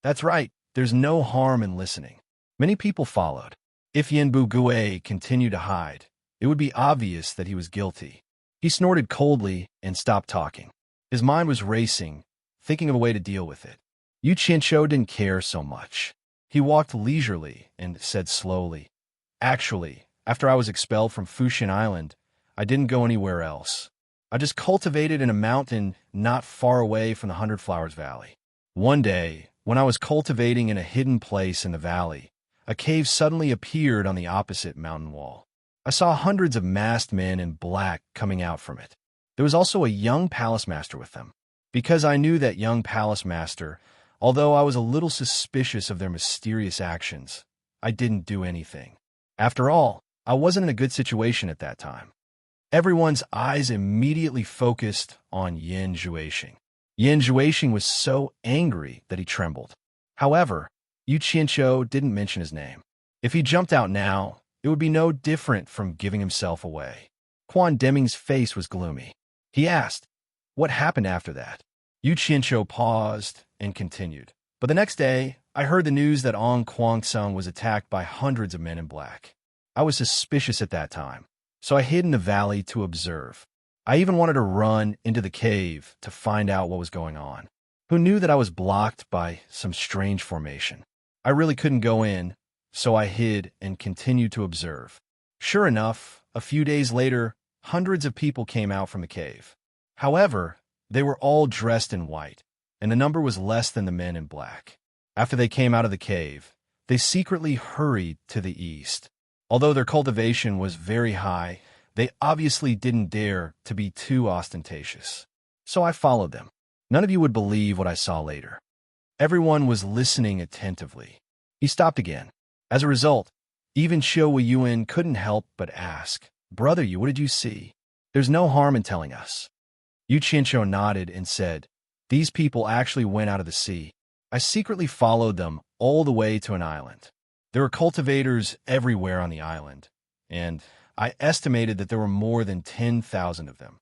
S1: "That's right, there's no harm in listening." Many people followed. If Yinbu Gui continued to hide, it would be obvious that he was guilty. He snorted coldly and stopped talking. His mind was racing, thinking of a way to deal with it. Yu Qianshou didn't care so much. He walked leisurely and said slowly, "Actually, after I was expelled from Fushin Island, I didn't go anywhere else. I just cultivated in a mountain not far away from the 100 Flowers Valley. One day, when I was cultivating in a hidden place in the valley, a cave suddenly appeared on the opposite mountain wall. I saw hundreds of masked men in black coming out from it. There was also a young palace master with them. Because I knew that young palace master, although I was a little suspicious of their mysterious actions, I didn't do anything. After all, I wasn't in a good situation at that time." Everyone's eyes immediately focused on Yin Zhuixing. Yin Zhuixing was so angry that he trembled. However, Yu Qianshou didn't mention his name. If he jumped out now, it would be no different from giving himself away. Quan Deming's face was gloomy. He asked, "What happened after that?" Yu Qianshou paused and continued. "But the next day, I heard the news that Ong Kwangsung was attacked by hundreds of men in black. I was suspicious at that time, so I hid in the valley to observe. I even wanted to run into the cave to find out what was going on. Who knew that I was blocked by some strange formation? I really couldn't go in, so I hid and continued to observe. Sure enough, a few days later, hundreds of people came out from the cave. However, they were all dressed in white, and the number was less than the men in black. After they came out of the cave, they secretly hurried to the east. Although their cultivation was very high, they obviously didn't dare to be too ostentatious. So I followed them. None of you would believe what I saw later." Everyone was listening attentively. He stopped again. As a result, even Xiu Yuan couldn't help but ask, "Brother Yu, what did you see?" "There's no harm in telling us." Yu Qianshou nodded and said, "These people actually went out of the sea. I secretly followed them all the way to an island. There were cultivators everywhere on the island, and I estimated that there were more than 10,000 of them.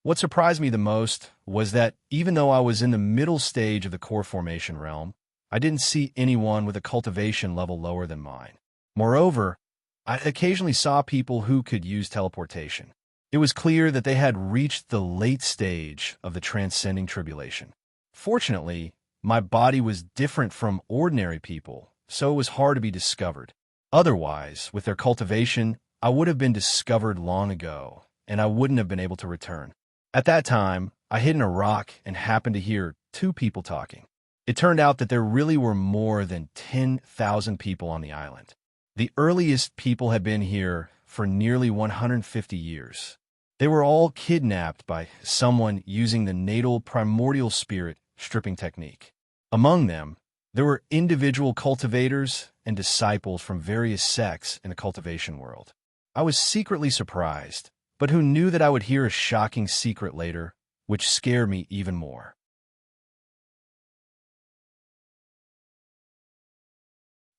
S1: What surprised me the most was that even though I was in the middle stage of the core formation realm, I didn't see anyone with a cultivation level lower than mine. Moreover, I occasionally saw people who could use teleportation. It was clear that they had reached the late stage of the transcending tribulation. Fortunately, My body was different from ordinary people, so it was hard to be discovered. Otherwise, with their cultivation, I would have been discovered long ago, and I wouldn't have been able to return. At that time, I hid in a rock and happened to hear two people talking. It turned out that there really were more than 10,000 people on the island. The earliest people had been here for nearly 150 years. They were all kidnapped by someone using the natal primordial spirit stripping technique. Among them, there were individual cultivators and disciples from various sects in the cultivation world. I was secretly surprised, but who knew that I would hear a shocking secret later, which scared me even more.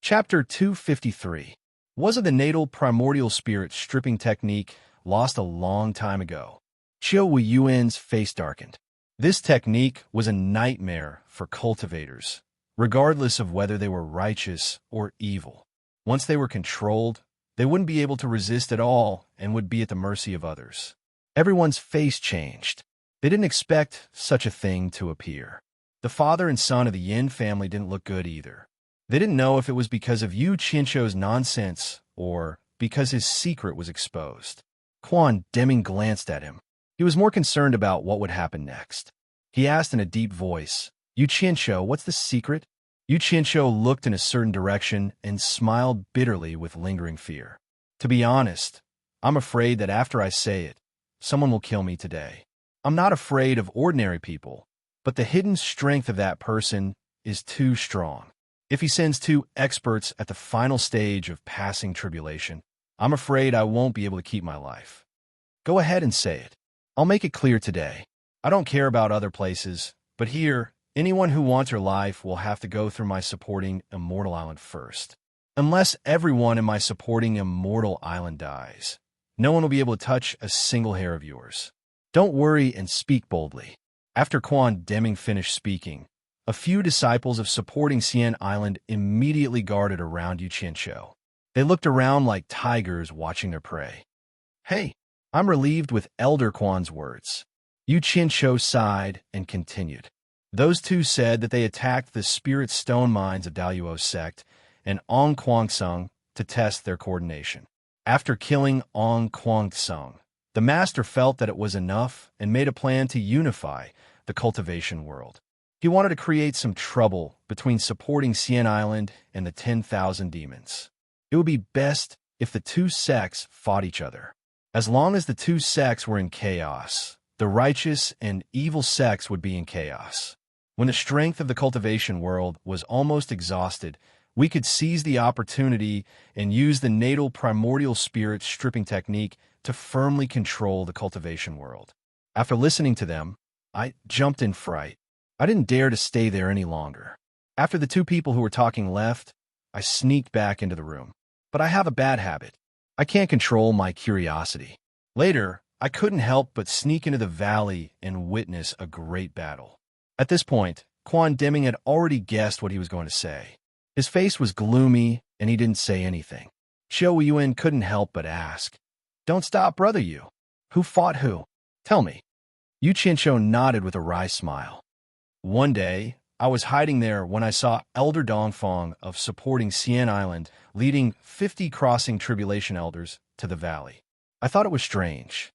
S1: Chapter 253. Was it the natal primordial spirit stripping technique lost a long time ago? Qiu Weiyuan's face darkened. This technique was a nightmare for cultivators, regardless of whether they were righteous or evil. Once they were controlled, they wouldn't be able to resist at all and would be at the mercy of others. Everyone's face changed. They didn't expect such a thing to appear. The father and son of the Yin family didn't look good either. They didn't know if it was because of Yu Qianshou's nonsense or because his secret was exposed. Quan Deming glanced at him. He was more concerned about what would happen next. He asked in a deep voice, "Yu Qianshou, what's the secret?" Yu Qianshou looked in a certain direction and smiled bitterly with lingering fear. "To be honest, I'm afraid that after I say it, someone will kill me today. I'm not afraid of ordinary people, but the hidden strength of that person is too strong. If he sends two experts at the final stage of passing tribulation, I'm afraid I won't be able to keep my life. Go ahead and say it. I'll make it clear today. I don't care about other places, but here, anyone who wants your life will have to go through my supporting Immortal Island first. Unless everyone in my supporting Immortal Island dies, no one will be able to touch a single hair of yours. Don't worry and speak boldly." After Quan Deming finished speaking, a few disciples of supporting Xian Island immediately guarded around Yu Qianshou. They looked around like tigers watching their prey. "Hey, I'm relieved with Elder Quan's words." Yu Qianshou sighed and continued. "Those two said that they attacked the spirit stone mines of Daoyuo's sect and Ong Kwangsung to test their coordination. After killing Ong Kwangsung, the master felt that it was enough and made a plan to unify the cultivation world. He wanted to create some trouble between supporting Xian Island and the 10,000 demons. It would be best if the two sects fought each other. As long as the two sects were in chaos, the righteous and evil sects would be in chaos. When the strength of the cultivation world was almost exhausted, we could seize the opportunity and use the natal primordial spirit stripping technique to firmly control the cultivation world." After listening to them, I jumped in fright. I didn't dare to stay there any longer. After the two people who were talking left, I sneaked back into the room. But I have a bad habit. I can't control my curiosity. Later, I couldn't help but sneak into the valley and witness a great battle. At this point, Quan Deming had already guessed what he was going to say. His face was gloomy, and he didn't say anything. Qiu Weiyuan couldn't help but ask, "Don't stop, brother Yu. Who fought who? Tell me." Yu Qianshou nodded with a wry smile. "One day, I was hiding there when I saw Elder Dongfang of supporting Xian Island leading 50 crossing tribulation elders to the valley. I thought it was strange.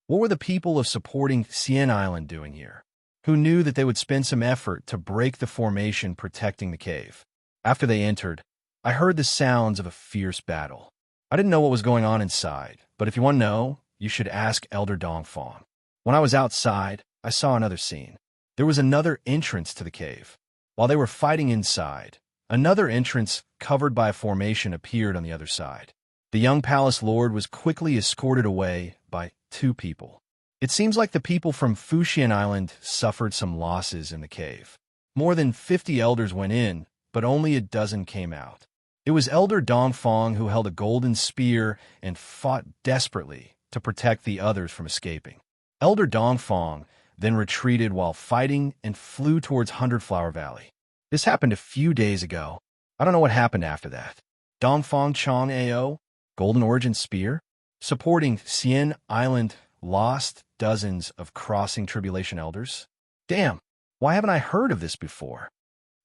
S1: What were the people of supporting Xian Island doing here? Who knew that they would spend some effort to break the formation protecting the cave? After they entered, I heard the sounds of a fierce battle. I didn't know what was going on inside, but if you want to know, you should ask Elder Dongfang. When I was outside, I saw another scene. There was another entrance to the cave. While they were fighting inside, another entrance covered by a formation appeared on the other side. The young palace lord was quickly escorted away by two people. It seems like the people from Fuxian Island suffered some losses in the cave. More than 50 elders went in, but only a dozen came out. It was Elder Dongfang who held a golden spear and fought desperately to protect the others from escaping. Elder Dongfang then retreated while fighting and flew towards Hundred Flower Valley. This happened a few days ago. I don't know what happened after that. Dongfang Chong Ao, Golden Origin Spear, supporting Xian Island, lost dozens of crossing tribulation elders. Damn, Why haven't I heard of this before?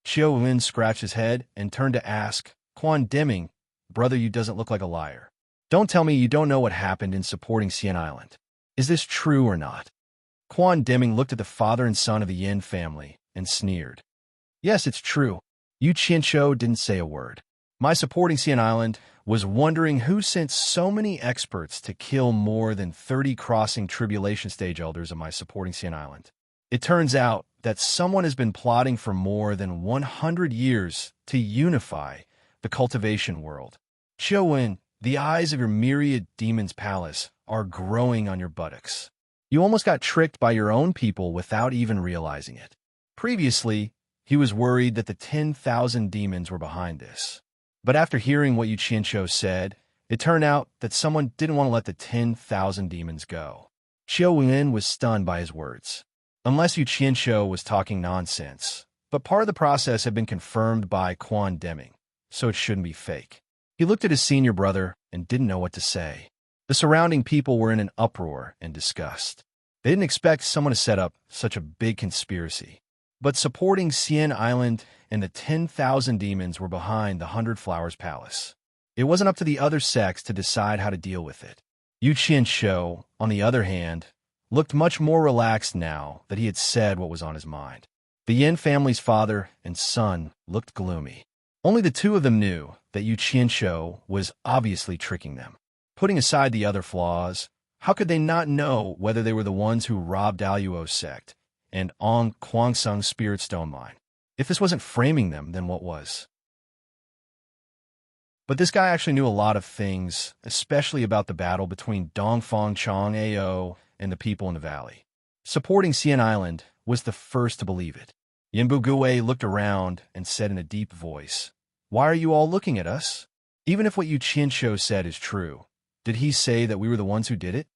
S1: Chiu Lin scratched his head and turned to ask, Quan Deming, brother, you doesn't look like a liar. Don't tell me you don't know what happened in supporting Xian Island. Is this true or not? Quan Deming looked at the father and son of the Yin family and sneered. Yes, it's true. Yu Qianqiu didn't say a word. My supporting Xian Island was wondering who sent so many experts to kill more than 30 crossing tribulation stage elders of my supporting Xian Island. It turns out that someone has been plotting for more than 100 years to unify the cultivation world. Wen, the eyes of your myriad demons' palace are growing on your buttocks. You almost got tricked by your own people without even realizing it. Previously, he was worried that the 10,000 demons were behind this. But after hearing what Yu Qianqiu said, it turned out that someone didn't want to let the 10,000 demons go. Xiao Wen was stunned by his words. Unless Yu Qianqiu was talking nonsense, but part of the process had been confirmed by Quan Deming, so it shouldn't be fake. He looked at his senior brother and didn't know what to say. The surrounding people were in an uproar and disgust. They didn't expect someone to set up such a big conspiracy. But supporting Xian Island and the 10,000 demons were behind the 100 Flowers Palace. It wasn't up to the other sects to decide how to deal with it. Yu Qianqiu, on the other hand, looked much more relaxed now that he had said what was on his mind. The Yin family's father and son looked gloomy. Only the two of them knew that Yu Qianqiu was obviously tricking them. Putting aside the other flaws, how could they not know whether they were the ones who robbed Daluo's sect and Ong Kwangsung's spirit stone mine? If this wasn't framing them, then what was? But this guy actually knew a lot of things, especially about the battle between Dongfang Chong Ao and the people in the valley. Supporting Xian Island was the first to believe it. Yinbu Gui looked around and said in a deep voice, Why are you all looking at us? Even if what Yu Qianqiu said is true, did he say that we were the ones who did it?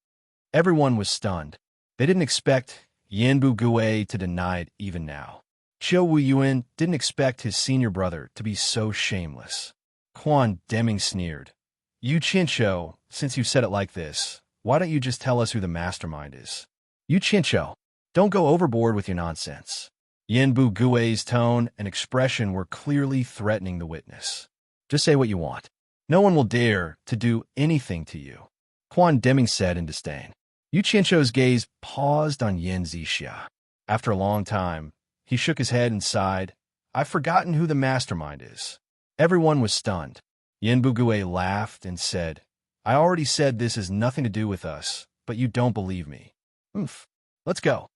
S1: Everyone was stunned. They didn't expect Yinbu Gui to deny it even now. Qiu Wuyuan didn't expect his senior brother to be so shameless. Quan Deming sneered. Yu Qianqiu, since you said it like this, why don't you just tell us who the mastermind is? Yu Qianqiu, don't go overboard with your nonsense. Yinbu Gui's tone and expression were clearly threatening the witness. Just say what you want. No one will dare to do anything to you, Quan Deming said in disdain. Yu Qianqiu's gaze paused on Yin Zixia. After a long time, he shook his head and sighed. I've forgotten who the mastermind is. Everyone was stunned. Yinbu Gui laughed and said, I already said this has nothing to do with us, but you don't believe me. Let's go.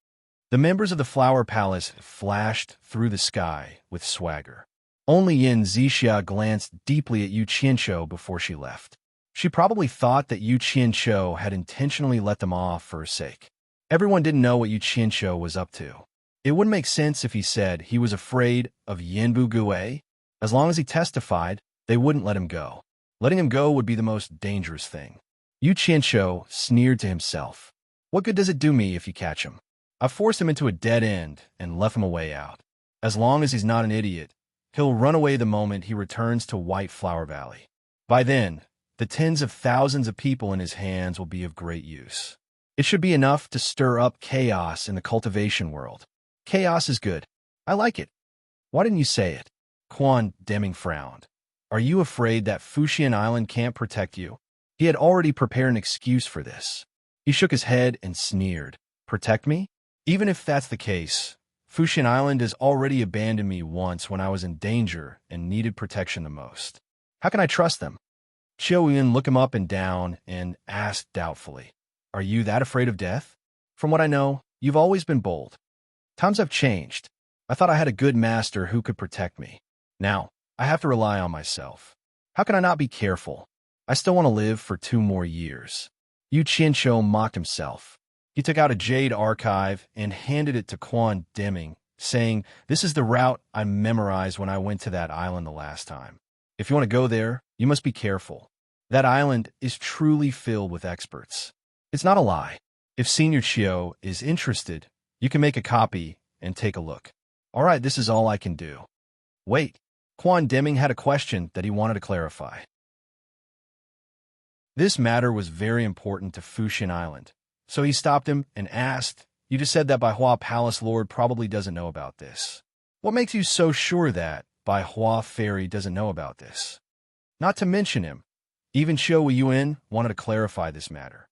S1: The members of the Flower Palace flashed through the sky with swagger. Only Yin Zixia glanced deeply at Yu Qianqiu before she left. She probably thought that Yu Qianqiu had intentionally let them off for her sake. Everyone didn't know what Yu Qianqiu was up to. It wouldn't make sense if he said he was afraid of Yinbu Gui. As long as he testified, they wouldn't let him go. Letting him go would be the most dangerous thing. Yu Qianqiu sneered to himself. What good does it do me if you catch him? I've forced him into a dead end and left him a way out. As long as he's not an idiot, he'll run away the moment he returns to White Flower Valley. By then, the tens of thousands of people in his hands will be of great use. It should be enough to stir up chaos in the cultivation world. Chaos is good. I like it. Why didn't you say it? Quan Deming frowned. Are you afraid that Fuxian Island can't protect you? He had already prepared an excuse for this. He shook his head and sneered. Protect me? Even if that's the case, Fuxian Island has already abandoned me once when I was in danger and needed protection the most. How can I trust them? Qiu Yun looked him up and down and asked doubtfully, Are you that afraid of death? From what I know, you've always been bold. Times have changed. I thought I had a good master who could protect me. Now, I have to rely on myself. How can I not be careful? I still want to live for 2 more years. Yu Qianqiu mocked himself. He took out a Jade archive and handed it to Quan Deming, saying, This is the route I memorized when I went to that island the last time. If you want to go there, you must be careful. That island is truly filled with experts. It's not a lie. If Senior Qiu is interested, you can make a copy and take a look. All right, this is all I can do. Wait, Quan Deming had a question that he wanted to clarify. This matter was very important to Fuxian Island, so he stopped him and asked, You just said that Bai Hua Palace Lord probably doesn't know about this. What makes you so sure that Bai Hua Fairy doesn't know about this? Not to mention him. Even Xiao Yuan wanted to clarify this matter.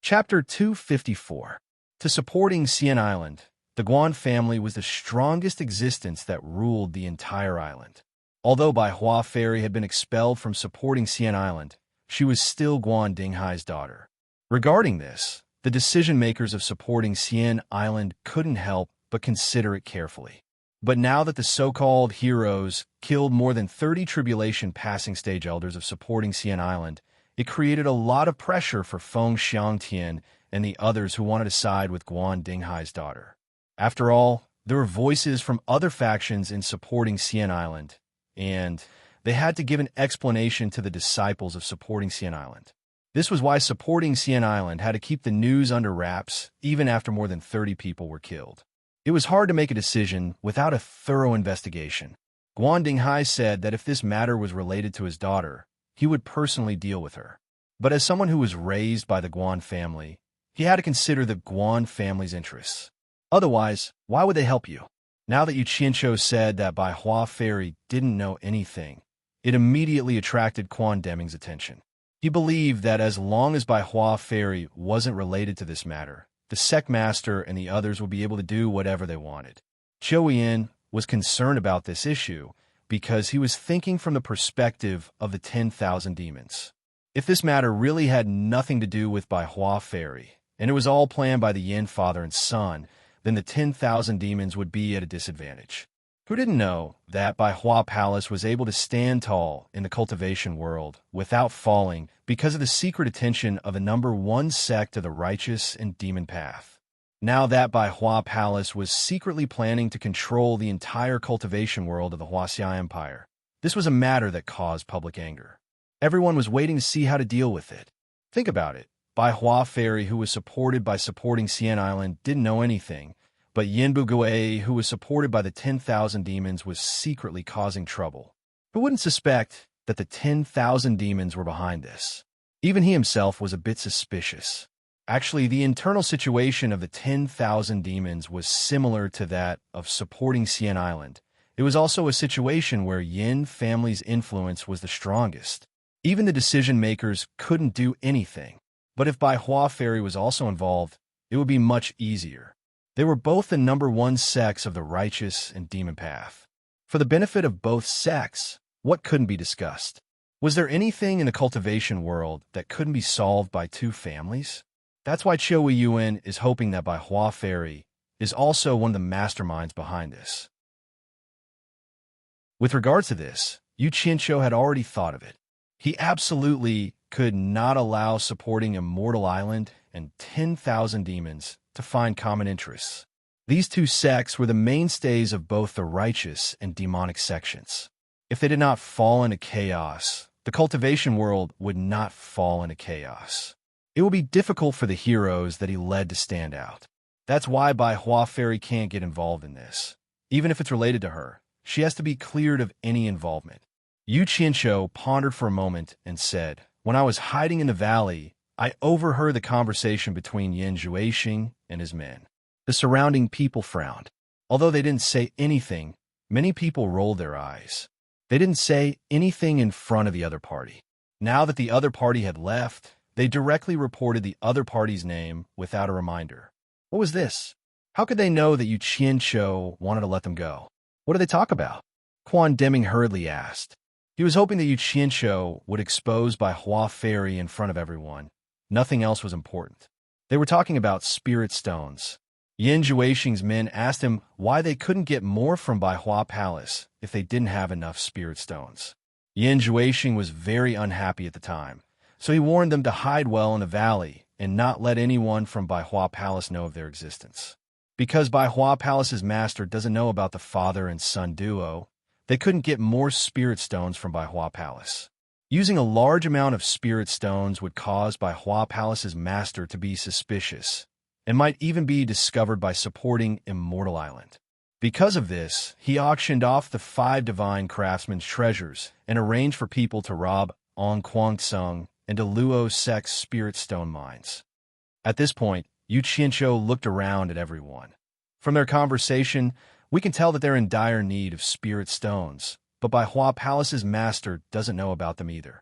S1: Chapter 254. To supporting Xian Island, the Guan family was the strongest existence that ruled the entire island. Although Bai Hua Fairy had been expelled from supporting Xian Island, she was still Guan Dinghai's daughter. Regarding this, the decision-makers of supporting Xian Island couldn't help but consider it carefully. But now that the so-called heroes killed more than 30 tribulation passing stage elders of supporting Xian Island, it created a lot of pressure for Feng Xiangtian and the others who wanted to side with Guan Dinghai's daughter. After all, there were voices from other factions in supporting Xian Island, and they had to give an explanation to the disciples of supporting Xian Island. This was why supporting Xian Island had to keep the news under wraps even after more than 30 people were killed. It was hard to make a decision without a thorough investigation. Guan Dinghai said that if this matter was related to his daughter, he would personally deal with her. But as someone who was raised by the Guan family, he had to consider the Guan family's interests. Otherwise, why would they help you? Now that Yu Qianqiu said that Bai Hua Fairy didn't know anything, it immediately attracted Quan Deming's attention. He believed that as long as Bai Hua Fairy wasn't related to this matter, the Sect Master and the others would be able to do whatever they wanted. Zhou Yin was concerned about this issue because he was thinking from the perspective of the 10,000 demons. If this matter really had nothing to do with Bai Hua Fairy, and it was all planned by the Yin father and son, then the 10,000 demons would be at a disadvantage. Who didn't know that Bai Hua Palace was able to stand tall in the cultivation world without falling because of the secret attention of a #1 sect of the righteous and demon path? Now that Bai Hua Palace was secretly planning to control the entire cultivation world of the Huaxia Empire, this was a matter that caused public anger. Everyone was waiting to see how to deal with it. Think about it. Bai Hua Fairy, who was supported by supporting Xian Island, didn't know anything, but Yin Bugui, who was supported by the 10,000 demons, was secretly causing trouble. Who wouldn't suspect that the 10,000 demons were behind this? Even he himself was a bit suspicious. Actually, the internal situation of the 10,000 demons was similar to that of supporting Xian Island. It was also a situation where Yin family's influence was the strongest. Even the decision-makers couldn't do anything. But if Bai Hua Fairy was also involved, it would be much easier. They were both the #1 sects of the righteous and demon path. For the benefit of both sects, what couldn't be discussed? Was there anything in the cultivation world that couldn't be solved by two families? That's why Qiu Yuan is hoping that Bai Hua Fairy is also one of the masterminds behind this. With regards to this, Yu Qianqiu had already thought of it. He absolutely could not allow supporting Immortal Island and 10,000 demons to find common interests. These two sects were the mainstays of both the righteous and demonic sections. If they did not fall into chaos, the cultivation world would not fall into chaos. It would be difficult for the heroes that he led to stand out. That's why Bai Hua Fairy can't get involved in this. Even if it's related to her, she has to be cleared of any involvement. Yu Qianqiu pondered for a moment and said, "When I was hiding in the valley, I overheard the conversation between Yin Zhuixing and his men." The surrounding people frowned. Although they didn't say anything, many people rolled their eyes. They didn't say anything in front of the other party. Now that the other party had left, they directly reported the other party's name without a reminder. What was this? How could they know that Yu Qianqiu wanted to let them go? What did they talk about? Quan Deming hurriedly asked. He was hoping that Yu Qianqiu would expose Bai Hua Fairy in front of everyone. Nothing else was important. They were talking about spirit stones. Yin Zhuixing's men asked him why they couldn't get more from Bai Hua Palace if they didn't have enough spirit stones. Yin Zhuixing was very unhappy at the time, so he warned them to hide well in the valley and not let anyone from Bai Hua Palace know of their existence. Because Bai Hua Palace's master doesn't know about the father and son duo, they couldn't get more spirit stones from Bai Hua Palace. Using a large amount of spirit stones would cause Bai Hua Palace's master to be suspicious, and might even be discovered by supporting Immortal Island. Because of this, he auctioned off the 5 divine craftsmen's treasures and arranged for people to rob Ong Kwang Sung into Luo Sect's spirit stone mines. At this point, Yu Qianqiu looked around at everyone. From their conversation, we can tell that they're in dire need of spirit stones, but Bai Hua Palace's master doesn't know about them either.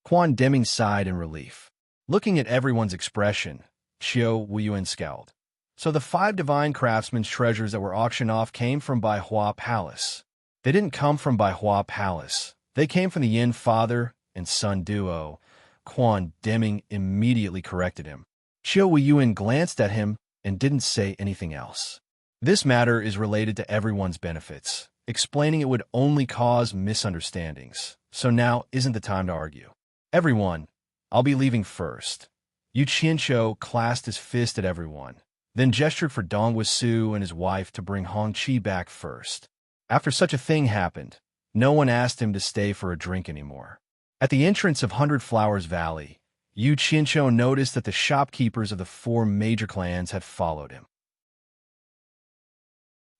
S1: Quan Deming sighed in relief. Looking at everyone's expression, Qiu Wuyuan scowled. So the 5 divine craftsmen's treasures that were auctioned off came from Bai Hua Palace. They didn't come from Bai Hua Palace. They came from the Yin father and son duo. Quan Deming immediately corrected him. Qiu Wuyuan glanced at him and didn't say anything else. This matter is related to everyone's benefits. Explaining it would only cause misunderstandings. So now isn't the time to argue. Everyone, I'll be leaving first. Yu Qianqiu clasped his fist at everyone, then gestured for Dong Wusu and his wife to bring Hong Qi back first. After such a thing happened, no one asked him to stay for a drink anymore. At the entrance of 100 Flowers Valley, Yu Qianqiu noticed that the shopkeepers of the 4 major clans had followed him.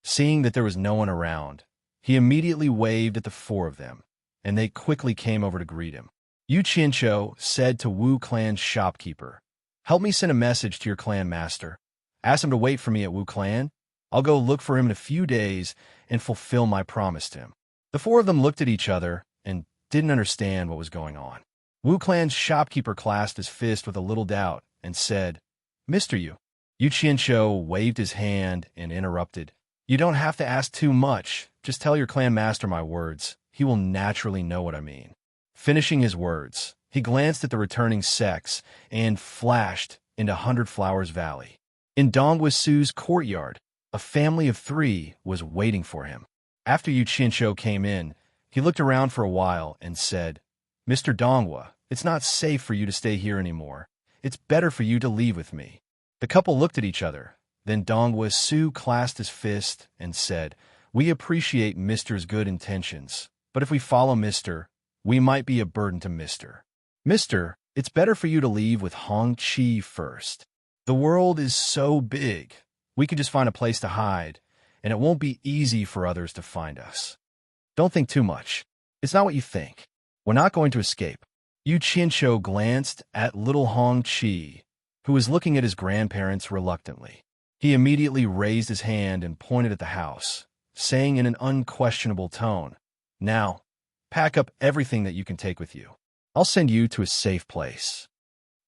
S1: Seeing that there was no one around, he immediately waved at the 4 of them, and they quickly came over to greet him. Yu Qianqiu said to Wu Clan's shopkeeper, "Help me send a message to your clan master. Ask him to wait for me at Wu Clan. I'll go look for him in a few days and fulfill my promise to him." The 4 of them looked at each other and didn't understand what was going on. Wu Clan's shopkeeper clasped his fist with a little doubt and said, "Mr. Yu." Yu Qianqiu waved his hand and interrupted, "You don't have to ask too much. Just tell your clan master my words. He will naturally know what I mean." Finishing his words, he glanced at the returning sects and flashed into 100 Flowers Valley. In Dong Wusu's courtyard, a family of 3 was waiting for him. After Yu Qianqiu came in, he looked around for a while and said, "Mr. Donghua, it's not safe for you to stay here anymore. It's better for you to leave with me." The couple looked at each other. Then Dong Wusu clasped his fist and said, "We appreciate Mr.'s good intentions, but if we follow Mr., we might be a burden to Mr. Mr., it's better for you to leave with Hong Qi first. The world is so big, we could just find a place to hide, and it won't be easy for others to find us. Don't think too much. It's not what you think. We're not going to escape." Yu Qianqiu glanced at little Hong Qi, who was looking at his grandparents reluctantly. He immediately raised his hand and pointed at the house, saying in an unquestionable tone, "Now, pack up everything that you can take with you. I'll send you to a safe place."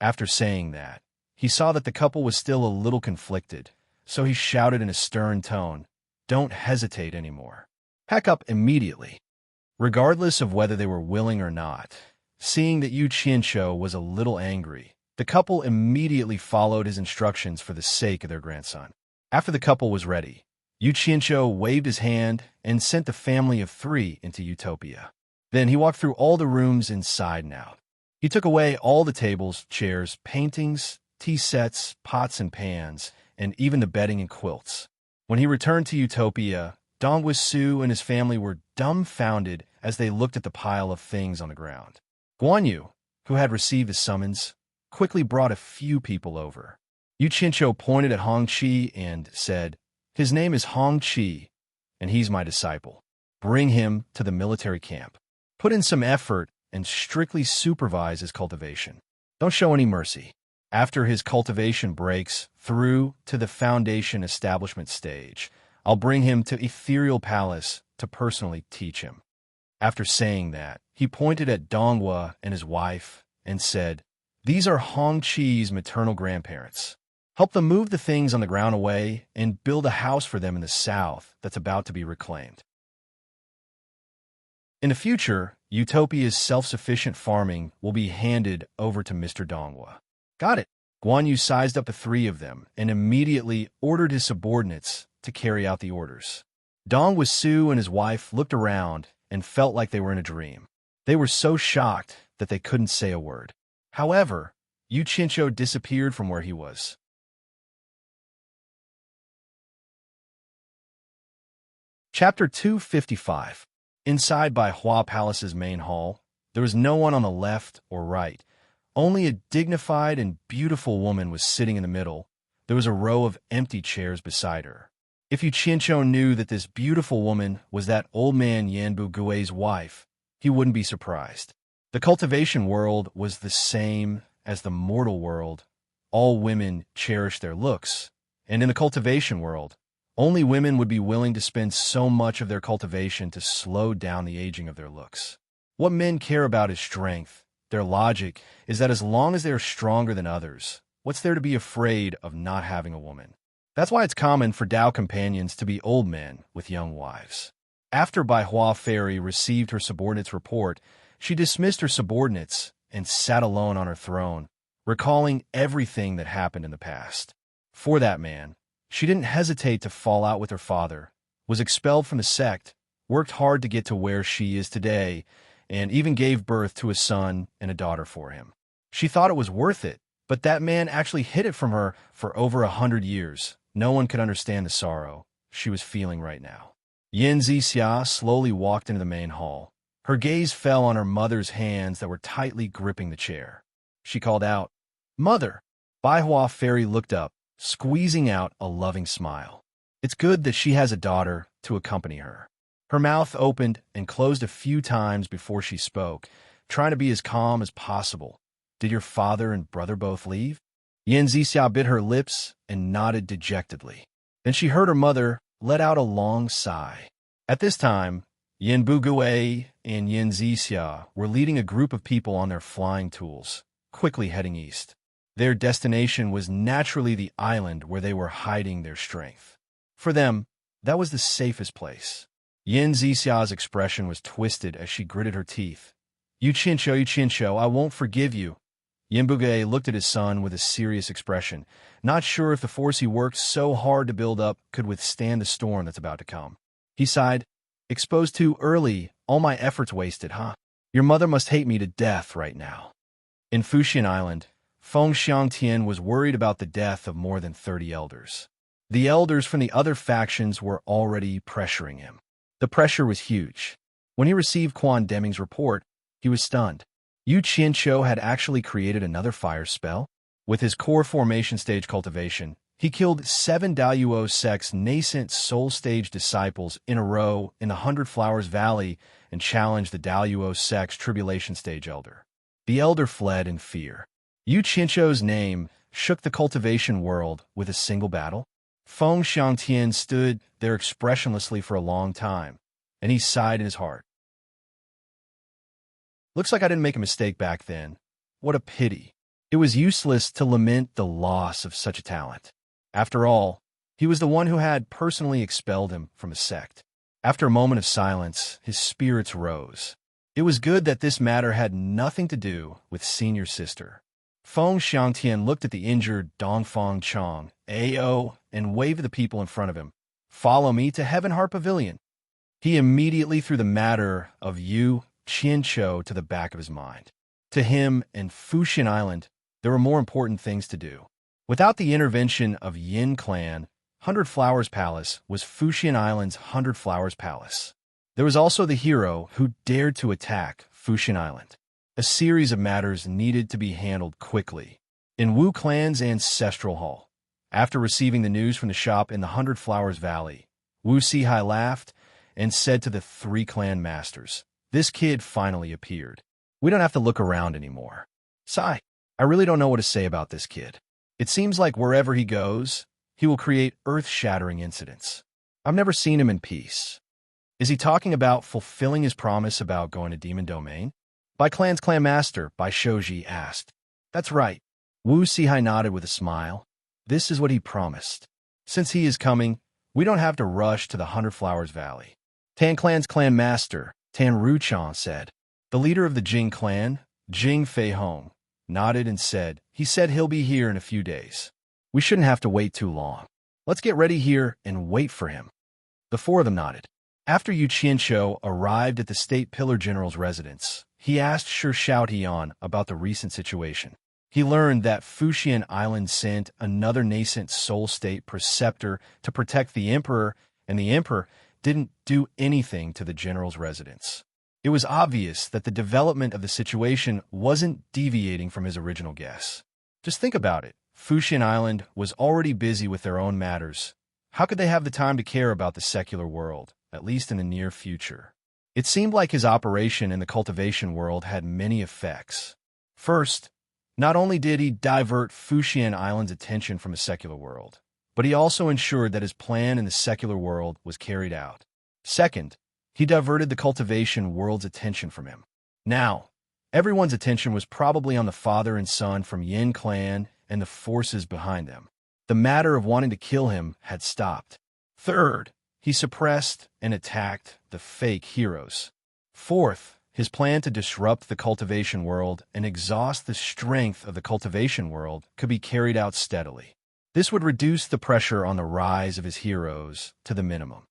S1: After saying that, he saw that the couple was still a little conflicted, so he shouted in a stern tone, "Don't hesitate anymore. Pack up immediately." Regardless of whether they were willing or not, seeing that Yu Qianqiu was a little angry, the couple immediately followed his instructions for the sake of their grandson. After the couple was ready, Yu Qianqiu waved his hand and sent the family of 3 into Utopia. Then he walked through all the rooms inside and out. He took away all the tables, chairs, paintings, tea sets, pots and pans, and even the bedding and quilts. When he returned to Utopia, Dong Wusu and his family were dumbfounded as they looked at the pile of things on the ground. Guan Yu, who had received the summons, quickly brought a few people over. Yu Qianqiu pointed at Hong Qi and said, "His name is Hong Qi, and he's my disciple. Bring him to the military camp. Put in some effort and strictly supervise his cultivation. Don't show any mercy. After his cultivation breaks through to the foundation establishment stage, I'll bring him to Ethereal Palace to personally teach him." After saying that, he pointed at Donghua and his wife and said, "These are Hong Qi's maternal grandparents. Help them move the things on the ground away and build a house for them in the south that's about to be reclaimed." In the future, Utopia's self-sufficient farming will be handed over to Mr. Donghua. Got it. Guan Yu sized up the 3 of them and immediately ordered his subordinates to carry out the orders. Dong Wusu and his wife looked around and felt like they were in a dream. They were so shocked that they couldn't say a word. However, Yu Qianqiu disappeared from where he was. Chapter 255. Inside Bai Hua Palace's main hall, there was no one on the left or right. Only a dignified and beautiful woman was sitting in the middle. There was a row of empty chairs beside her. If Yu Qianqiu knew that this beautiful woman was that old man Yanbu Gui's wife, he wouldn't be surprised. The cultivation world was the same as the mortal world. All women cherished their looks, and in the cultivation world, only women would be willing to spend so much of their cultivation to slow down the aging of their looks. What men care about is strength. Their logic is that as long as they are stronger than others, what's there to be afraid of not having a woman? That's why it's common for Dao companions to be old men with young wives. After Bai Hua Fairy received her subordinate's report, she dismissed her subordinates and sat alone on her throne, recalling everything that happened in the past. For that man, she didn't hesitate to fall out with her father, was expelled from the sect, worked hard to get to where she is today, and even gave birth to a son and a daughter for him. She thought it was worth it, but that man actually hid it from her for over 100 years. No one could understand the sorrow she was feeling right now. Yin Zixia slowly walked into the main hall. Her gaze fell on her mother's hands that were tightly gripping the chair. She called out, "Mother!" Bai Hua Fairy looked up, squeezing out a loving smile. It's good that she has a daughter to accompany her. Her mouth opened and closed a few times before she spoke, trying to be as calm as possible. "Did your father and brother both leave?" Yin Zixia bit her lips and nodded dejectedly. Then she heard her mother let out a long sigh. At this time, Yin Bugue and Yin Zixia were leading a group of people on their flying tools, quickly heading east. Their destination was naturally the island where they were hiding their strength. For them, that was the safest place. Yin Zixia's expression was twisted as she gritted her teeth. You Chincho, I won't forgive you." Yin Bugue looked at his son with a serious expression, not sure if the force he worked so hard to build up could withstand the storm that's about to come. He sighed, "Exposed too early, all my efforts wasted, huh? Your mother must hate me to death right now." In Fuxian Island, Feng Xiangtian was worried about the death of more than 30 elders. The elders from the other factions were already pressuring him. The pressure was huge. When he received Quan Deming's report, he was stunned. Yu Qianqiu had actually created another fire spell. With his core formation stage cultivation, he killed 7 Daoyuo Sect's nascent soul stage disciples in a row in the 100 Flowers Valley and challenged the Daoyuo Sect's tribulation stage elder. The elder fled in fear. Yu Qianqiu's name shook the cultivation world with a single battle. Feng Xiangtian stood there expressionlessly for a long time, and he sighed in his heart. Looks like I didn't make a mistake back then. What a pity. It was useless to lament the loss of such a talent. After all, he was the one who had personally expelled him from a sect. After a moment of silence, his spirits rose. It was good that this matter had nothing to do with senior sister. Feng Xiangtian looked at the injured Dongfang Chong, AO, and waved at the people in front of him. "Follow me to Heaven Heart Pavilion." He immediately threw the matter of Yu Qianqiu to the back of his mind. To him and Fuxian Island, there were more important things to do. Without the intervention of Yin Clan, 100 Flowers Palace was Fuxian Island's 100 Flowers Palace. There was also the hero who dared to attack Fuxian Island. A series of matters needed to be handled quickly. In Wu Clan's ancestral hall, after receiving the news from the shop in the 100 Flowers Valley, Wu Sihai laughed and said to the 3 clan masters, "This kid finally appeared. We don't have to look around anymore. Sai, I really don't know what to say about this kid. It seems like wherever he goes, he will create earth-shattering incidents. I've never seen him in peace. Is he talking about fulfilling his promise about going to Demon Domain?" Bai Clan's clan master, Bai Shouji, asked. "That's right." Wu Sihai nodded with a smile. "This is what he promised. Since he is coming, we don't have to rush to the 100 Flowers Valley." Tan Clan's clan master, Tan Ruchan, said. The leader of the Jing clan, Jing Feihong, nodded and said, "He said he'll be here in a few days. We shouldn't have to wait too long. Let's get ready here and wait for him." The 4 of them nodded. After Yu Qianqiu arrived at the State Pillar General's residence, he asked Shi Xiaotian about the recent situation. He learned that Fuxian Island sent another nascent soul state preceptor to protect the Emperor, and the Emperor didn't do anything to the General's residence. It was obvious that the development of the situation wasn't deviating from his original guess. Just think about it. Fuxian Island was already busy with their own matters. How could they have the time to care about the secular world, at least in the near future? It seemed like his operation in the cultivation world had many effects. First, not only did he divert Fuxian Island's attention from the secular world, but he also ensured that his plan in the secular world was carried out. Second, he diverted the cultivation world's attention from him. Now, everyone's attention was probably on the father and son from Yin clan and the forces behind them. The matter of wanting to kill him had stopped. Third, he suppressed and attacked the fake heroes. Fourth, his plan to disrupt the cultivation world and exhaust the strength of the cultivation world could be carried out steadily. This would reduce the pressure on the rise of his heroes to the minimum.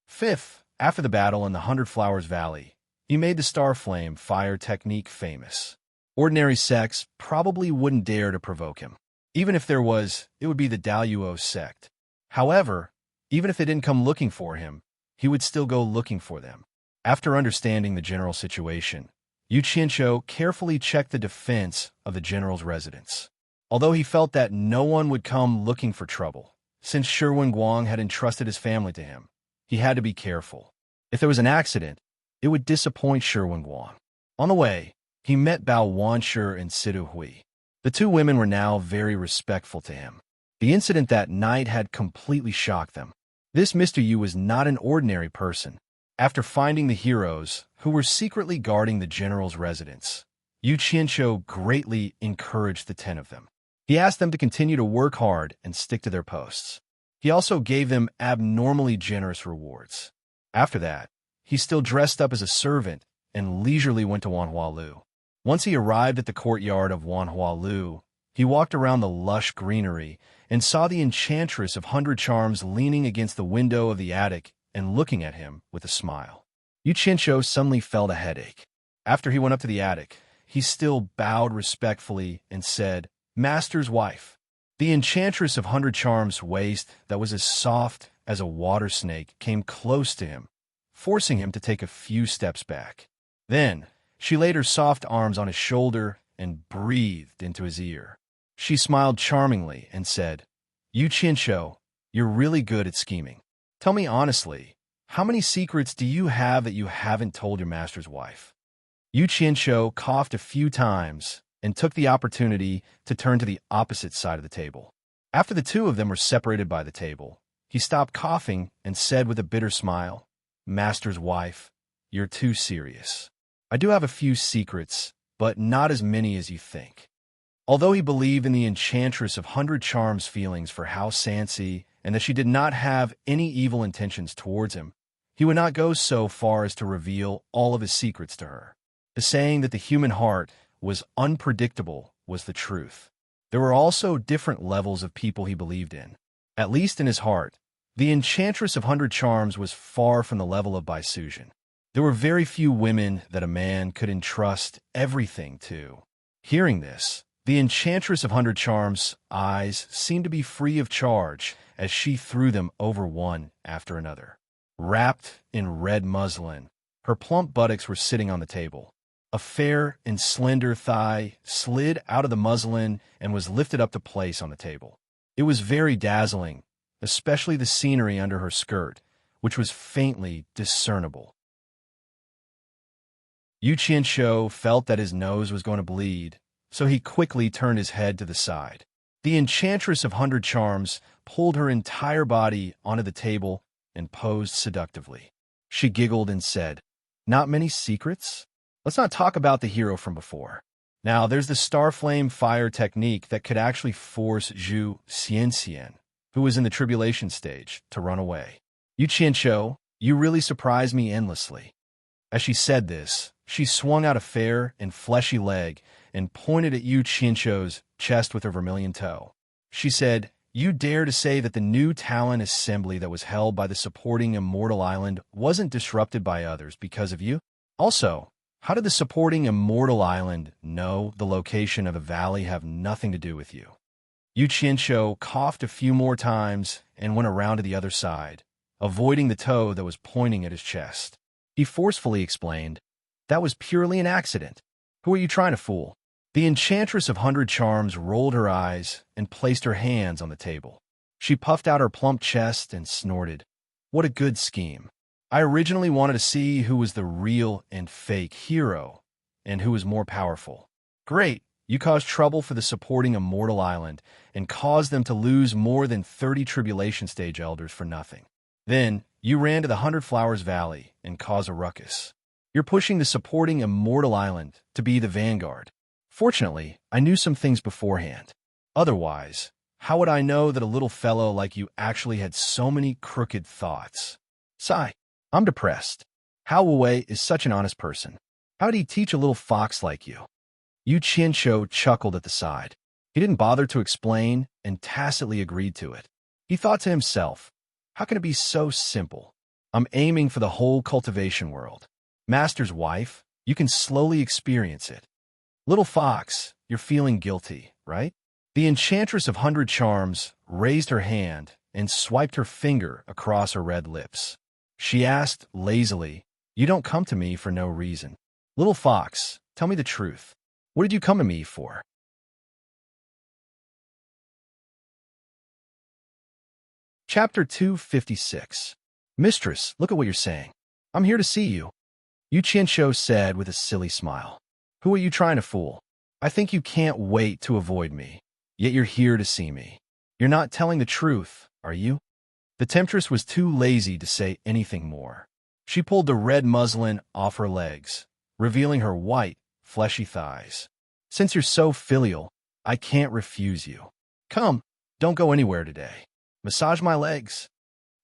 S1: Fifth, after the battle in the Hundred Flowers Valley, he made the Star Flame fire technique famous. Ordinary sects probably wouldn't dare to provoke him. Even if there was, it would be the Daluo sect. However, even if they didn't come looking for him, he would still go looking for them. After understanding the general situation, Yu Qianqiu carefully checked the defense of the general's residence. Although he felt that no one would come looking for trouble, since Sherwin Guang had entrusted his family to him, he had to be careful. If there was an accident, it would disappoint Sherwin Guang. On the way, he met Bao Wanshi and Sidu Hui. The two women were now very respectful to him. The incident that night had completely shocked them. This Mr. Yu was not an ordinary person. After finding the heroes who were secretly guarding the general's residence, Yu Qianqiu greatly encouraged the 10 of them. He asked them to continue to work hard and stick to their posts. He also gave them abnormally generous rewards. After that, he still dressed up as a servant and leisurely went to Wanhualu. Once he arrived at the courtyard of Wanhualu, he walked around the lush greenery and saw the enchantress of 100 Charms leaning against the window of the attic and looking at him with a smile. Yu Qianqiu suddenly felt a headache. After he went up to the attic, he still bowed respectfully and said, "Master's wife." The enchantress of 100 Charms' waist that was as soft as a water snake came close to him, forcing him to take a few steps back. Then, she laid her soft arms on his shoulder and breathed into his ear. She smiled charmingly and said, "Yu Qianqiu, you're really good at scheming. Tell me honestly, how many secrets do you have that you haven't told your master's wife?" Yu Qianqiu coughed a few times and took the opportunity to turn to the opposite side of the table. After the two of them were separated by the table, he stopped coughing and said with a bitter smile, "Master's wife, you're too serious. I do have a few secrets, but not as many as you think." Although he believed in the enchantress of 100 Charms' feelings for Hao Sansi and that she did not have any evil intentions towards him, he would not go so far as to reveal all of his secrets to her. The saying that the human heart was unpredictable was the truth. There were also different levels of people he believed in. At least in his heart, the enchantress of 100 Charms was far from the level of Bai Sujin. There were very few women that a man could entrust everything to. Hearing this, the enchantress of 100 Charms' eyes seemed to be free of charge as she threw them over one after another. Wrapped in red muslin, her plump buttocks were sitting on the table. A fair and slender thigh slid out of the muslin and was lifted up to place on the table. It was very dazzling, especially the scenery under her skirt, which was faintly discernible. Yu Qianqiu felt that his nose was going to bleed, so he quickly turned his head to the side. The enchantress of 100 Charms pulled her entire body onto the table and posed seductively. She giggled and said, "Not many secrets? Let's not talk about the hero from before. Now, there's the Star Flame fire technique that could actually force Zhu Xianxian, who was in the tribulation stage, to run away. Yu Qianqiu, you really surprise me endlessly." As she said this, she swung out a fair and fleshy leg and pointed at Yu Qianqiu's chest with her vermilion toe. She said, "You dare to say that the new talent assembly that was held by the supporting Immortal Island wasn't disrupted by others because of you? Also, how did the supporting Immortal Island know the location of a valley have nothing to do with you?" Yu Qianqiu coughed a few more times and went around to the other side, avoiding the toe that was pointing at his chest. He forcefully explained, "That was purely an accident. Who are you trying to fool?" The enchantress of 100 Charms rolled her eyes and placed her hands on the table. She puffed out her plump chest and snorted, "What a good scheme. I originally wanted to see who was the real and fake hero, and who was more powerful. Great, you caused trouble for the supporting Immortal Island, and caused them to lose more than 30 Tribulation Stage Elders for nothing. Then, you ran to the 100 Flowers Valley and caused a ruckus. You're pushing the supporting Immortal Island to be the vanguard. Fortunately, I knew some things beforehand. Otherwise, how would I know that a little fellow like you actually had so many crooked thoughts? Sigh. I'm depressed. Hao Wei is such an honest person. How did he teach a little fox like you? Yu Qianshou chuckled at the side. He didn't bother to explain and tacitly agreed to it. He thought to himself, how can it be so simple? I'm aiming for the whole cultivation world. Master's wife, you can slowly experience it. Little fox, you're feeling guilty, right? The Enchantress of 100 Charms raised her hand and swiped her finger across her red lips. She asked lazily, you don't come to me for no reason. Little fox, tell me the truth. What did you come to me for? Chapter 256. Mistress, look at what you're saying. I'm here to see you. Yu Qianshou said with a silly smile. Who are you trying to fool? I think you can't wait to avoid me, yet you're here to see me. You're not telling the truth, are you? The temptress was too lazy to say anything more. She pulled the red muslin off her legs, revealing her white, fleshy thighs. Since you're so filial, I can't refuse you. Come, don't go anywhere today. Massage my legs.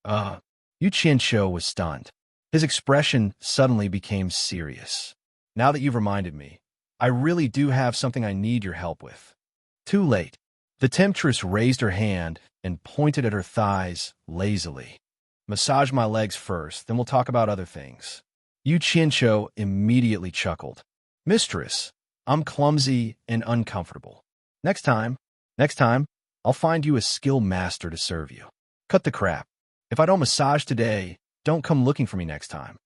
S1: Yu Qianshou was stunned. His expression suddenly became serious. Now that you've reminded me, I really do have something I need your help with. Too late. The temptress raised her hand and pointed at her thighs lazily. Massage my legs first, then we'll talk about other things. Yu Qianshou immediately chuckled. Mistress, I'm clumsy and uncomfortable. Next time, I'll find you a skilled master to serve you. Cut the crap. If I don't massage today, don't come looking for me next time.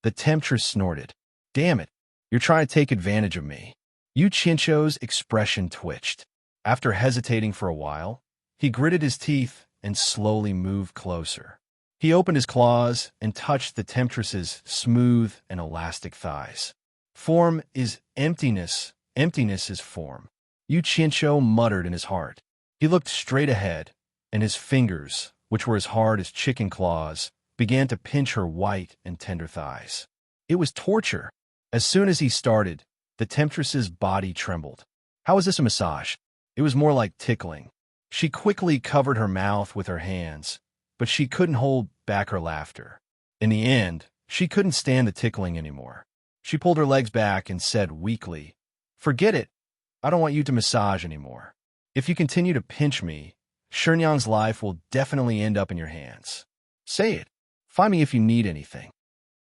S1: The temptress snorted. Damn it, you're trying to take advantage of me. Yu Qianshou's expression twitched. After hesitating for a while, he gritted his teeth and slowly moved closer. He opened his claws and touched the temptress's smooth and elastic thighs. Form is emptiness, emptiness is form. Yu Qianshou muttered in his heart. He looked straight ahead, and his fingers, which were as hard as chicken claws, began to pinch her white and tender thighs. It was torture. As soon as he started, the temptress's body trembled. How was this a massage? It was more like tickling. She quickly covered her mouth with her hands, but she couldn't hold back her laughter. In the end, she couldn't stand the tickling anymore. She pulled her legs back and said weakly, Forget it. I don't want you to massage anymore. If you continue to pinch me, Shenyang's life will definitely end up in your hands. Say it. Find me if you need anything.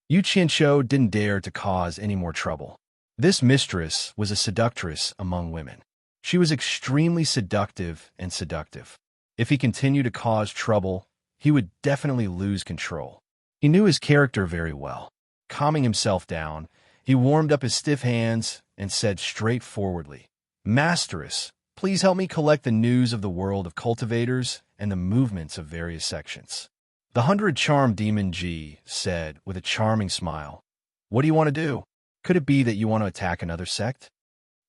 S1: Yu Qianshou didn't dare to cause any more trouble. This mistress was a seductress among women. She was extremely seductive and seductive. If he continued to cause trouble, he would definitely lose control. He knew his character very well. Calming himself down, he warmed up his stiff hands and said straightforwardly, Masteress, please help me collect the news of the world of cultivators and the movements of various sections. The 100 Charm Demon Ji said with a charming smile, What do you want to do? Could it be that you want to attack another sect?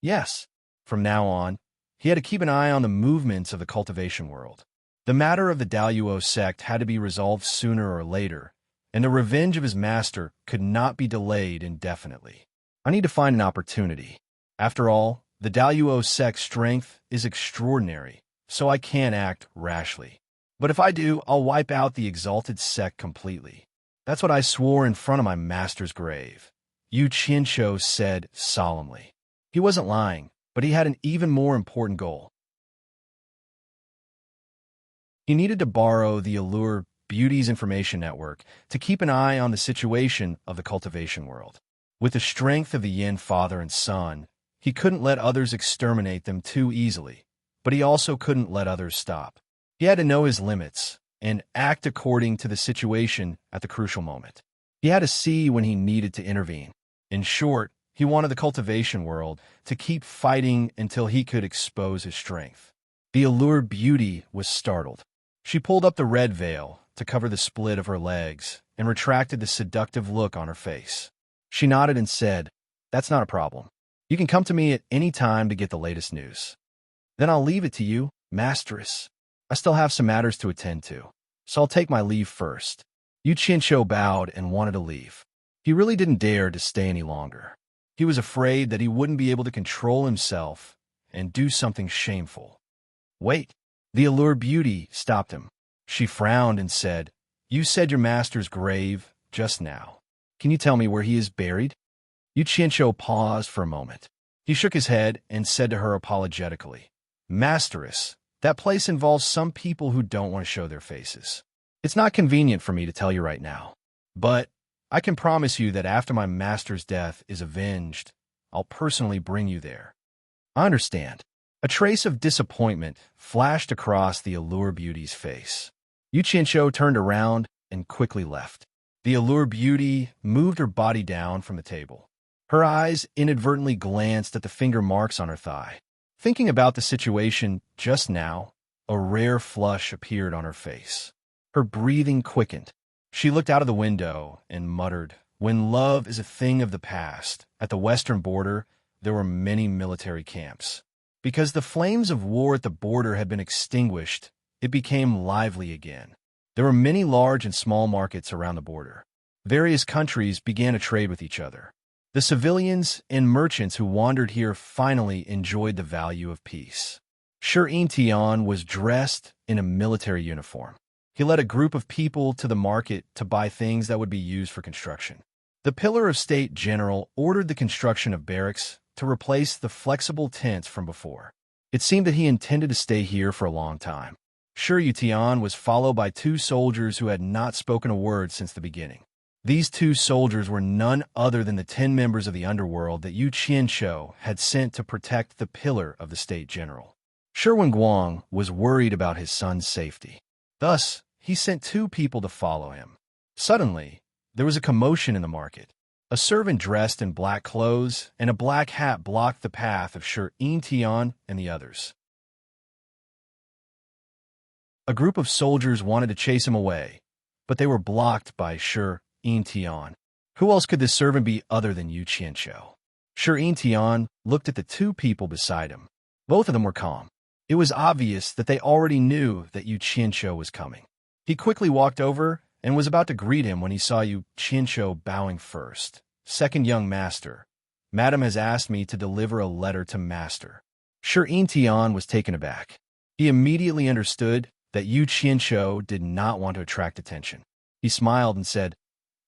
S1: Yes. From now on, he had to keep an eye on the movements of the cultivation world. The matter of the Daluo sect had to be resolved sooner or later, and the revenge of his master could not be delayed indefinitely. I need to find an opportunity. After all, the Daluo sect's strength is extraordinary, so I can't act rashly. But if I do, I'll wipe out the exalted sect completely. That's what I swore in front of my master's grave, Yu Qianshou said solemnly. He wasn't lying, but he had an even more important goal. He needed to borrow the Allure Beauty's information network to keep an eye on the situation of the cultivation world. With the strength of the Yin father and son, he couldn't let others exterminate them too easily, but he also couldn't let others stop. He had to know his limits and act according to the situation at the crucial moment. He had to see when he needed to intervene. In short, he wanted the cultivation world to keep fighting until he could expose his strength. The Allure Beauty was startled. She pulled up the red veil to cover the split of her legs and retracted the seductive look on her face. She nodded and said, "That's not a problem. You can come to me at any time to get the latest news." "Then I'll leave it to you, Masteress. I still have some matters to attend to, so I'll take my leave first." Yu Qianqiu bowed and wanted to leave. He really didn't dare to stay any longer. He was afraid that he wouldn't be able to control himself and do something shameful. "Wait." The allure beauty stopped him. She frowned and said, "You said your master's grave just now. Can you tell me where he is buried?" Yu Qianqiu paused for a moment. He shook his head and said to her apologetically, "Masteress, that place involves some people who don't want to show their faces. It's not convenient for me to tell you right now, but I can promise you that after my master's death is avenged, I'll personally bring you there." "I understand." A trace of disappointment flashed across the allure beauty's face. Yu Qianqiu turned around and quickly left. The allure beauty moved her body down from the table. Her eyes inadvertently glanced at the finger marks on her thigh. Thinking about the situation just now, a rare flush appeared on her face. Her breathing quickened. She looked out of the window and muttered, "When love is a thing of the past, at the western border, there were many military camps. Because the flames of war at the border had been extinguished, it became lively again. There were many large and small markets around the border. Various countries began to trade with each other. The civilians and merchants who wandered here finally enjoyed the value of peace." Shi Tian was dressed in a military uniform. He led a group of people to the market to buy things that would be used for construction. The Pillar of State General ordered the construction of barracks to replace the flexible tents from before. It seemed that he intended to stay here for a long time. Shi Tian was followed by 2 soldiers who had not spoken a word since the beginning. These 2 soldiers were none other than the 10 members of the underworld that Yu Qianqiu had sent to protect the Pillar of the State General. Shi Wenguang was worried about his son's safety. Thus, he sent 2 people to follow him. Suddenly, there was a commotion in the market. A servant dressed in black clothes and a black hat blocked the path of Shi Tian and the others. A group of soldiers wanted to chase him away, but they were blocked by Shi Tian. Who else could this servant be other than Yu Qianqiu? Shi Tian looked at the 2 people beside him. Both of them were calm. It was obvious that they already knew that Yu Qianqiu was coming. He quickly walked over and was about to greet him when he saw Yu Qianqiu bowing first. "Second young master, Madam has asked me to deliver a letter to master." Shi Tian was taken aback. He immediately understood that Yu Qianqiu did not want to attract attention. He smiled and said,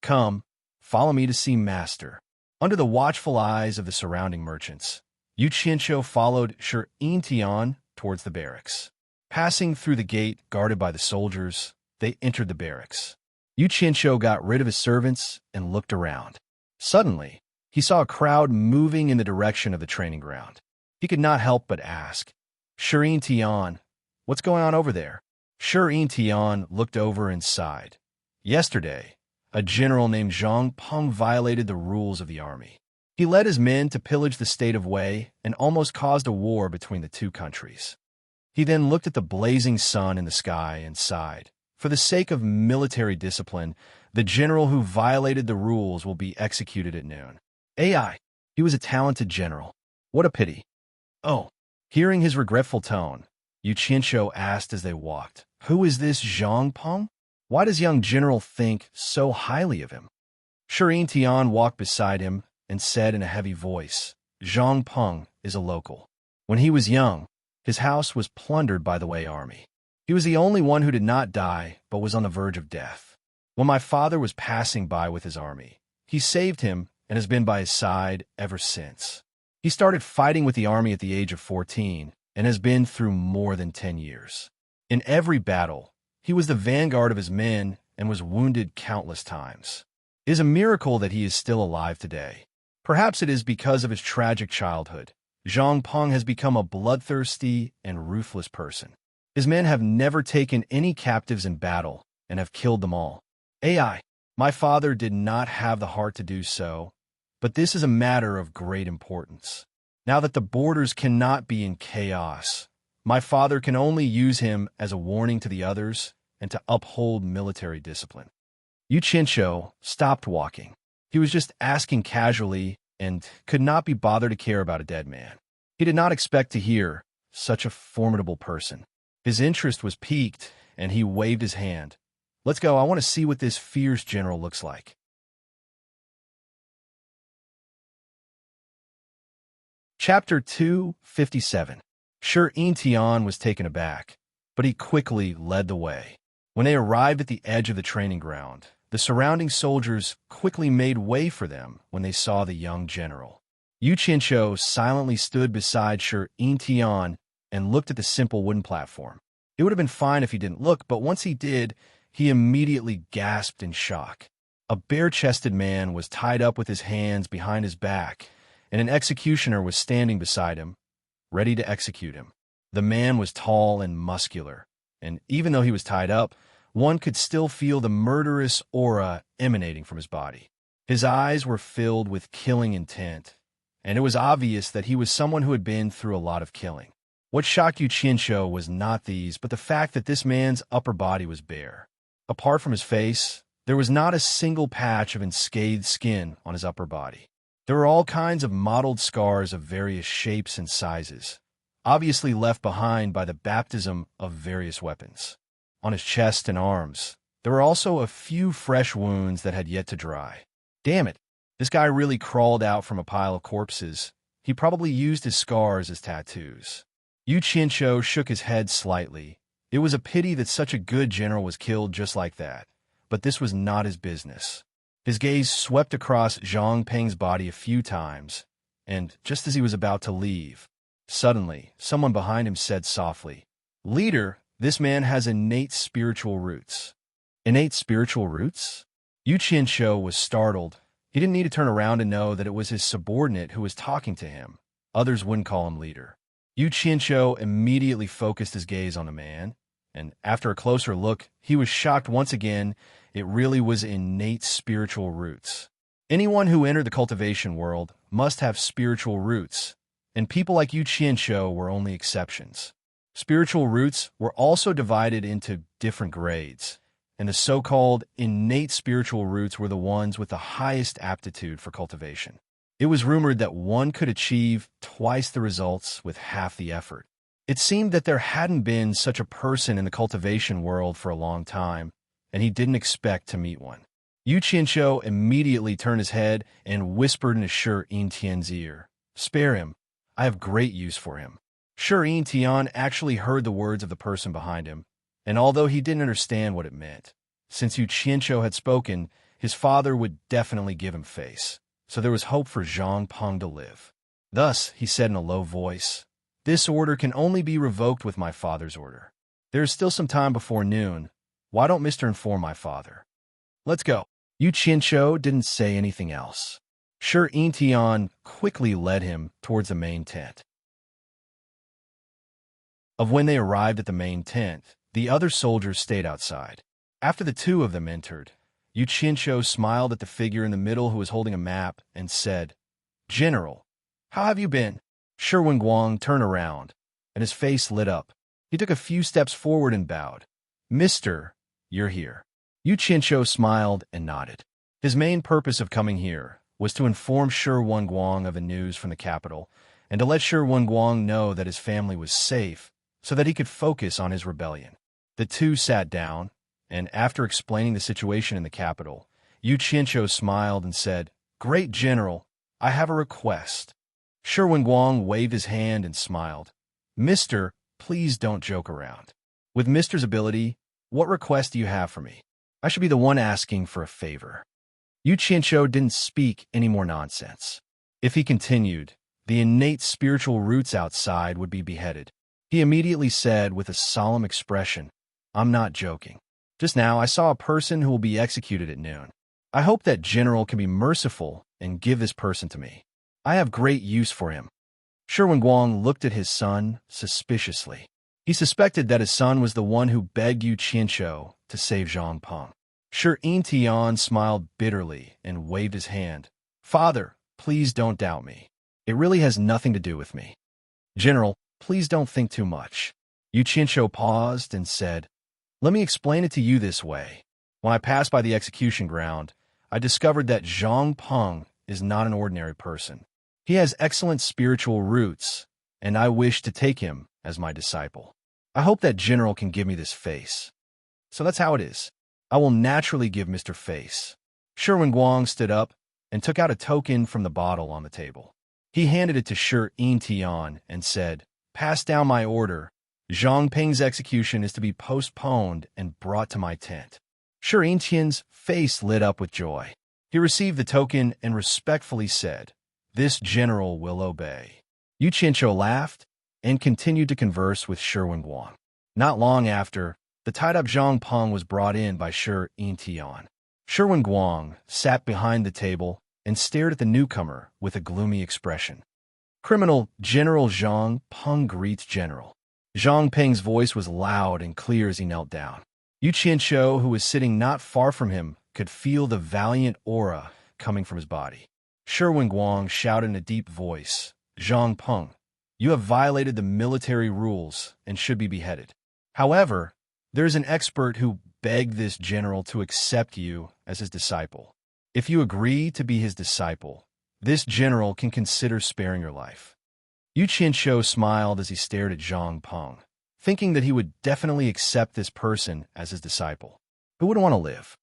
S1: "Come, follow me to see master." Under the watchful eyes of the surrounding merchants, Yu Qianqiu followed Shi Tian towards the barracks. Passing through the gate guarded by the soldiers, they entered the barracks. Yu Qianqiu got rid of his servants and looked around. Suddenly, he saw a crowd moving in the direction of the training ground. He could not help but ask, "Shi Tian, what's going on over there?" Shi Tian looked over and sighed. Yesterday, a general named Zhang Peng violated the rules of the army. He led his men to pillage the state of Wei and almost caused a war between the 2 countries. He then looked at the blazing sun in the sky and sighed. For the sake of military discipline, the general who violated the rules will be executed at noon. AI. He was a talented general. What a pity. Oh. Hearing his regretful tone, Yu Qianqiu asked as they walked, "Who is this Zhang Peng? Why does young general think so highly of him?" Shi Tian walked beside him and said in a heavy voice, "Zhang Peng is a local. When he was young, his house was plundered by the Wei army. He was the only one who did not die but was on the verge of death. When my father was passing by with his army, he saved him and has been by his side ever since. He started fighting with the army at the age of 14 and has been through more than 10 years. In every battle, he was the vanguard of his men and was wounded countless times. It is a miracle that he is still alive today. Perhaps it is because of his tragic childhood. Zhang Peng has become a bloodthirsty and ruthless person. His men have never taken any captives in battle and have killed them all. AI. My father did not have the heart to do so, but this is a matter of great importance. Now that the borders cannot be in chaos, my father can only use him as a warning to the others and to uphold military discipline." Yu Qinshu stopped walking. He was just asking casually and could not be bothered to care about a dead man. He did not expect to hear such a formidable person. His interest was piqued, and he waved his hand. Let's go, I want to see what this fierce general looks like. Chapter 257. Sure, Tian was taken aback, but he quickly led the way. When they arrived at the edge of the training ground, the surrounding soldiers quickly made way for them when they saw the young general. Yu Qinshu silently stood beside Sure Tian and looked at the simple wooden platform. It would have been fine if he didn't look, but once he did, he immediately gasped in shock. A bare-chested man was tied up with his hands behind his back, and an executioner was standing beside him, ready to execute him. The man was tall and muscular, and even though he was tied up, one could still feel the murderous aura emanating from his body. His eyes were filled with killing intent, and it was obvious that he was someone who had been through a lot of killing. What shocked Yu Qinshu was not these, but the fact that this man's upper body was bare. Apart from his face, there was not a single patch of unscathed skin on his upper body. There were all kinds of mottled scars of various shapes and sizes, obviously left behind by the baptism of various weapons. On his chest and arms, there were also a few fresh wounds that had yet to dry. Damn it, this guy really crawled out from a pile of corpses. He probably used his scars as tattoos. Yu Qinshu shook his head slightly. It was a pity that such a good general was killed just like that, but this was not his business. His gaze swept across Zhang Peng's body a few times, and just as he was about to leave, suddenly, someone behind him said softly, "Leader, this man has innate spiritual roots." Innate spiritual roots? Yu Qinshu was startled. He didn't need to turn around to know that it was his subordinate who was talking to him. Others wouldn't call him leader. Yu Qinshu immediately focused his gaze on the man, and after a closer look, he was shocked once again. It really was innate spiritual roots. Anyone who entered the cultivation world must have spiritual roots, and people like Yu Qinshu were only exceptions. Spiritual roots were also divided into different grades, and the so-called innate spiritual roots were the ones with the highest aptitude for cultivation. It was rumored that one could achieve twice the results with half the effort. It seemed that there hadn't been such a person in the cultivation world for a long time, and he didn't expect to meet one. Yu Qinshu immediately turned his head and whispered in Sure Tian's ear, "Spare him. I have great use for him." Sure Tian actually heard the words of the person behind him, and although he didn't understand what it meant, since Yu Qinshu had spoken, his father would definitely give him face, so there was hope for Zhang Peng to live. Thus, he said in a low voice, "This order can only be revoked with my father's order. There is still some time before noon. Why don't Mr. inform my father? Let's go." Yu Qinshu didn't say anything else. Sure Tian quickly led him towards the main tent. When they arrived at the main tent, the other soldiers stayed outside. After the two of them entered, Yu Qinshu smiled at the figure in the middle who was holding a map and said, "General, how have you been?" Shi Wenguang turned around, and his face lit up. He took a few steps forward and bowed. "Mister, you're here." Yu Qinshu smiled and nodded. His main purpose of coming here was to inform Shi Wenguang of the news from the capital and to let Shi Wenguang know that his family was safe so that he could focus on his rebellion. The two sat down, and after explaining the situation in the capital, Yu Qinshu smiled and said, "Great General, I have a request." Shi Wenguang waved his hand and smiled. "Mister, please don't joke around. With Mister's ability, what request do you have for me? I should be the one asking for a favor." Yu Qinshu didn't speak any more nonsense. If he continued, the innate spiritual roots outside would be beheaded. He immediately said with a solemn expression, "I'm not joking. Just now I saw a person who will be executed at noon. I hope that General can be merciful and give this person to me. I have great use for him." Shi Wenguang looked at his son suspiciously. He suspected that his son was the one who begged Yu Qinshu to save Zhang Peng. Shi Tian smiled bitterly and waved his hand. "Father, please don't doubt me. It really has nothing to do with me. General, please don't think too much." Yu Qinshu paused and said, "Let me explain it to you this way. When I passed by the execution ground, I discovered that Zhang Peng is not an ordinary person. He has excellent spiritual roots, and I wish to take him as my disciple. I hope that General can give me this face. So that's how it is. I will naturally give Mr. Face. Sherwin Guang stood up and took out a token from the bottle on the table. He handed it to Shi Tian and said, "Pass down my order. Zhang Peng's execution is to be postponed and brought to my tent." Shi Tian's face lit up with joy. He received the token and respectfully said, "This general will obey." Yu Qianqiu laughed and continued to converse with Sherwin Guang. Not long after, the tied-up Zhang Peng was brought in by Shi Tian. Sherwin Guang sat behind the table and stared at the newcomer with a gloomy expression. "Criminal General Zhang Peng greets General." Zhang Peng's voice was loud and clear as he knelt down. Yu Qianqiu, who was sitting not far from him, could feel the valiant aura coming from his body. Sherwin Guang shouted in a deep voice, "Zhang Peng, you have violated the military rules and should be beheaded. However, there is an expert who begged this general to accept you as his disciple. If you agree to be his disciple, this general can consider sparing your life." Yu Qianqiu smiled as he stared at Zhang Peng, thinking that he would definitely accept this person as his disciple. Who would want to live?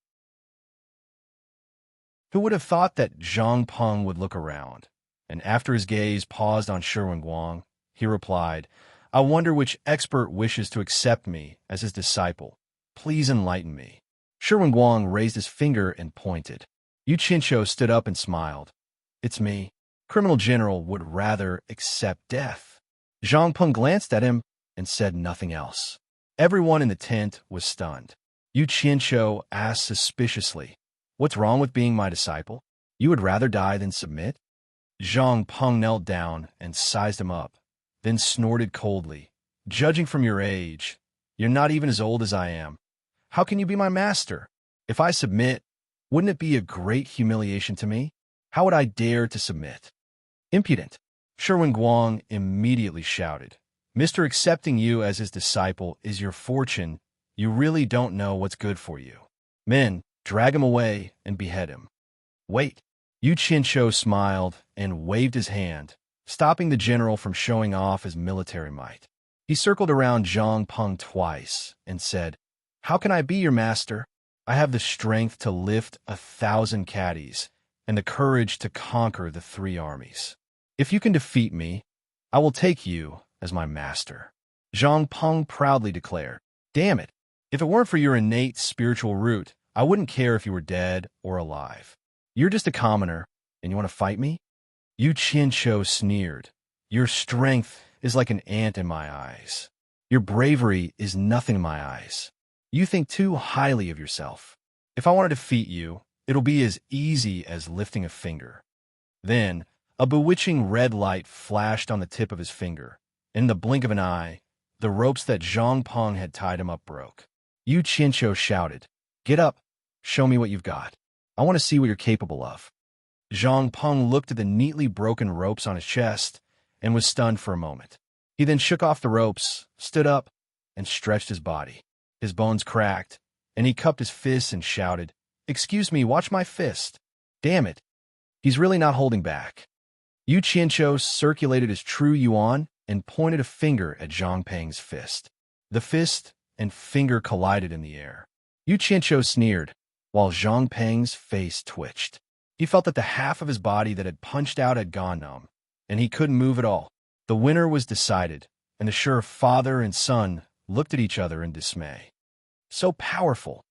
S1: Who would have thought that Zhang Peng would look around? And after his gaze paused on Sherwin Guang, he replied, "I wonder which expert wishes to accept me as his disciple. Please enlighten me." Sherwin Guang raised his finger and pointed. Yu Qianqiu stood up and smiled. "It's me. Criminal General would rather accept death." Zhang Peng glanced at him and said nothing else. Everyone in the tent was stunned. Yu Qianqiu asked suspiciously, "What's wrong with being my disciple? You would rather die than submit?" Zhang Peng knelt down and sized him up, then snorted coldly. "Judging from your age, you're not even as old as I am. How can you be my master? If I submit, wouldn't it be a great humiliation to me? How would I dare to submit?" "Impudent!" Sherwin Guang immediately shouted. "Mr. Accepting you as his disciple is your fortune. You really don't know what's good for you. Men, drag him away and behead him." "Wait." Yu Qianqiu smiled and waved his hand, stopping the general from showing off his military might. He circled around Zhang Peng twice and said, "How can I be your master? I have the strength to lift 1,000 caddies and the courage to conquer the 3 armies. If you can defeat me, I will take you as my master." Zhang Peng proudly declared, "Damn it, if it weren't for your innate spiritual root, I wouldn't care if you were dead or alive. You're just a commoner, and you want to fight me?" Yu Qianqiu sneered. "Your strength is like an ant in my eyes. Your bravery is nothing in my eyes. You think too highly of yourself. If I want to defeat you, it'll be as easy as lifting a finger." Then, a bewitching red light flashed on the tip of his finger. In the blink of an eye, the ropes that Zhang Peng had tied him up broke. Yu Qianqiu shouted, "Get up, show me what you've got. I want to see what you're capable of." Zhang Peng looked at the neatly broken ropes on his chest and was stunned for a moment. He then shook off the ropes, stood up, and stretched his body. His bones cracked, and he cupped his fists and shouted, "Excuse me, watch my fist. Damn it, he's really not holding back." Yu Qianqiu circulated his true yuan and pointed a finger at Zhang Peng's fist. The fist and finger collided in the air. Yu Qianqiu sneered, while Zhang Peng's face twitched. He felt that the half of his body that had punched out had gone numb, and he couldn't move at all. The winner was decided, and the sure father and son looked at each other in dismay. So powerful.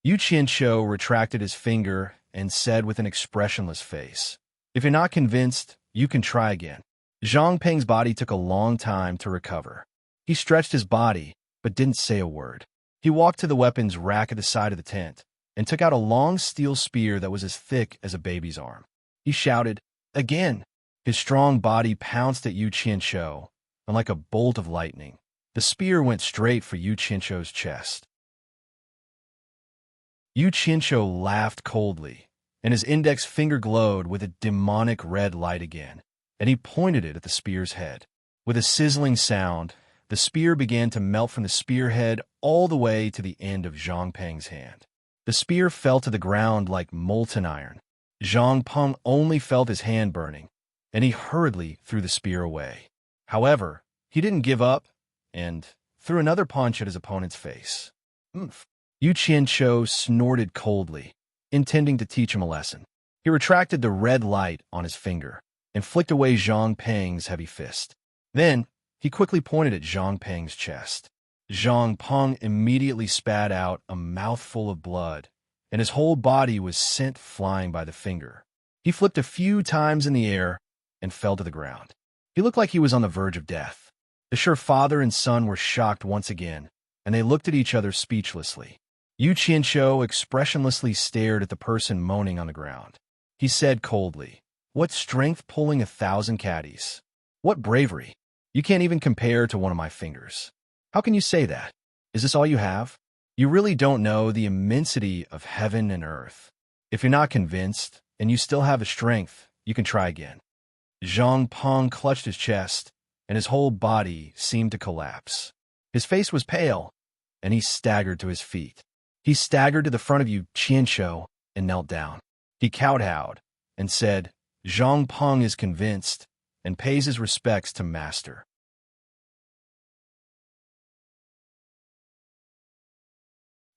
S1: Yu Qianqiu retracted his finger and said with an expressionless face, "If you're not convinced, you can try again." Zhang Peng's body took a long time to recover. He stretched his body, but didn't say a word. He walked to the weapons rack at the side of the tent and took out a long steel spear that was as thick as a baby's arm. He shouted, "Again!" His strong body pounced at Yu Qianqiu, and like a bolt of lightning, the spear went straight for Yu Qianqiu's chest. Yu Qianqiu laughed coldly, and his index finger glowed with a demonic red light again, and he pointed it at the spear's head. With a sizzling sound, the spear began to melt from the spearhead all the way to the end of Zhang Peng's hand. The spear fell to the ground like molten iron. Zhang Peng only felt his hand burning, and he hurriedly threw the spear away. However, he didn't give up and threw another punch at his opponent's face. Oomph. Yu Qianqiu snorted coldly, intending to teach him a lesson. He retracted the red light on his finger and flicked away Zhang Peng's heavy fist. Then, he quickly pointed at Zhang Peng's chest. Zhang Peng immediately spat out a mouthful of blood, and his whole body was sent flying by the finger. He flipped a few times in the air and fell to the ground. He looked like he was on the verge of death. The sure father and son were shocked once again, and they looked at each other speechlessly. Yu Qianqiu expressionlessly stared at the person moaning on the ground. He said coldly, "What strength pulling 1,000 caddies? What bravery! You can't even compare to one of my fingers. How can you say that? Is this all you have? You really don't know the immensity of heaven and earth. If you're not convinced, and you still have the strength, you can try again." Zhang Peng clutched his chest, and his whole body seemed to collapse. His face was pale, and he staggered to his feet. He staggered to the front of Yu Qianqiu and knelt down. He kowtowed and said, "Zhang Peng is convinced and pays his respects to master."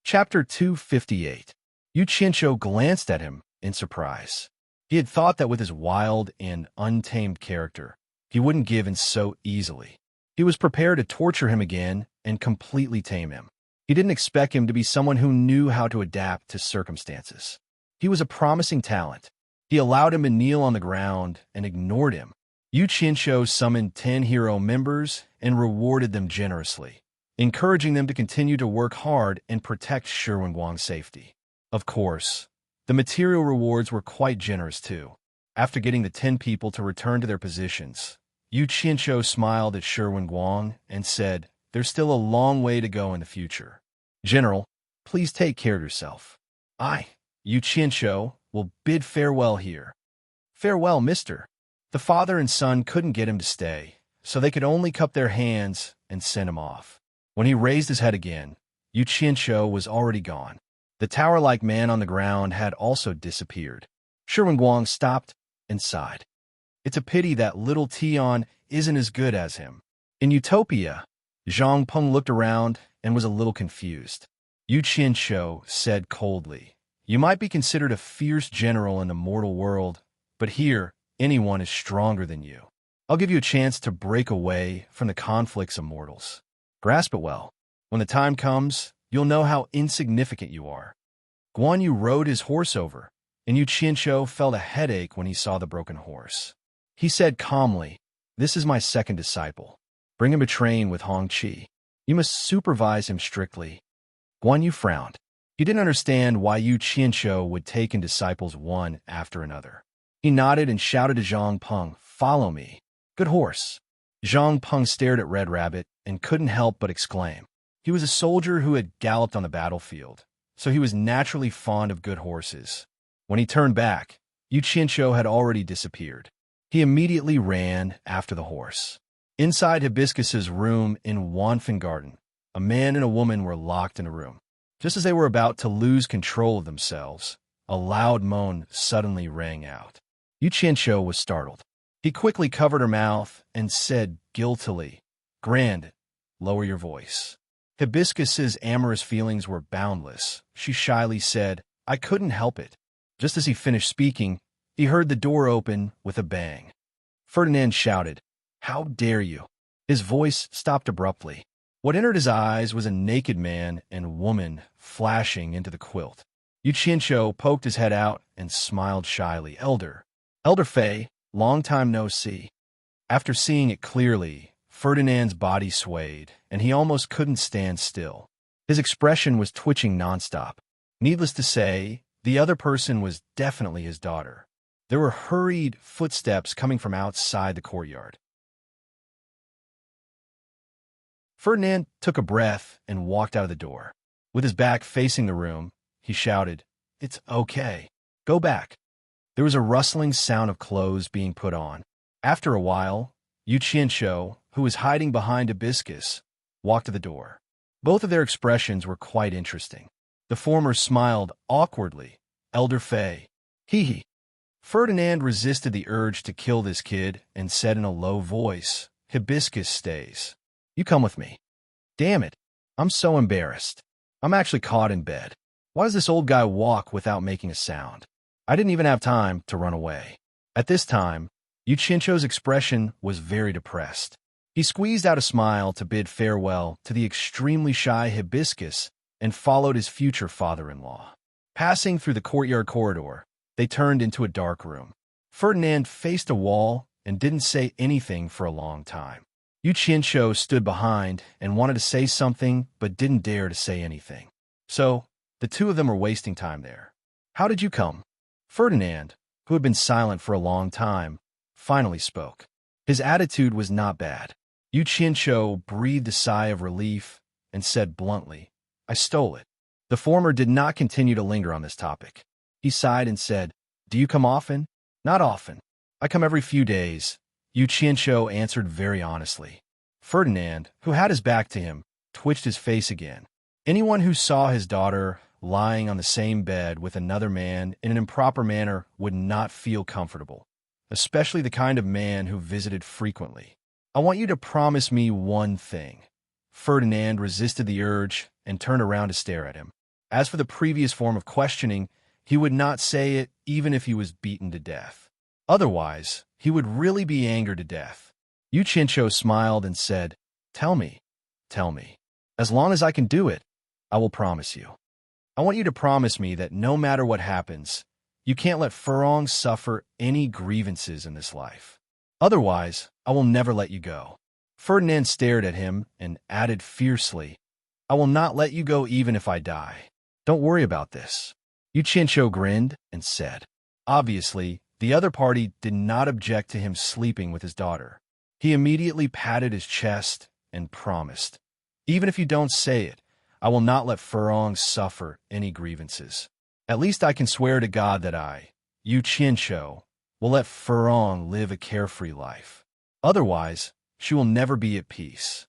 S1: Chapter 258. Yu Qianqiu glanced at him in surprise. He had thought that with his wild and untamed character, he wouldn't give in so easily. He was prepared to torture him again and completely tame him. He didn't expect him to be someone who knew how to adapt to circumstances. He was a promising talent. He allowed him to kneel on the ground and ignored him. Yu Qianqiu summoned 10 hero members and rewarded them generously, encouraging them to continue to work hard and protect Shi Wenguang's safety. Of course, the material rewards were quite generous too. After getting the 10 people to return to their positions, Yu Qianqiu smiled at Shi Wenguang and said, "There's still a long way to go in the future. General, please take care of yourself. I, Yu Qianqiu, will bid farewell here." "Farewell, mister." The father and son couldn't get him to stay, so they could only cup their hands and send him off. When he raised his head again, Yu Qianqiu was already gone. The tower-like man on the ground had also disappeared. Shi Wenguang stopped and sighed. It's a pity that little Tian isn't as good as him. In Utopia, Zhang Peng looked around and was a little confused. Yu Qianqiu said coldly, "You might be considered a fierce general in the mortal world, but here, anyone is stronger than you. I'll give you a chance to break away from the conflicts of mortals. Grasp it well. When the time comes, you'll know how insignificant you are." Guan Yu rode his horse over, and Yu Qianqiu felt a headache when he saw the broken horse. He said calmly, "This is my second disciple. Bring him to train with Hong Qi. You must supervise him strictly." Guan Yu frowned. He didn't understand why Yu Qianqiu would take in disciples one after another. He nodded and shouted to Zhang Peng, "Follow me." "Good horse." Zhang Peng stared at Red Rabbit and couldn't help but exclaim. He was a soldier who had galloped on the battlefield, so he was naturally fond of good horses. When he turned back, Yu Qianqiu had already disappeared. He immediately ran after the horse. Inside Hibiscus's room in Wanfen Garden, a man and a woman were locked in a room. Just as they were about to lose control of themselves, a loud moan suddenly rang out. Yu Qianqiu was startled. He quickly covered her mouth and said guiltily, "Grand, lower your voice." Hibiscus's amorous feelings were boundless. She shyly said, "I couldn't help it." Just as he finished speaking, he heard the door open with a bang. Ferdinand shouted, "How dare you?" His voice stopped abruptly. What entered his eyes was a naked man and woman flashing into the quilt. Yu Qianqiu poked his head out and smiled shyly. Elder Fei, long time no see." After seeing it clearly, Ferdinand's body swayed, and he almost couldn't stand still. His expression was twitching nonstop. Needless to say, the other person was definitely his daughter. There were hurried footsteps coming from outside the courtyard. Ferdinand took a breath and walked out of the door. With his back facing the room, he shouted, "It's okay. Go back." There was a rustling sound of clothes being put on. After a while, Yu Qianqiu, who was hiding behind Hibiscus, walked to the door. Both of their expressions were quite interesting. The former smiled awkwardly. Elder Fay. Hee hee. Ferdinand resisted the urge to kill this kid and said in a low voice, Hibiscus stays. You come with me. Damn it. I'm so embarrassed. I'm actually caught in bed. Why does this old guy walk without making a sound? I didn't even have time to run away. At this time, Yuchincho's expression was very depressed. He squeezed out a smile to bid farewell to the extremely shy Hibiscus and followed his future father-in-law. Passing through the courtyard corridor, they turned into a dark room. Ferdinand faced a wall and didn't say anything for a long time. Yuchincho stood behind and wanted to say something but didn't dare to say anything. So, the two of them were wasting time there. How did you come? Ferdinand, who had been silent for a long time, finally spoke. His attitude was not bad. Yuchincho breathed a sigh of relief and said bluntly, I stole it. The former did not continue to linger on this topic. He sighed and said, Do you come often? Not often. I come every few days, Yuchincho answered very honestly. Ferdinand, who had his back to him, twitched his face again. Anyone who saw his daughter lying on the same bed with another man in an improper manner would not feel comfortable, especially the kind of man who visited frequently. I want you to promise me one thing. Ferdinand resisted the urge and turned around to stare at him. As for the previous form of questioning, he would not say it even if he was beaten to death. Otherwise, he would really be angered to death. Yuchincho smiled and said, Tell me. As long as I can do it, I will promise you. I want you to promise me that no matter what happens, you can't let Furong suffer any grievances in this life. Otherwise, I will never let you go. Ferdinand stared at him and added fiercely, I will not let you go even if I die. Don't worry about this. Yuchincho grinned and said. Obviously, the other party did not object to him sleeping with his daughter. He immediately patted his chest and promised, Even if you don't say it, I will not let Furong suffer any grievances. At least I can swear to God that I, Yuchincho, will let Furong live a carefree life. Otherwise, she will never be at peace.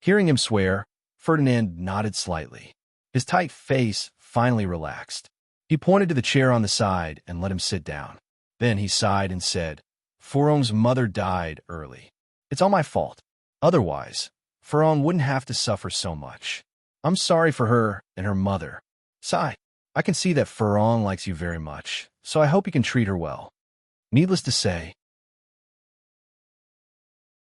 S1: Hearing him swear, Ferdinand nodded slightly. His tight face finally relaxed. He pointed to the chair on the side and let him sit down. Then he sighed and said, Furong's mother died early. It's all my fault. Otherwise, Furong wouldn't have to suffer so much. I'm sorry for her and her mother. Sigh, I can see that Furong likes you very much, so I hope you can treat her well. Needless to say.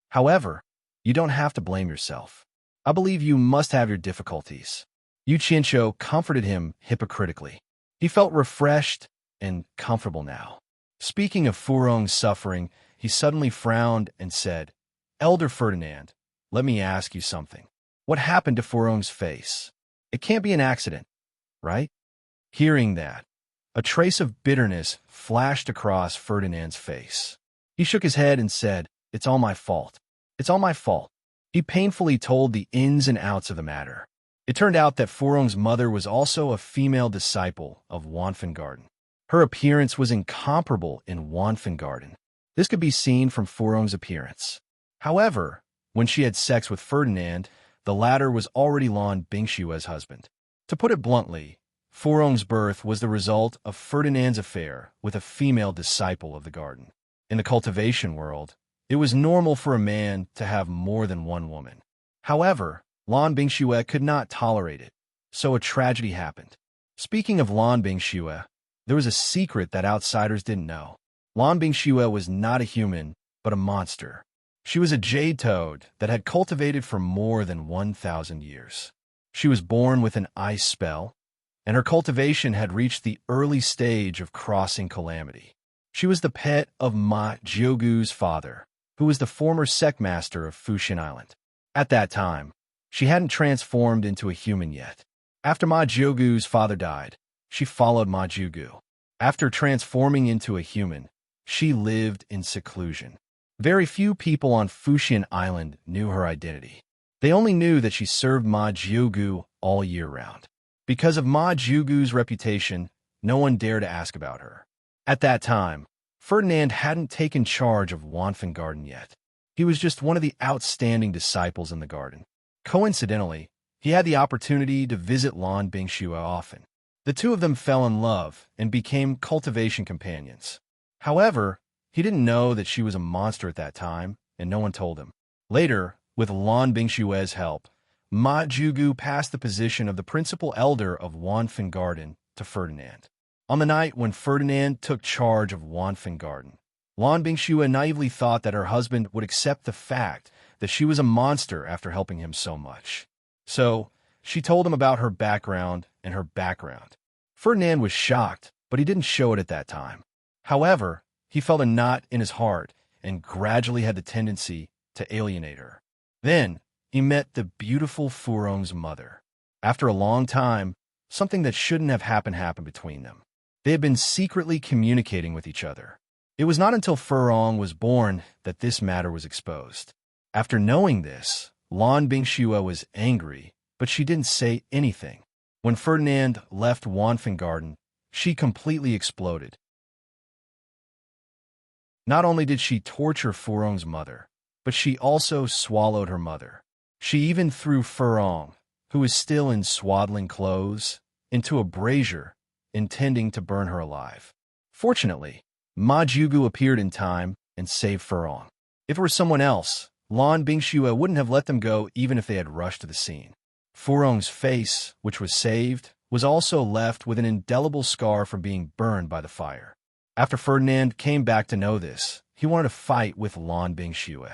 S1: However, you don't have to blame yourself. I believe you must have your difficulties. Yuchincho comforted him hypocritically. He felt refreshed and comfortable now. Speaking of Furong's suffering, he suddenly frowned and said, Elder Ferdinand, let me ask you something. What happened to Furong's face? It can't be an accident, right? Hearing that, a trace of bitterness flashed across Ferdinand's face. He shook his head and said, It's all my fault. It's all my fault. He painfully told the ins and outs of the matter. It turned out that Furong's mother was also a female disciple of Wanfangarden. Her appearance was incomparable in Wanfangarden. This could be seen from Furong's appearance. However, when she had sex with Ferdinand, the latter was already Lan Bingshue's husband. To put it bluntly, Furong's birth was the result of Ferdinand's affair with a female disciple of the garden. In the cultivation world, it was normal for a man to have more than one woman. However, Lan Bingshue could not tolerate it, so a tragedy happened. Speaking of Lan Bingshue, there was a secret that outsiders didn't know. Lan Bingshue was not a human, but a monster. She was a jade toad that had cultivated for more than 1,000 years. She was born with an ice spell, and her cultivation had reached the early stage of crossing calamity. She was the pet of Ma Jiugu's father, who was the former Sect master of Fushin Island. At that time, she hadn't transformed into a human yet. After Ma Jiugu's father died, she followed Ma Jiugu. After transforming into a human, she lived in seclusion. Very few people on Fushin Island knew her identity. They only knew that she served Ma Jiugu all year round. Because of Ma Jiugu's reputation, no one dared to ask about her. At that time, Ferdinand hadn't taken charge of Wanfangarden yet. He was just one of the outstanding disciples in the garden. Coincidentally, he had the opportunity to visit Lan Bingshue often. The two of them fell in love and became cultivation companions. However, he didn't know that she was a monster at that time, and no one told him. Later, with Lan Bingshue's help, Ma Jugu passed the position of the principal elder of Wanfen Garden to Ferdinand. On the night when Ferdinand took charge of Wanfen Garden, Lan Bingshue naively thought that her husband would accept the fact that she was a monster after helping him so much. So, she told him about her background and her background. Ferdinand was shocked, but he didn't show it at that time. However, he felt a knot in his heart and gradually had the tendency to alienate her. Then, he met the beautiful Furong's mother. After a long time, something that shouldn't have happened between them. They had been secretly communicating with each other. It was not until Furong was born that this matter was exposed. After knowing this, Lan Bingshue was angry, but she didn't say anything. When Ferdinand left Wanfen Garden, she completely exploded. Not only did she torture Furong's mother, but she also swallowed her mother. She even threw Furong, who was still in swaddling clothes, into a brazier, intending to burn her alive. Fortunately, Ma Jugu appeared in time and saved Furong. If it were someone else, Lan Bingshue wouldn't have let them go even if they had rushed to the scene. Furong's face, which was saved, was also left with an indelible scar from being burned by the fire. After Ferdinand came back to know this, he wanted to fight with Lan Bingshue.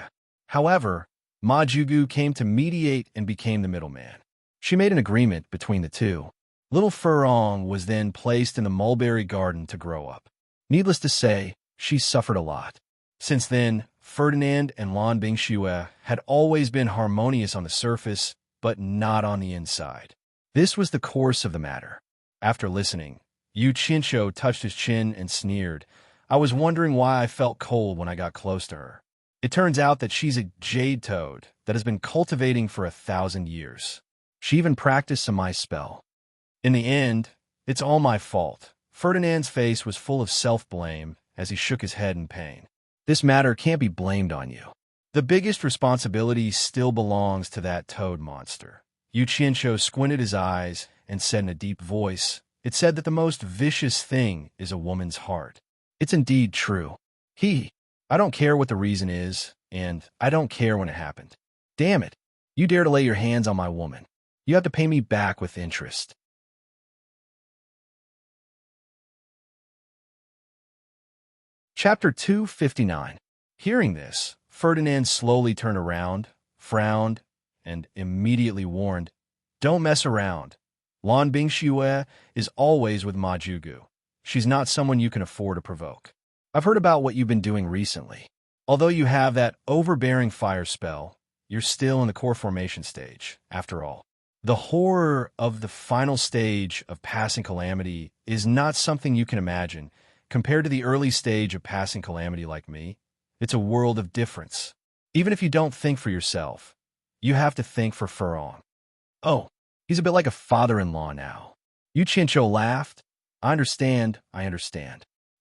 S1: However, Ma Jugu came to mediate and became the middleman. She made an agreement between the two. Little Furong was then placed in the mulberry garden to grow up. Needless to say, she suffered a lot. Since then, Ferdinand and Lan Bingshue had always been harmonious on the surface, but not on the inside. This was the course of the matter. After listening, Yu Qinsho touched his chin and sneered. I was wondering why I felt cold when I got close to her. It turns out that she's a jade toad that has been cultivating for 1,000 years. She even practiced some ice spell. In the end, it's all my fault. Ferdinand's face was full of self-blame as he shook his head in pain. This matter can't be blamed on you. The biggest responsibility still belongs to that toad monster. Yu Qinsho squinted his eyes and said in a deep voice, it said that the most vicious thing is a woman's heart. It's indeed true. I don't care what the reason is, and I don't care when it happened. Damn it, you dare to lay your hands on my woman. You have to pay me back with interest. Chapter 259. Hearing this, Ferdinand slowly turned around, frowned, and immediately warned, don't mess around. Lan Bingshue is always with Ma Jugu. She's not someone you can afford to provoke. I've heard about what you've been doing recently. Although you have that overbearing fire spell, you're still in the core formation stage, after all. The horror of the final stage of passing calamity is not something you can imagine. Compared to the early stage of passing calamity like me, it's a world of difference. Even if you don't think for yourself, you have to think for Furong. Oh, he's a bit like a father-in-law now. Yu Qinsho laughed. I understand.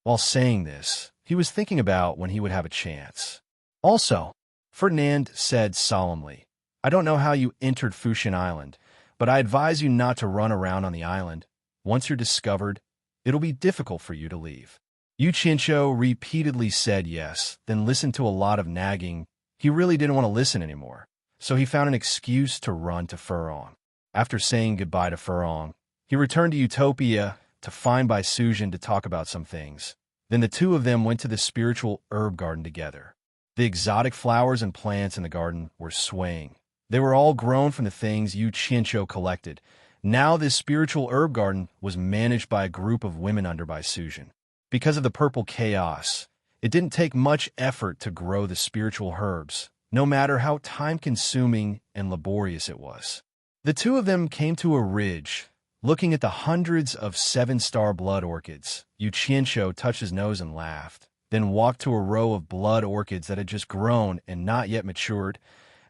S1: While saying this, he was thinking about when he would have a chance. Also, Ferdinand said solemnly, I don't know how you entered Fushin Island, but I advise you not to run around on the island. Once you're discovered, it'll be difficult for you to leave. Yu Qinsho repeatedly said yes, then listened to a lot of nagging. He really didn't want to listen anymore, so he found an excuse to run to Furong. After saying goodbye to Furong, he returned to Utopia to find Bai Sujin to talk about some things. Then the two of them went to the spiritual herb garden together. The exotic flowers and plants in the garden were swaying. They were all grown from the things Yu Qinsho collected. Now this spiritual herb garden was managed by a group of women under Bai Sujin. Because of the purple chaos, it didn't take much effort to grow the spiritual herbs, no matter how time-consuming and laborious it was. The two of them came to a ridge, looking at the hundreds of 7-star blood orchids. Yu Qinsho touched his nose and laughed, then walked to a row of blood orchids that had just grown and not yet matured,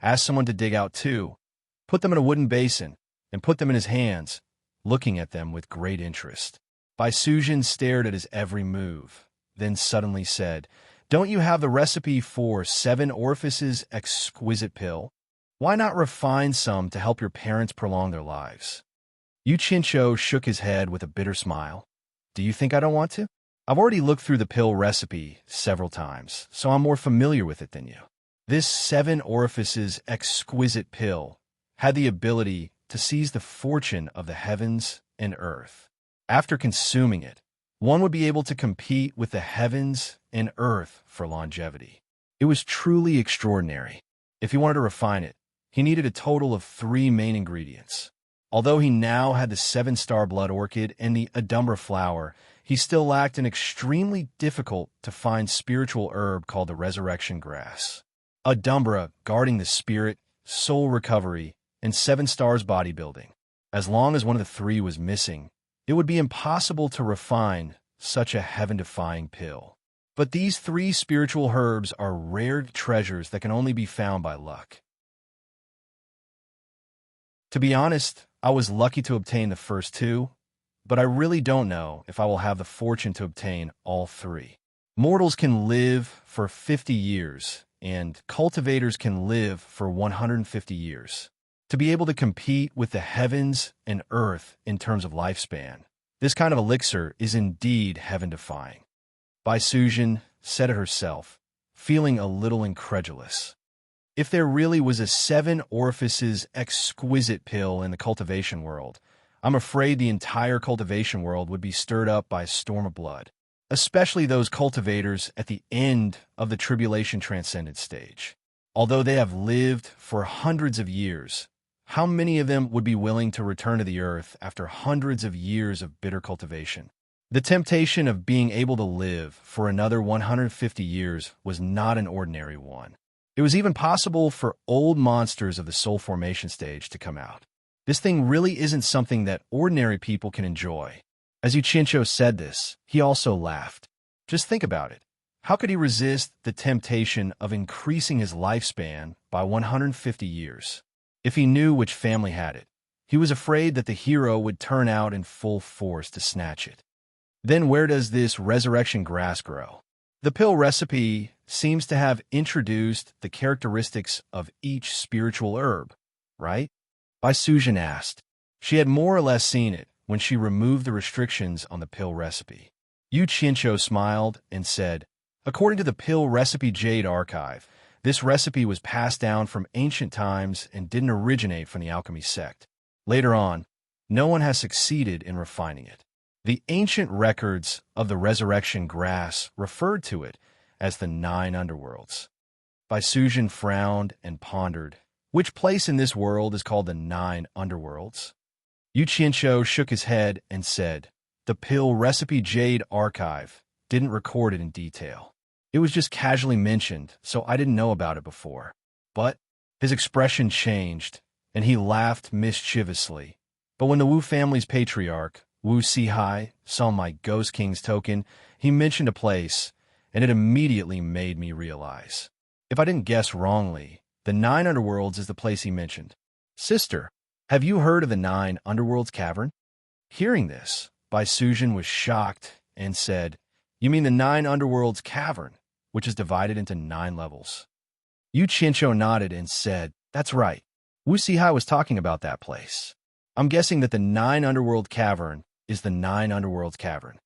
S1: asked someone to dig out 2, put them in a wooden basin, and put them in his hands, looking at them with great interest. Bai Sujin stared at his every move, then suddenly said, don't you have the recipe for 7 orifices exquisite pill? Why not refine some to help your parents prolong their lives? Yu Chincho shook his head with a bitter smile. Do you think I don't want to? I've already looked through the pill recipe several times, so I'm more familiar with it than you. This 7 orifices exquisite pill had the ability to seize the fortune of the heavens and earth. After consuming it, one would be able to compete with the heavens and earth for longevity. It was truly extraordinary. If he wanted to refine it, he needed a total of 3 main ingredients. Although he now had the 7-star blood orchid and the Adumbra flower, he still lacked an extremely difficult-to-find spiritual herb called the resurrection grass. Adumbra guarding the spirit, soul recovery, and 7 stars bodybuilding. As long as one of the 3 was missing, it would be impossible to refine such a heaven-defying pill. But these 3 spiritual herbs are rare treasures that can only be found by luck. To be honest, I was lucky to obtain the first 2, but I really don't know if I will have the fortune to obtain all 3. Mortals can live for 50 years, and cultivators can live for 150 years. To be able to compete with the heavens and earth in terms of lifespan, this kind of elixir is indeed heaven-defying. Bai Sujin said it herself, feeling a little incredulous. If there really was a 7 orifices exquisite pill in the cultivation world, I'm afraid the entire cultivation world would be stirred up by a storm of blood, especially those cultivators at the end of the tribulation transcendent stage. Although they have lived for hundreds of years, how many of them would be willing to return to the earth after hundreds of years of bitter cultivation? The temptation of being able to live for another 150 years was not an ordinary one. It was even possible for old monsters of the soul formation stage to come out. This thing really isn't something that ordinary people can enjoy. As Yuchincho said this, he also laughed. Just think about it. How could he resist the temptation of increasing his lifespan by 150 years? If he knew which family had it, he was afraid that the hero would turn out in full force to snatch it. Then where does this resurrection grass grow? The pill recipe seems to have introduced the characteristics of each spiritual herb, right? Bai Sujin asked. She had more or less seen it when she removed the restrictions on the pill recipe. Yu Chincho smiled and said, according to the pill recipe Jade archive, this recipe was passed down from ancient times and didn't originate from the alchemy sect. Later on, no one has succeeded in refining it. The ancient records of the resurrection grass referred to it as the 9 underworlds. Bai Sujin frowned and pondered. Which place in this world is called the 9 underworlds? Yu Chincho shook his head and said, the pill recipe Jade archive didn't record it in detail. It was just casually mentioned, so I didn't know about it before. But his expression changed, and he laughed mischievously. But when the Wu family's patriarch, Wu Sihai, saw my Ghost King's token, he mentioned a place, and it immediately made me realize. If I didn't guess wrongly, the 9 underworlds is the place he mentioned. Sister, have you heard of the 9 underworlds cavern? Hearing this, Bai Sujin was shocked and said, you mean the 9 underworlds cavern, which is divided into 9 levels? Yu Chincho nodded and said, that's right. Wu Sihai was talking about that place. I'm guessing that the 9 underworld cavern is the 9 underworlds cavern.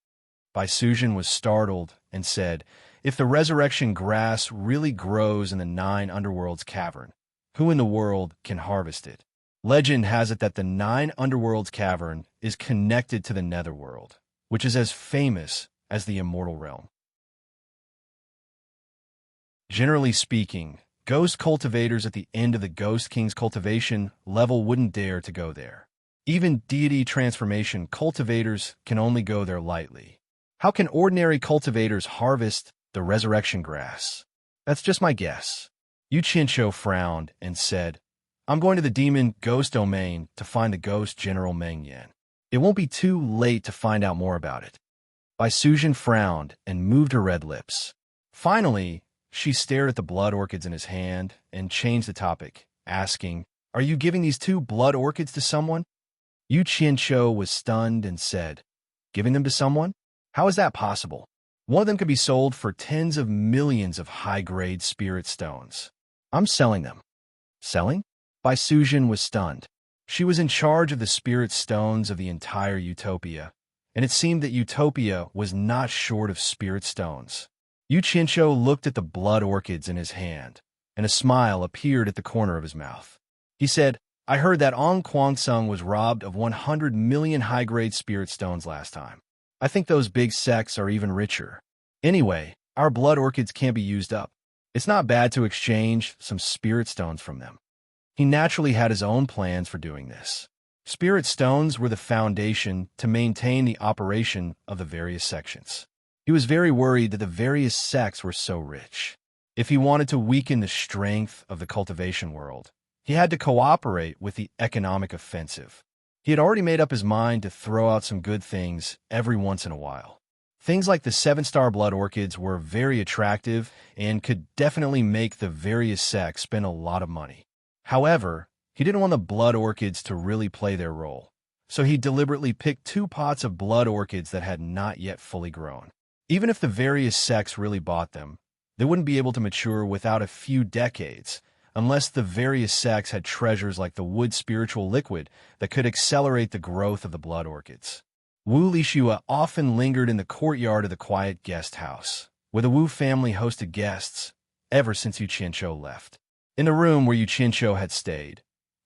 S1: Bai Sujin was startled and said, if the resurrection grass really grows in the 9 underworlds cavern, who in the world can harvest it? Legend has it that the 9 underworlds cavern is connected to the netherworld, which is as famous as the immortal realm. Generally speaking, ghost cultivators at the end of the Ghost King's cultivation level wouldn't dare to go there. Even deity transformation cultivators can only go there lightly. How can ordinary cultivators harvest the resurrection grass? That's just my guess. Yu Chincho frowned and said, I'm going to the demon ghost domain to find the ghost General Meng Yan. It won't be too late to find out more about it. Bai Sujin frowned and moved her red lips. Finally, she stared at the blood orchids in his hand and changed the topic, asking, are you giving these 2 blood orchids to someone? Yu Chincho was stunned and said, giving them to someone? How is that possible? One of them could be sold for tens of millions of high-grade spirit stones. I'm selling them. Selling? Bai Sujin was stunned. She was in charge of the spirit stones of the entire Utopia, and it seemed that Utopia was not short of spirit stones. Yu Qianqiu looked at the blood orchids in his hand, and a smile appeared at the corner of his mouth. He said, I heard that Ong Kwangsung was robbed of 100 million high-grade spirit stones last time. I think those big sects are even richer. Anyway, our blood orchids can't be used up. It's not bad to exchange some spirit stones from them. He naturally had his own plans for doing this. Spirit stones were the foundation to maintain the operation of the various sections. He was very worried that the various sects were so rich. If he wanted to weaken the strength of the cultivation world, he had to cooperate with the economic offensive. He had already made up his mind to throw out some good things every once in a while. Things like the 7-star blood orchids were very attractive and could definitely make the various sects spend a lot of money. However, he didn't want the blood orchids to really play their role, so he deliberately picked 2 pots of blood orchids that had not yet fully grown. Even if the various sects really bought them, they wouldn't be able to mature without a few decades, unless the various sects had treasures like the wood spiritual liquid that could accelerate the growth of the blood orchids. Wu Lixue often lingered in the courtyard of the quiet guest house, where the Wu family hosted guests ever since Yu Qianqiu left. In the room where Yu Qianqiu had stayed,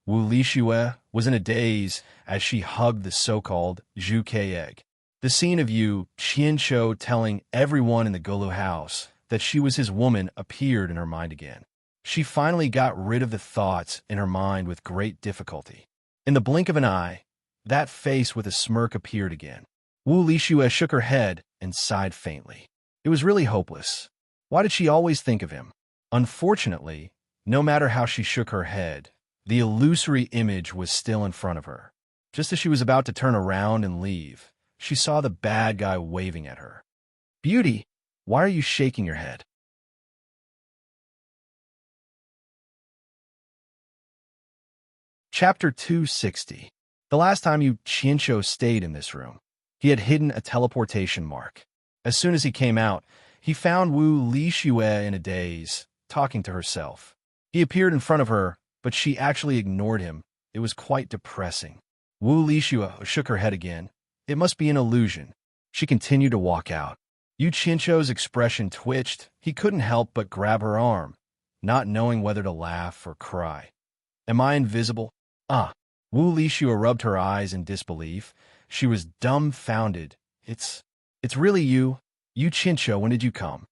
S1: Wu Lixue was in a daze as she hugged the so-called Zhu egg. The scene of Yu Qianqiu telling everyone in the Golu house that she was his woman appeared in her mind again. She finally got rid of the thoughts in her mind with great difficulty. In the blink of an eye, that face with a smirk appeared again. Wu Lixue shook her head and sighed faintly. It was really hopeless. Why did she always think of him? Unfortunately, no matter how she shook her head, the illusory image was still in front of her. Just as she was about to turn around and leave, she saw the bad guy waving at her. Beauty, why are you shaking your head? Chapter 260. The last time Yu Qianqiu stayed in this room, he had hidden a teleportation mark. As soon as he came out, he found Wu Lixue in a daze, talking to herself. He appeared in front of her, but she actually ignored him. It was quite depressing. Wu Lixue shook her head again. It must be an illusion. She continued to walk out. Yu Qianqiu's expression twitched. He couldn't help but grab her arm, not knowing whether to laugh or cry. Am I invisible? Ah. Wu Lixue rubbed her eyes in disbelief. She was dumbfounded. It's really you? Yu Qianqiu, when did you come?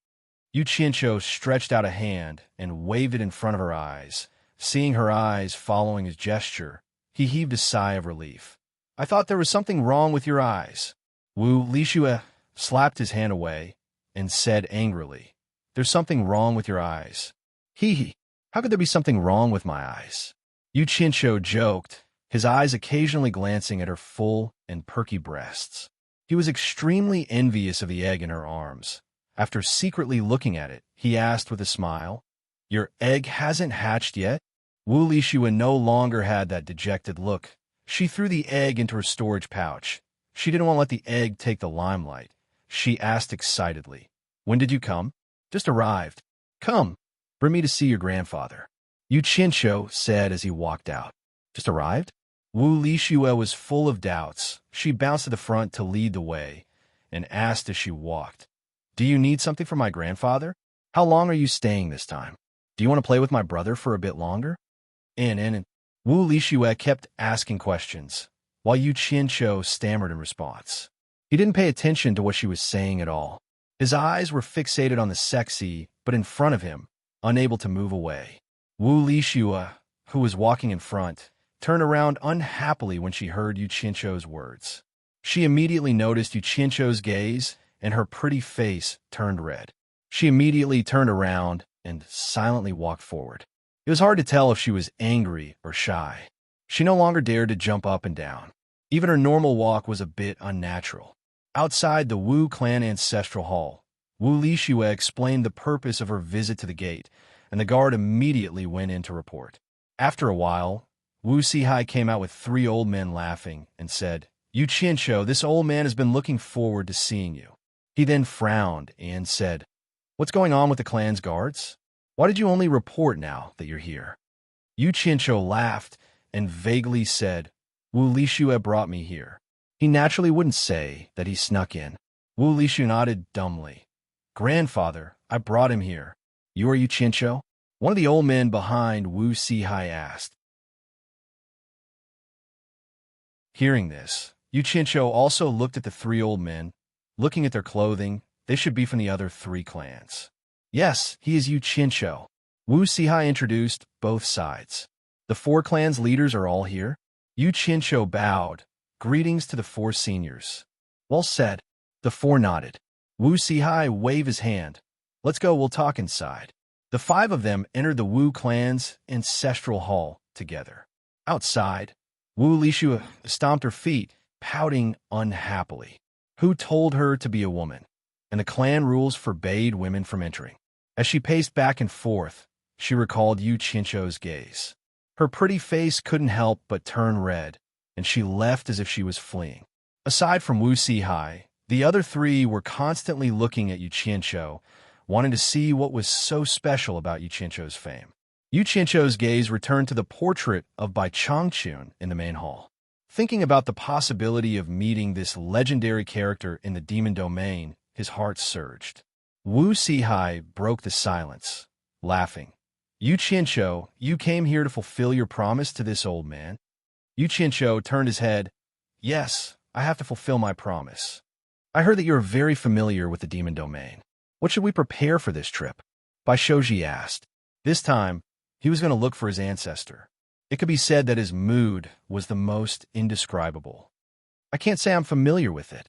S1: Yu Qianqiu stretched out a hand and waved it in front of her eyes. Seeing her eyes following his gesture, he heaved a sigh of relief. I thought there was something wrong with your eyes. Wu Lixue slapped his hand away and said angrily, There's something wrong with your eyes. Hee. How could there be something wrong with my eyes? Yu Qianqiu joked, his eyes occasionally glancing at her full and perky breasts. He was extremely envious of the egg in her arms. After secretly looking at it, he asked with a smile, Your egg hasn't hatched yet? Wu Lixue no longer had that dejected look. She threw the egg into her storage pouch. She didn't want to let the egg take the limelight. She asked excitedly, When did you come? Just arrived. Come, bring me to see your grandfather. Yu Qianqiu said as he walked out. Just arrived? Wu Lixue was full of doubts. She bounced to the front to lead the way and asked as she walked, Do you need something from my grandfather? How long are you staying this time? Do you want to play with my brother for a bit longer? And Wu Lixue kept asking questions, while Yu Qianqiu stammered in response. He didn't pay attention to what she was saying at all. His eyes were fixated on the sexy, but in front of him, unable to move away. Wu Lixue, who was walking in front, turned around unhappily when she heard Yu Qianqiu's words. She immediately noticed Yu Qianqiu's gaze, and her pretty face turned red. She immediately turned around and silently walked forward. It was hard to tell if she was angry or shy. She no longer dared to jump up and down. Even her normal walk was a bit unnatural. Outside the Wu clan ancestral hall, Wu Lixue explained the purpose of her visit to the gate, and the guard immediately went in to report. After a while, Wu Sihai came out with 3 old men laughing and said, Yu Qianqiu, this old man has been looking forward to seeing you. He then frowned and said, What's going on with the clan's guards? Why did you only report now that you're here? Yu Qianqiu laughed and vaguely said, Wu Lishu had brought me here. He naturally wouldn't say that he snuck in. Wu Lishu nodded dumbly. Grandfather, I brought him here. You are Yu Qianqiu? One of the old men behind Wu Sihai asked. Hearing this, Yu Qianqiu also looked at the three old men. Looking at their clothing, they should be from the other three clans. Yes, he is Yu Qianqiu. Wu Sihai introduced both sides. The four clans' leaders are all here. Yu Qianqiu bowed. Greetings to the four seniors. Well said. The four nodded. Wu Sihai waved his hand. Let's go, we'll talk inside. The five of them entered the Wu clan's ancestral hall together. Outside, Wu Lishu stomped her feet, pouting unhappily. Who told her to be a woman? And the clan rules forbade women from entering. As she paced back and forth, she recalled Yu Qianqiu's gaze. Her pretty face couldn't help but turn red, and she left as if she was fleeing. Aside from Wu Sihai, the other three were constantly looking at Yu Qianqiu, wanting to see what was so special about Yu Qianqiu's fame. Yu Qianqiu's gaze returned to the portrait of Bai Changchun in the main hall. Thinking about the possibility of meeting this legendary character in the demon domain, his heart surged. Wu Sihai broke the silence, laughing. Yu Qianqiu, you came here to fulfill your promise to this old man? Yu Qianqiu turned his head. Yes, I have to fulfill my promise. I heard that you are very familiar with the demon domain. What should we prepare for this trip? Bai Shouji asked. This time, he was going to look for his ancestor. It could be said that his mood was the most indescribable. I can't say I'm familiar with it.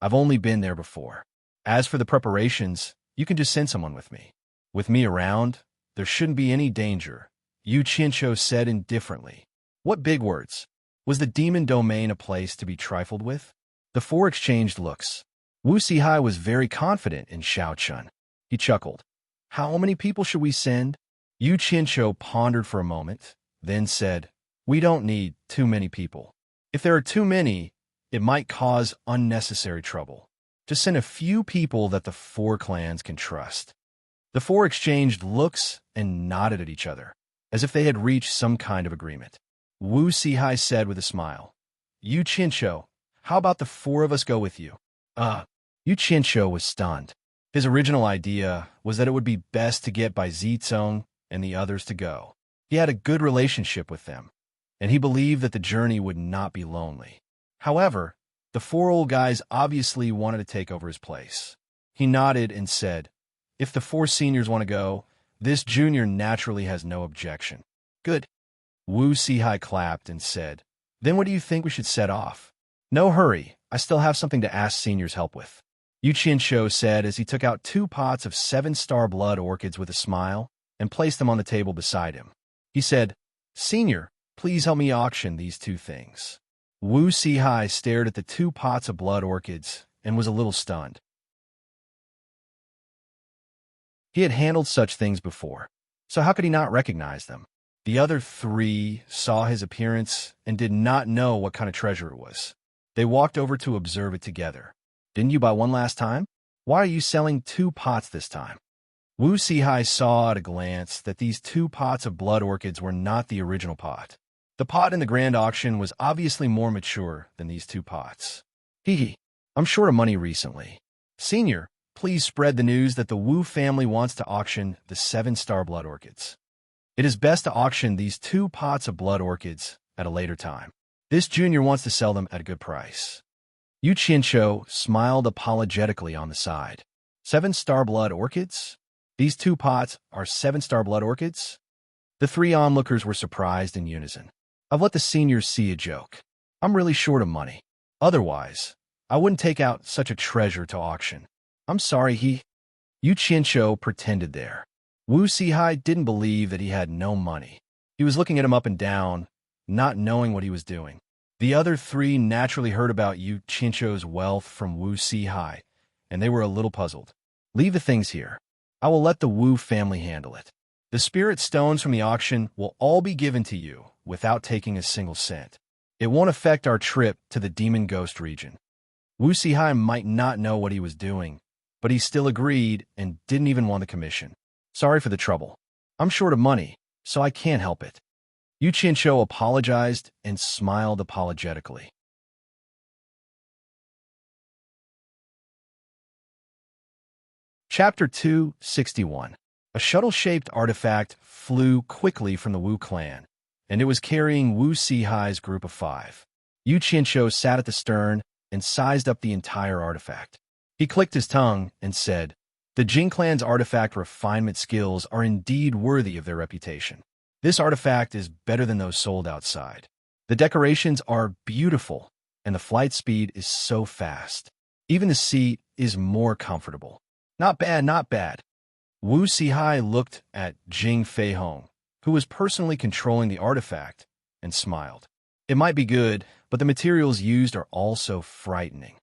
S1: I've only been there before. As for the preparations, you can just send someone with me. With me around, there shouldn't be any danger, Yu Qianqiu said indifferently. What big words? Was the demon domain a place to be trifled with? The four exchanged looks. Wu Sihai was very confident in Xiao Chun. He chuckled. How many people should we send? Yu Qianqiu pondered for a moment, then said, We don't need too many people. If there are too many, it might cause unnecessary trouble. Just send a few people that the four clans can trust. The four exchanged looks and nodded at each other, as if they had reached some kind of agreement. Wu Sihai said with a smile, Yu Qianqiu, how about the four of us go with you? Yu Qianqiu was stunned. His original idea was that it would be best to get Bai Zizong and the others to go. He had a good relationship with them, and he believed that the journey would not be lonely. However, the four old guys obviously wanted to take over his place. He nodded and said, If the four seniors want to go, this junior naturally has no objection. Good. Wu Sihai clapped and said, Then what do you think we should set off? No hurry, I still have something to ask seniors' help with. Yu Qianqiu said as he took out 2 pots of 7-star blood orchids with a smile and placed them on the table beside him. He said, Senior, please help me auction these 2 things. Wu Sihai stared at the 2 pots of blood orchids and was a little stunned. He had handled such things before, so how could he not recognize them? The other 3 saw his appearance and did not know what kind of treasure it was. They walked over to observe it together. Didn't you buy one last time? Why are you selling 2 pots this time? Wu Sihai saw at a glance that these 2 pots of blood orchids were not the original pot. The pot in the grand auction was obviously more mature than these 2 pots. I'm short of money recently. Senior, please spread the news that the Wu family wants to auction the 7-star blood orchids. It is best to auction these 2 pots of blood orchids at a later time. This junior wants to sell them at a good price. Yu Qianqiu smiled apologetically on the side. 7-star blood orchids? These 2 pots are 7-star blood orchids? The 3 onlookers were surprised in unison. I've let the seniors see a joke. I'm really short of money. Otherwise, I wouldn't take out such a treasure to auction. I'm sorry, Yu Qianqiu pretended there. Wu Sihai didn't believe that he had no money. He was looking at him up and down, not knowing what he was doing. The other 3 naturally heard about Yu Qianqiu's wealth from Wu Sihai, and they were a little puzzled. Leave the things here. I will let the Wu family handle it. The spirit stones from the auction will all be given to you without taking a single cent. It won't affect our trip to the Demon Ghost region. Wu Sihai might not know what he was doing, but he still agreed and didn't even want the commission. Sorry for the trouble. I'm short of money, so I can't help it. Yu Qianqiu apologized and smiled apologetically. Chapter 261. A shuttle-shaped artifact flew quickly from the Wu clan, and it was carrying Wu Sihai's group of 5. Yu Qianqiu sat at the stern and sized up the entire artifact. He clicked his tongue and said, "The Jing clan's artifact refinement skills are indeed worthy of their reputation. This artifact is better than those sold outside. The decorations are beautiful, and the flight speed is so fast. Even the seat is more comfortable. Not bad, not bad." Wu Sihai looked at Jing Feihong, who was personally controlling the artifact, and smiled. "It might be good, but the materials used are also frightening."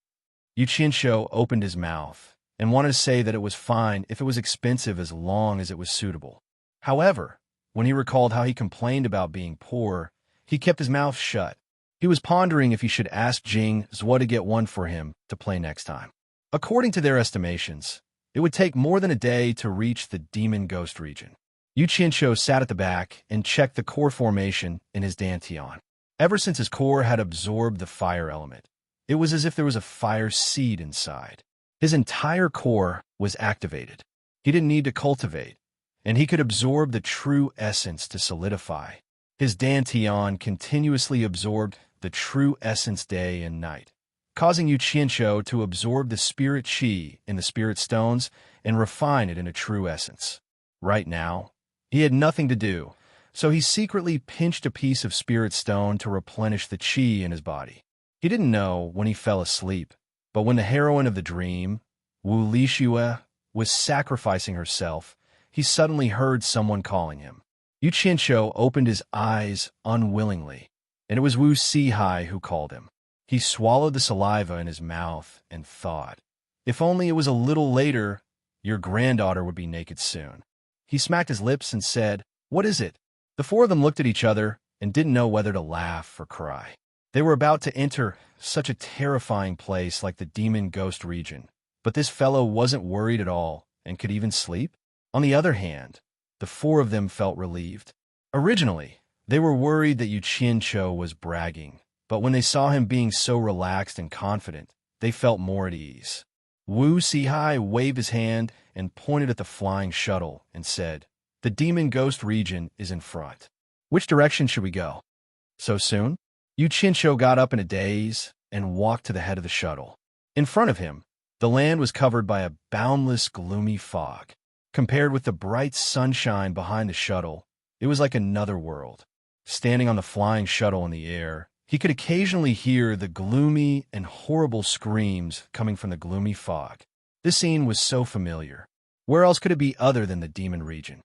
S1: Yu Qianqiu opened his mouth and wanted to say that it was fine if it was expensive as long as it was suitable. However, when he recalled how he complained about being poor, he kept his mouth shut. He was pondering if he should ask Jing Zhuo to get one for him to play next time. According to their estimations, it would take more than a day to reach the Demon Ghost region. Yu Qianqiu sat at the back and checked the core formation in his dantian. Ever since his core had absorbed the fire element, it was as if there was a fire seed inside. His entire core was activated. He didn't need to cultivate, and he could absorb the true essence to solidify. His dantian continuously absorbed the true essence day and night, causing Yu Qianqiu to absorb the spirit qi in the spirit stones and refine it into true essence. Right now, he had nothing to do, so he secretly pinched a piece of spirit stone to replenish the qi in his body. He didn't know when he fell asleep, but when the heroine of the dream, Wu Lixue, was sacrificing herself, he suddenly heard someone calling him. Yu Qianqiu opened his eyes unwillingly, and it was Wu Sihai who called him. He swallowed the saliva in his mouth and thought, "If only it was a little later, your granddaughter would be naked soon." He smacked his lips and said, "What is it?" The 4 of them looked at each other and didn't know whether to laugh or cry. They were about to enter such a terrifying place like the Demon Ghost region, but this fellow wasn't worried at all and could even sleep. On the other hand, the 4 of them felt relieved. Originally, they were worried that Yu Qianqiu was bragging, but when they saw him being so relaxed and confident, they felt more at ease. Wu Sihai waved his hand and pointed at the flying shuttle and said, "The Demon Ghost region is in front. Which direction should we go?" "So soon?" Yu Qianqiu got up in a daze and walked to the head of the shuttle. In front of him, the land was covered by a boundless, gloomy fog. Compared with the bright sunshine behind the shuttle, it was like another world. Standing on the flying shuttle in the air, he could occasionally hear the gloomy and horrible screams coming from the gloomy fog. This scene was so familiar. Where else could it be other than the demon region?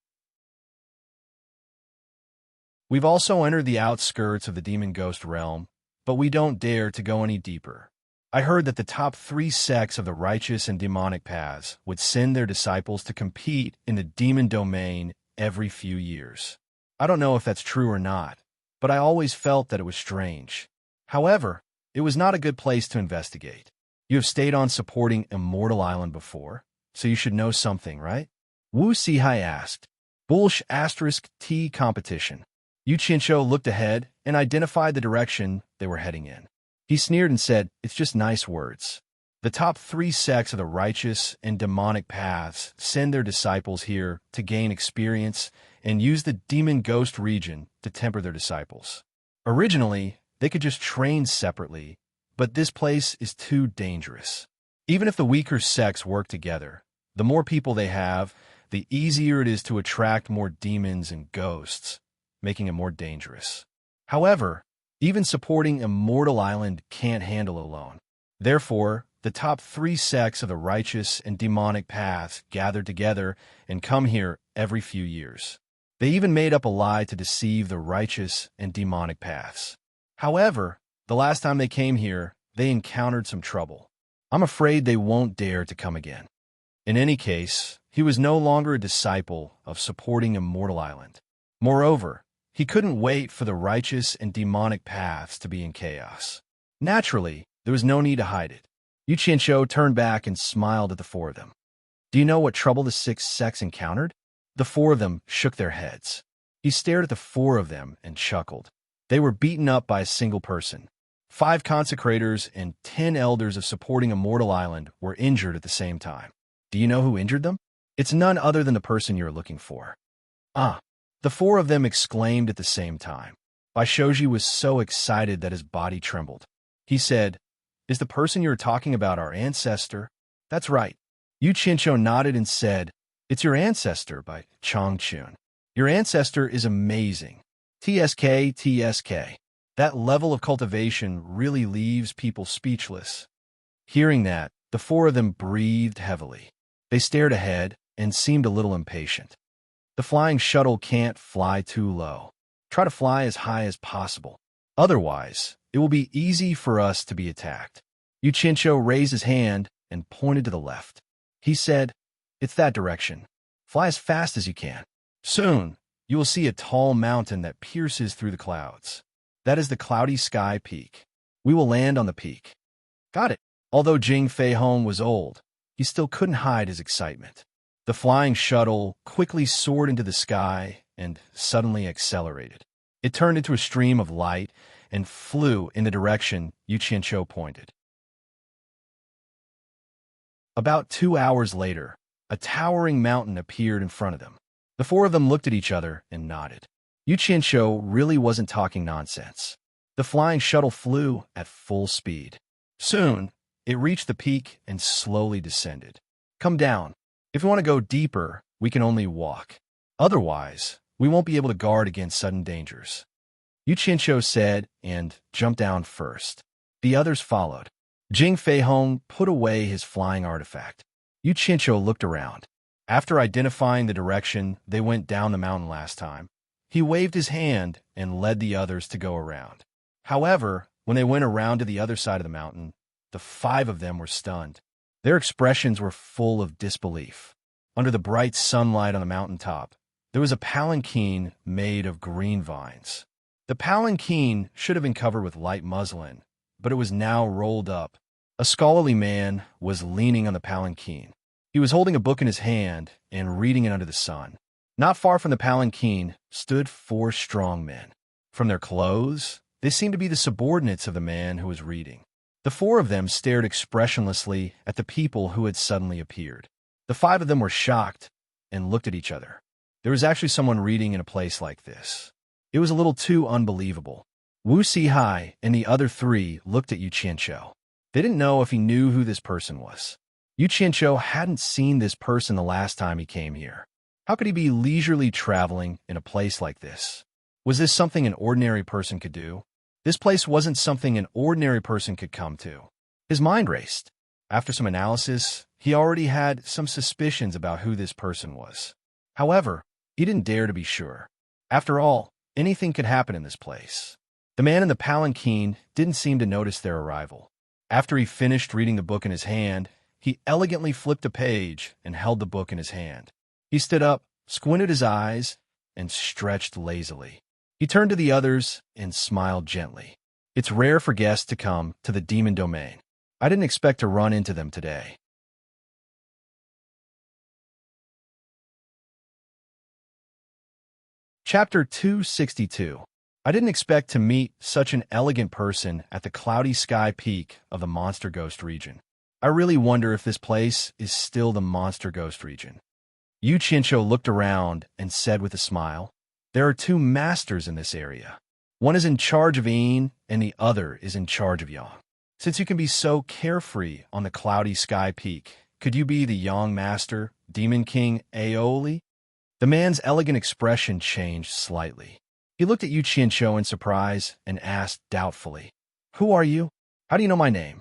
S1: We've also entered the outskirts of the demon ghost realm, but we don't dare to go any deeper. I heard that the top 3 sects of the righteous and demonic paths would send their disciples to compete in the demon domain every few years. I don't know if that's true or not, but I always felt that it was strange. However, it was not a good place to investigate. You have stayed on supporting Immortal Island before, so you should know something, right? Wu Sihai asked. Bulsh *T competition. Yu Qianqiu looked ahead and identified the direction they were heading in. He sneered and said, "It's just nice words. The top 3 sects of the righteous and demonic paths send their disciples here to gain experience and use the demon ghost region to temper their disciples. Originally, they could just train separately, but this place is too dangerous. Even if the weaker sects work together, the more people they have, the easier it is to attract more demons and ghosts, making it more dangerous. However, even supporting Immortal Island can't handle alone. Therefore, the top 3 sects of the righteous and demonic paths gathered together and come here every few years. They even made up a lie to deceive the righteous and demonic paths. However, the last time they came here, they encountered some trouble. I'm afraid they won't dare to come again." In any case, he was no longer a disciple of supporting Immortal Island. Moreover, he couldn't wait for the righteous and demonic paths to be in chaos. Naturally, there was no need to hide it. Yu Qianqiu turned back and smiled at the 4 of them. "Do you know what trouble the 6 sects encountered?" The 4 of them shook their heads. He stared at the four of them and chuckled. They were beaten up by a single person. 5 consecrators and 10 elders of supporting Immortal Island were injured at the same time. Do you know who injured them? It's none other than the person you're looking for. Ah! The 4 of them exclaimed at the same time. Baishoji was so excited that his body trembled. He said, "Is the person you're talking about our ancestor?" "That's right." Yu Qianqiu nodded and said, "It's your ancestor by Changchun. Your ancestor is amazing. TSK, TSK. That level of cultivation really leaves people speechless." Hearing that, the 4 of them breathed heavily. They stared ahead and seemed a little impatient. The flying shuttle can't fly too low. Try to fly as high as possible. Otherwise, it will be easy for us to be attacked. Yu Qianqiu raised his hand and pointed to the left. He said, "It's that direction. Fly as fast as you can. Soon, you will see a tall mountain that pierces through the clouds. That is the Cloudy Sky Peak. We will land on the peak." Got it. Although Jing Feihong was old, he still couldn't hide his excitement. The flying shuttle quickly soared into the sky and suddenly accelerated. It turned into a stream of light and flew in the direction Yu Qianqiu pointed. About 2 hours later, a towering mountain appeared in front of them. The 4 of them looked at each other and nodded. Yu Qianqiu really wasn't talking nonsense. The flying shuttle flew at full speed. Soon, it reached the peak and slowly descended. "Come down. If we want to go deeper, we can only walk. Otherwise, we won't be able to guard against sudden dangers," Yu Qianqiu said and jumped down first. The others followed. Jing Feihong put away his flying artifact. Yu Qianqiu looked around. After identifying the direction they went down the mountain last time, he waved his hand and led the others to go around. However, when they went around to the other side of the mountain, the 5 of them were stunned. Their expressions were full of disbelief. Under the bright sunlight on the mountaintop, there was a palanquin made of green vines. The palanquin should have been covered with light muslin, but it was now rolled up. A scholarly man was leaning on the palanquin. He was holding a book in his hand and reading it under the sun. Not far from the palanquin stood 4 strong men. From their clothes, they seemed to be the subordinates of the man who was reading. The 4 of them stared expressionlessly at the people who had suddenly appeared. The 5 of them were shocked and looked at each other. There was actually someone reading in a place like this. It was a little too unbelievable. Wu Sihai and the other 3 looked at Yu Qianqiu. They didn't know if he knew who this person was. Yu Qianqiu hadn't seen this person the last time he came here. How could he be leisurely traveling in a place like this? Was this something an ordinary person could do? This place wasn't something an ordinary person could come to. His mind raced. After some analysis, he already had some suspicions about who this person was. However, he didn't dare to be sure. After all, anything could happen in this place. The man in the palanquin didn't seem to notice their arrival. After he finished reading the book in his hand, he elegantly flipped a page and held the book in his hand. He stood up, squinted his eyes, and stretched lazily. He turned to the others and smiled gently. "It's rare for guests to come to the demon domain. I didn't expect to run into them today." Chapter 262. I didn't expect to meet such an elegant person at the Cloudy Sky Peak of the Monster Ghost region. I really wonder if this place is still the Monster Ghost region. Yu Qianqiu looked around and said with a smile, "There are 2 masters in this area. One is in charge of Yin, and the other is in charge of Yang. Since you can be so carefree on the Cloudy Sky Peak, could you be the Yang Master, Demon King Aoli?" The man's elegant expression changed slightly. He looked at Yu Qianqiu in surprise and asked doubtfully, "Who are you? How do you know my name?"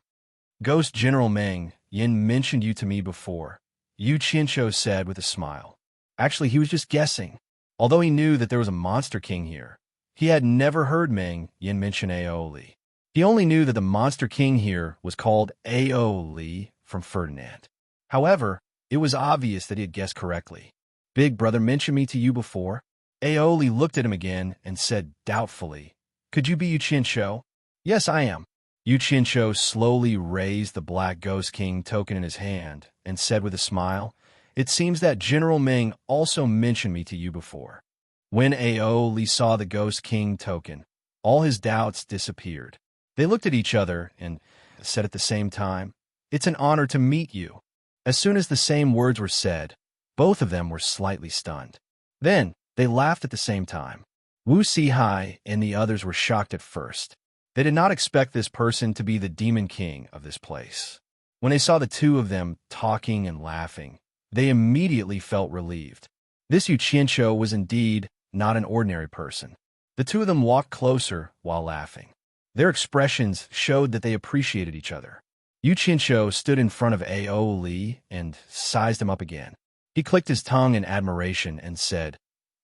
S1: "Ghost General Meng, Yin mentioned you to me before," Yu Qianqiu said with a smile. Actually, he was just guessing. Although he knew that there was a Monster King here, he had never heard Meng Yin mention Aoli. He only knew that the Monster King here was called Aoli from Ferdinand. However, it was obvious that he had guessed correctly. "Big brother mentioned me to you before?" Aoli looked at him again and said doubtfully, "Could you be Yu Qianqiu?" "Yes, I am." Yu Qianqiu slowly raised the Black Ghost King token in his hand and said with a smile, "It seems that General Meng also mentioned me to you before." When Aoli saw the Ghost King token, all his doubts disappeared. They looked at each other and said at the same time, "It's an honor to meet you." As soon as the same words were said, both of them were slightly stunned. Then, they laughed at the same time. Wu Sihai and the others were shocked at first. They did not expect this person to be the demon king of this place. When they saw the two of them talking and laughing, they immediately felt relieved. This Yuqinsho was indeed not an ordinary person. The two of them walked closer while laughing. Their expressions showed that they appreciated each other. Yuqinsho stood in front of Aoli and sized him up again. He clicked his tongue in admiration and said,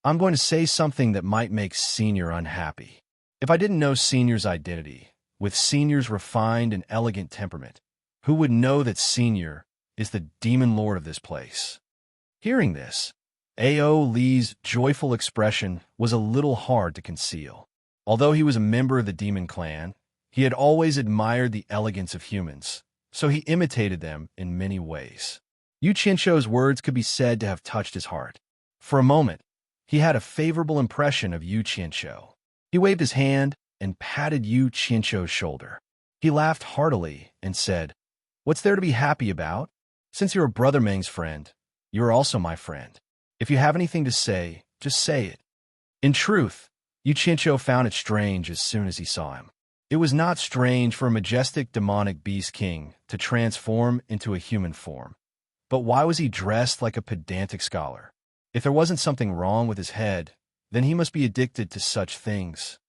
S1: "I'm going to say something that might make Senior unhappy. If I didn't know Senior's identity, with Senior's refined and elegant temperament, who would know that Senior is the demon lord of this place?" Hearing this, Aoli's joyful expression was a little hard to conceal. Although he was a member of the demon clan, he had always admired the elegance of humans, so he imitated them in many ways. Yuqinsho's words could be said to have touched his heart. For a moment, he had a favorable impression of Yuqinsho. He waved his hand and patted Yuqinsho's shoulder. He laughed heartily and said, "What's there to be happy about? Since you're a Brother Meng's friend, you're also my friend. If you have anything to say, just say it." In truth, Yuqinsho found it strange as soon as he saw him. It was not strange for a majestic demonic beast king to transform into a human form. But why was he dressed like a pedantic scholar? If there wasn't something wrong with his head, then he must be addicted to such things.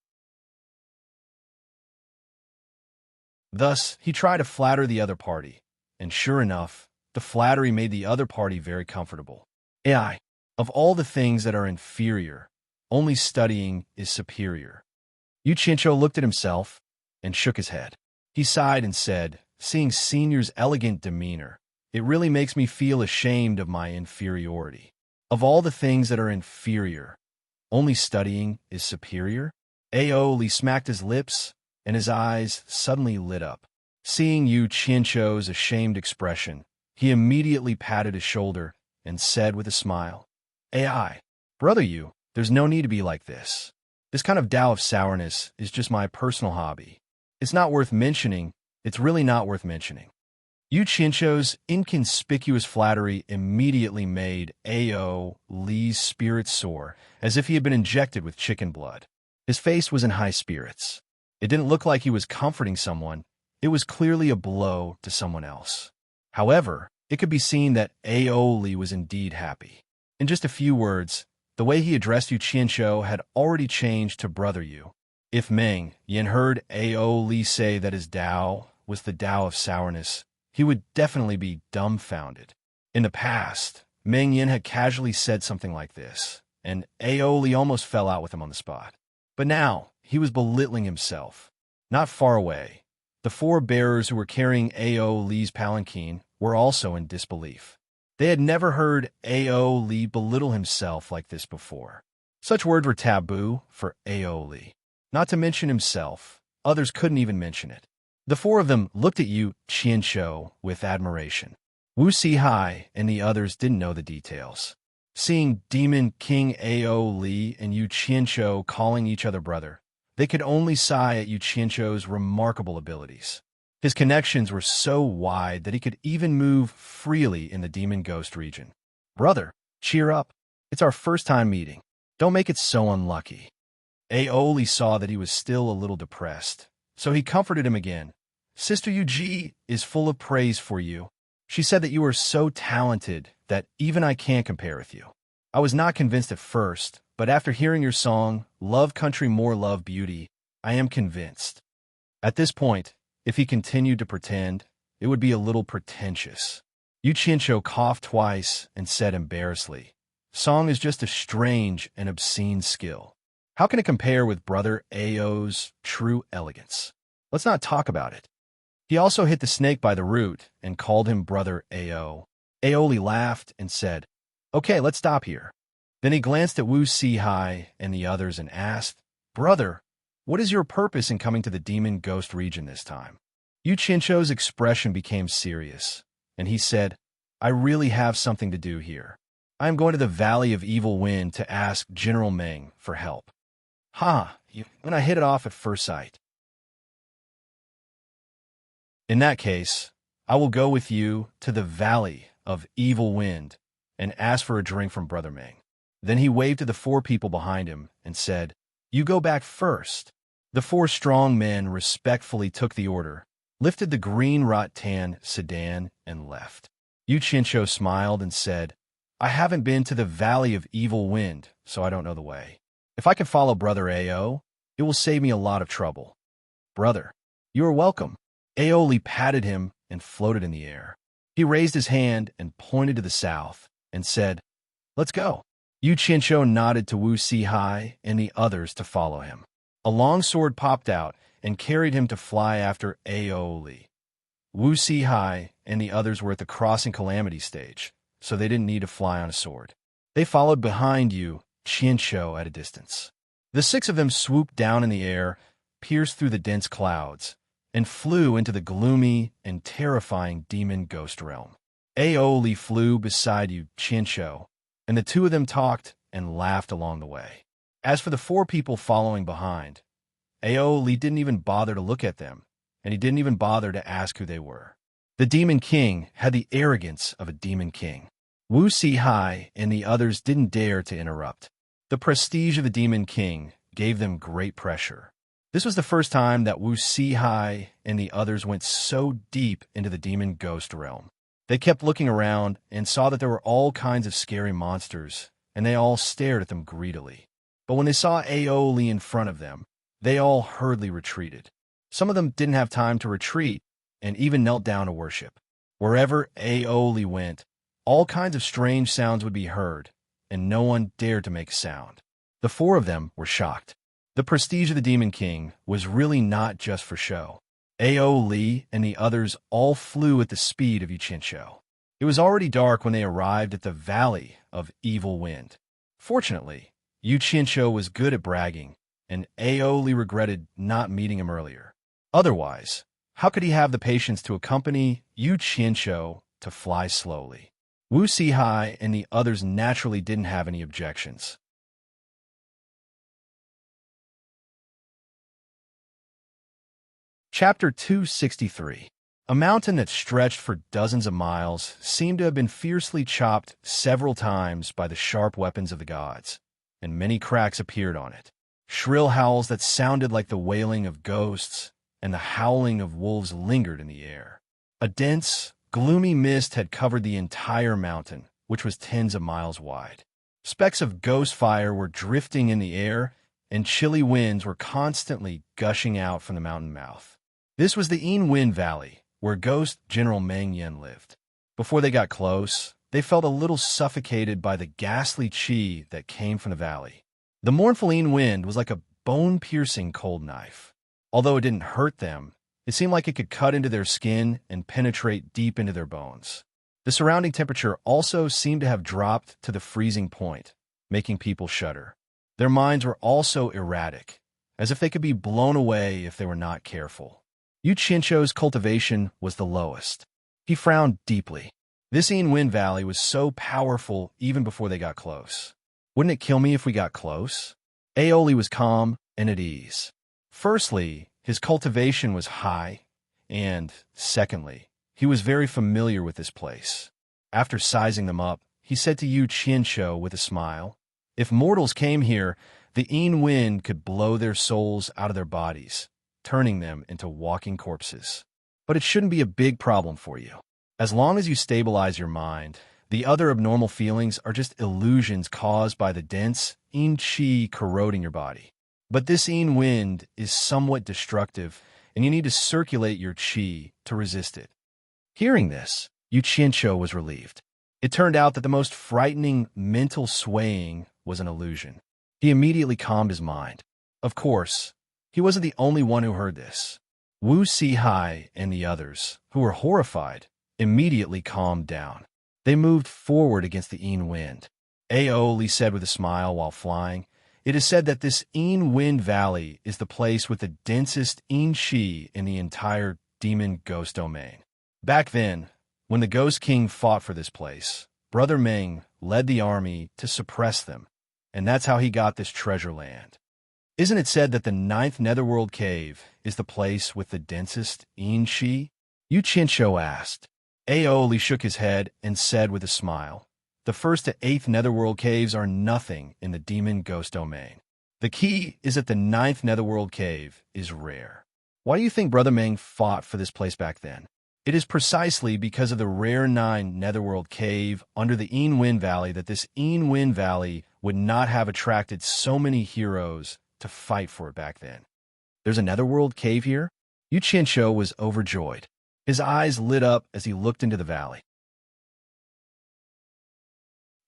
S1: Thus, he tried to flatter the other party, and sure enough, the flattery made the other party very comfortable. AI, of all the things that are inferior, only studying is superior. Yuqinsho looked at himself and shook his head. He sighed and said, "Seeing Senior's elegant demeanor, it really makes me feel ashamed of my inferiority. Of all the things that are inferior, only studying is superior?" Aoli smacked his lips, and his eyes suddenly lit up. Seeing Yuqinsho's ashamed expression, he immediately patted his shoulder and said with a smile, "AI, brother Yu, there's no need to be like this. This kind of Tao of sourness is just my personal hobby. It's not worth mentioning. It's really not worth mentioning." Yuqinsho's inconspicuous flattery immediately made Aoli's spirits soar, as if he had been injected with chicken blood. His face was in high spirits. It didn't look like he was comforting someone. It was clearly a blow to someone else. However, it could be seen that Aoli was indeed happy. In just a few words, the way he addressed Yuqinsho had already changed to Brother Yu. If Meng Yin heard Aoli say that his Tao was the Tao of sourness, he would definitely be dumbfounded. In the past, Meng Yin had casually said something like this, and Aoli almost fell out with him on the spot. But now, he was belittling himself. Not far away, the four bearers who were carrying Aoli's palanquin were also in disbelief. They had never heard Aoli belittle himself like this before. Such words were taboo for Aoli. Not to mention himself, others couldn't even mention it. The four of them looked at Yuqinsho with admiration. Wu Sihai and the others didn't know the details. Seeing Demon King Aoli and Yuqinsho calling each other brother, they could only sigh at Yuqinsho's remarkable abilities. His connections were so wide that he could even move freely in the Demon Ghost region. "Brother, cheer up. It's our first time meeting. Don't make it so unlucky." Aoli saw that he was still a little depressed, so he comforted him again. "Sister Yuji is full of praise for you. She said that you are so talented that even I can't compare with you. I was not convinced at first, but after hearing your song, Love Country More Love Beauty, I am convinced." At this point, if he continued to pretend, it would be a little pretentious. Yuqinsho coughed twice and said embarrassedly, "Song is just a strange and obscene skill. How can it compare with Brother Ao's true elegance? Let's not talk about it." He also hit the snake by the root and called him Brother Ao. Aoli laughed and said, "Okay, let's stop here." Then he glanced at Wu Sihai and the others and asked, "Brother, what is your purpose in coming to the Demon Ghost region this time?" Yuqinsho's expression became serious, and he said, "I really have something to do here. I am going to the Valley of Evil Wind to ask General Meng for help. Ha! When I hit it off at first sight. In that case, I will go with you to the Valley of Evil Wind and ask for a drink from Brother Meng. Then he waved to the 4 people behind him and said, You go back first. The 4 strong men respectfully took the order, lifted the green rattan sedan, and left. Yu Qianqiu smiled and said, I haven't been to the Valley of Evil Wind, so I don't know the way. If I can follow Brother Ao, it will save me a lot of trouble. Brother, you are welcome. Aoli patted him and floated in the air. He raised his hand and pointed to the south and said, Let's go. Yu Qianqiu nodded to Wu Sihai and the others to follow him. A long sword popped out and carried him to fly after Aoli. Wu Sihai and the others were at the crossing calamity stage, so they didn't need to fly on a sword. They followed behind Yu Qianqiu at a distance. The 6 of them swooped down in the air, pierced through the dense clouds, and flew into the gloomy and terrifying demon ghost realm. Aoli flew beside Yu Qianqiu, and the 2 of them talked and laughed along the way. As for the 4 people following behind, Aoli didn't even bother to look at them, and he didn't even bother to ask who they were. The Demon King had the arrogance of a demon king. Wu Sihai and the others didn't dare to interrupt. The prestige of the Demon King gave them great pressure. This was the first time that Wu Sihai and the others went so deep into the demon ghost realm. They kept looking around and saw that there were all kinds of scary monsters, and they all stared at them greedily. But when they saw Aoli in front of them, they all hurriedly retreated. Some of them didn't have time to retreat and even knelt down to worship. Wherever Aoli went, all kinds of strange sounds would be heard, and no one dared to make a sound. The 4 of them were shocked. The prestige of the Demon King was really not just for show. Aoli and the others all flew at the speed of Yu Qianqiu. It was already dark when they arrived at the Valley of Evil Wind. Fortunately, Yu Qianqiu was good at bragging, and Aoli regretted not meeting him earlier. Otherwise, how could he have the patience to accompany Yu Qianqiu to fly slowly? Wu Sihai and the others naturally didn't have any objections. Chapter 263. A mountain that stretched for dozens of miles seemed to have been fiercely chopped several times by the sharp weapons of the gods, and many cracks appeared on it. Shrill howls that sounded like the wailing of ghosts and the howling of wolves lingered in the air. A dense, gloomy mist had covered the entire mountain, which was tens of miles wide. Specks of ghost fire were drifting in the air, and chilly winds were constantly gushing out from the mountain mouth. This was the Yin Wind Valley, where Ghost General Meng Yen lived. Before they got close, they felt a little suffocated by the ghastly qi that came from the valley. The mournful Yin wind was like a bone-piercing cold knife. Although it didn't hurt them, it seemed like it could cut into their skin and penetrate deep into their bones. The surrounding temperature also seemed to have dropped to the freezing point, making people shudder. Their minds were also erratic, as if they could be blown away if they were not careful. Yu Qianqiu's cultivation was the lowest. He frowned deeply. This Yin Wind Valley was so powerful even before they got close. Wouldn't it kill me if we got close? Aoli was calm and at ease. Firstly, his cultivation was high, and, secondly, he was very familiar with this place. After sizing them up, he said to Yu Qianqiu with a smile, If mortals came here, the Yin Wind could blow their souls out of their bodies, turning them into walking corpses. But it shouldn't be a big problem for you. As long as you stabilize your mind, the other abnormal feelings are just illusions caused by the dense Yin Qi corroding your body. But this Yin Wind is somewhat destructive, and you need to circulate your Qi to resist it. Hearing this, Yu Qianqiu was relieved. It turned out that the most frightening mental swaying was an illusion. He immediately calmed his mind. Of course, he wasn't the only one who heard this. Wu Sihai and the others, who were horrified, immediately calmed down. They moved forward against the Yin Wind. Aoli said with a smile while flying, It is said that this Yin Wind Valley is the place with the densest Yin Qi in the entire demon ghost domain. Back then, when the Ghost King fought for this place, Brother Ming led the army to suppress them, and that's how he got this treasure land. Isn't it said that the ninth netherworld cave is the place with the densest Yin-Shi? Yu Qinshu asked. Aoli shook his head and said with a smile, the first to eighth netherworld caves are nothing in the demon ghost domain. The key is that the ninth netherworld cave is rare. Why do you think Brother Ming fought for this place back then? It is precisely because of the rare 9 netherworld cave under the Wind Valley that this Wind Valley would not have attracted so many heroes to fight for it back then. There's a netherworld cave here? Yu Qinshu was overjoyed. His eyes lit up as he looked into the valley.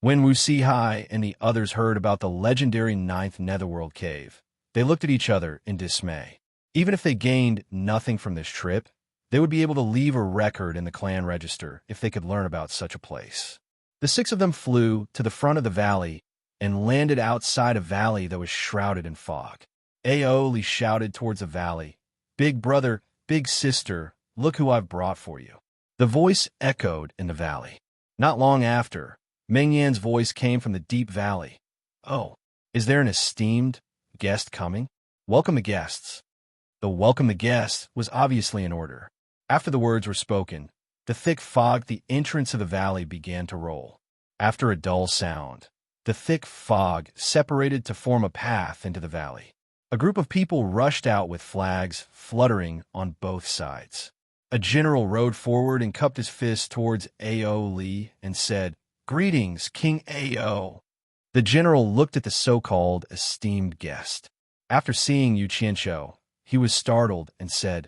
S1: When Wu Sihai and the others heard about the legendary 9th netherworld cave, they looked at each other in dismay. Even if they gained nothing from this trip, they would be able to leave a record in the clan register if they could learn about such a place. The 6 of them flew to the front of the valley and landed outside a valley that was shrouded in fog. Aoli shouted towards the valley, "Big brother, big sister, look who I've brought for you." The voice echoed in the valley. Not long after, Meng Yan's voice came from the deep valley. "Oh, is there an esteemed guest coming? Welcome the guests." The welcome the guests was obviously in order. After the words were spoken, the thick fog at the entrance of the valley began to roll. After a dull sound, the thick fog separated to form a path into the valley. A group of people rushed out with flags fluttering on both sides. A general rode forward and cupped his fist towards Aoli and said, "Greetings, King Ao." The general looked at the so-called esteemed guest. After seeing Yu Qinshu, he was startled and said,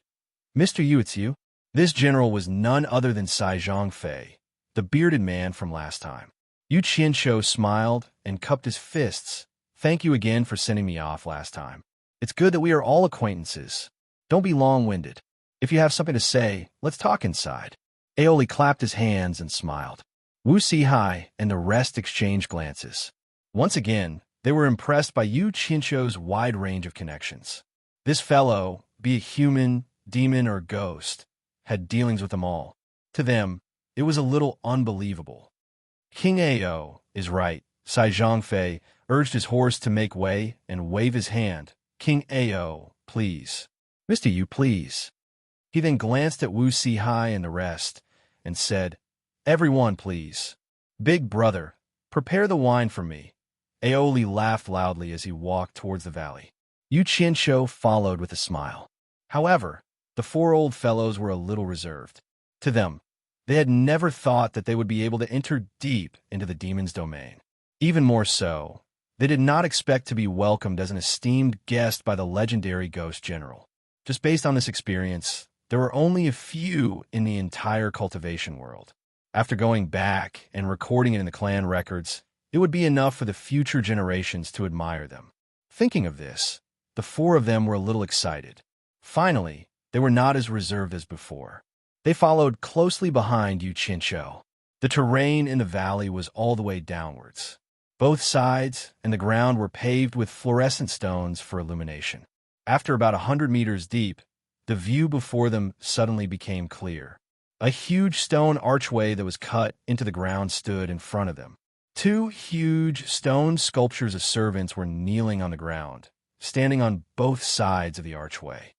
S1: "Mr. Yu, it's you?" This general was none other than Sai Zhongfei, the bearded man from last time. Yu Qinshu smiled and cupped his fists. "Thank you again for sending me off last time. It's good that we are all acquaintances. Don't be long-winded. If you have something to say, let's talk inside." Aoli clapped his hands and smiled. Wu Sihai and the rest exchanged glances. Once again, they were impressed by Yu Qinshu's wide range of connections. This fellow, be it human, demon, or ghost, had dealings with them all. To them, it was a little unbelievable. "King Ao is right," Sai Zhongfei urged his horse to make way and wave his hand. "King Ao, please. Mr. Yu, please." He then glanced at Wu Sihai and the rest and said, "Everyone, please. Big brother, prepare the wine for me." Aoli laughed loudly as he walked towards the valley. Yu Qinshu followed with a smile. However, the 4 old fellows were a little reserved. To them, they had never thought that they would be able to enter deep into the demon's domain. Even more so, they did not expect to be welcomed as an esteemed guest by the legendary ghost general. Just based on this experience, there were only a few in the entire cultivation world. After going back and recording it in the clan records, it would be enough for the future generations to admire them. Thinking of this, the 4 of them were a little excited. Finally, they were not as reserved as before. They followed closely behind Yu Qinshu. The terrain in the valley was all the way downwards. Both sides and the ground were paved with fluorescent stones for illumination. After about 100 meters deep, the view before them suddenly became clear. A huge stone archway that was cut into the ground stood in front of them. 2 huge stone sculptures of servants were kneeling on the ground, standing on both sides of the archway.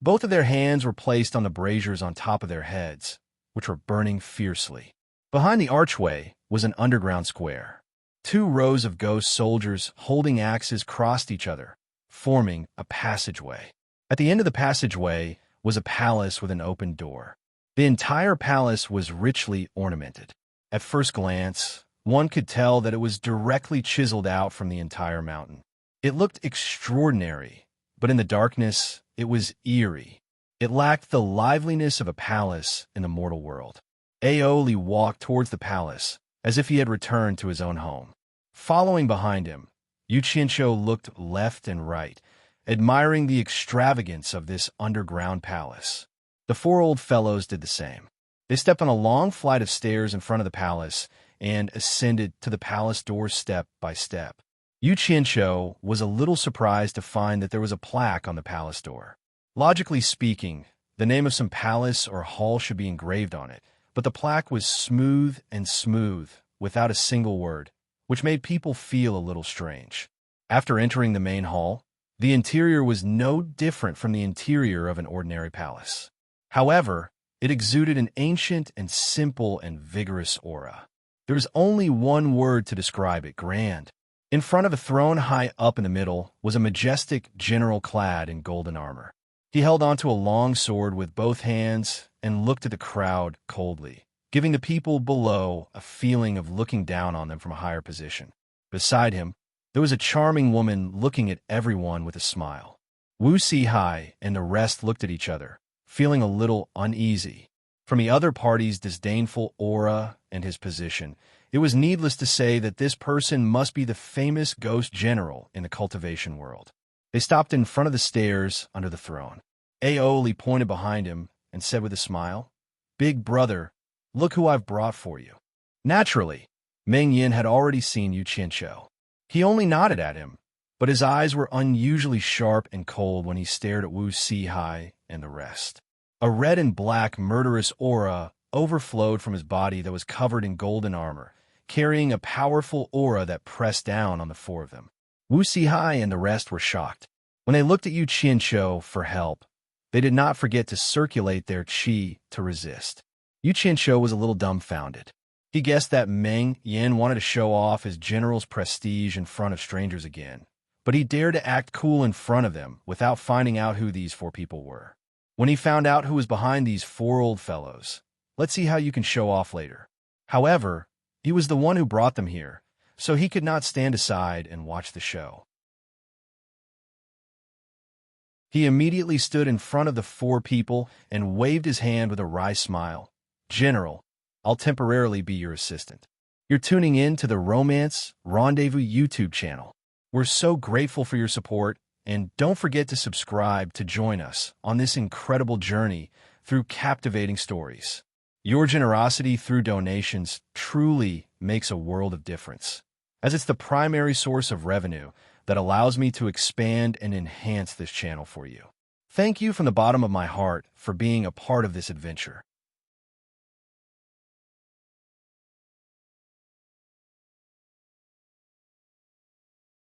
S1: Both of their hands were placed on the braziers on top of their heads, which were burning fiercely. Behind the archway was an underground square. 2 rows of ghost soldiers holding axes crossed each other, forming a passageway. At the end of the passageway was a palace with an open door. The entire palace was richly ornamented. At first glance, one could tell that it was directly chiseled out from the entire mountain. It looked extraordinary, but in the darkness, it was eerie. It lacked the liveliness of a palace in the mortal world. Aoli walked towards the palace, as if he had returned to his own home. Following behind him, Yu Qinshu looked left and right, admiring the extravagance of this underground palace. The 4 old fellows did the same. They stepped on a long flight of stairs in front of the palace and ascended to the palace door step by step. Yu Qinshu was a little surprised to find that there was a plaque on the palace door. Logically speaking, the name of some palace or hall should be engraved on it, but the plaque was smooth and smooth, without a single word, which made people feel a little strange. After entering the main hall, the interior was no different from the interior of an ordinary palace. However, it exuded an ancient and simple and vigorous aura. There's only one word to describe it: grand. In front of a throne high up in the middle was a majestic general clad in golden armor. He held onto a long sword with both hands and looked at the crowd coldly, giving the people below a feeling of looking down on them from a higher position. Beside him, there was a charming woman looking at everyone with a smile. Wu Sihai and the rest looked at each other, feeling a little uneasy. From the other party's disdainful aura and his position, it was needless to say that this person must be the famous ghost general in the cultivation world. They stopped in front of the stairs under the throne. Aoli pointed behind him and said with a smile, "Big brother, look who I've brought for you." Naturally, Meng Yin had already seen Yu Qianqiu. He only nodded at him, but his eyes were unusually sharp and cold when he stared at Wu Sihai and the rest. A red and black murderous aura overflowed from his body that was covered in golden armor, carrying a powerful aura that pressed down on the four of them. Wu Sihai and the rest were shocked. When they looked at Yu Qianqiu for help, they did not forget to circulate their qi to resist. Yu Qianqiu was a little dumbfounded. He guessed that Meng Yin wanted to show off his general's prestige in front of strangers again, but he dared to act cool in front of them without finding out who these four people were. When he found out who was behind these four old fellows, let's see how you can show off later. However, he was the one who brought them here, so he could not stand aside and watch the show. He immediately stood in front of the four people and waved his hand with a wry smile. "General, I'll temporarily be your assistant. You're tuning in to the Romance Rendezvous YouTube channel. We're so grateful for your support, and don't forget to subscribe to join us on this incredible journey through captivating stories. Your generosity through donations truly makes a world of difference, as it's the primary source of revenue that allows me to expand and enhance this channel for you. Thank you from the bottom of my heart for being a part of this adventure.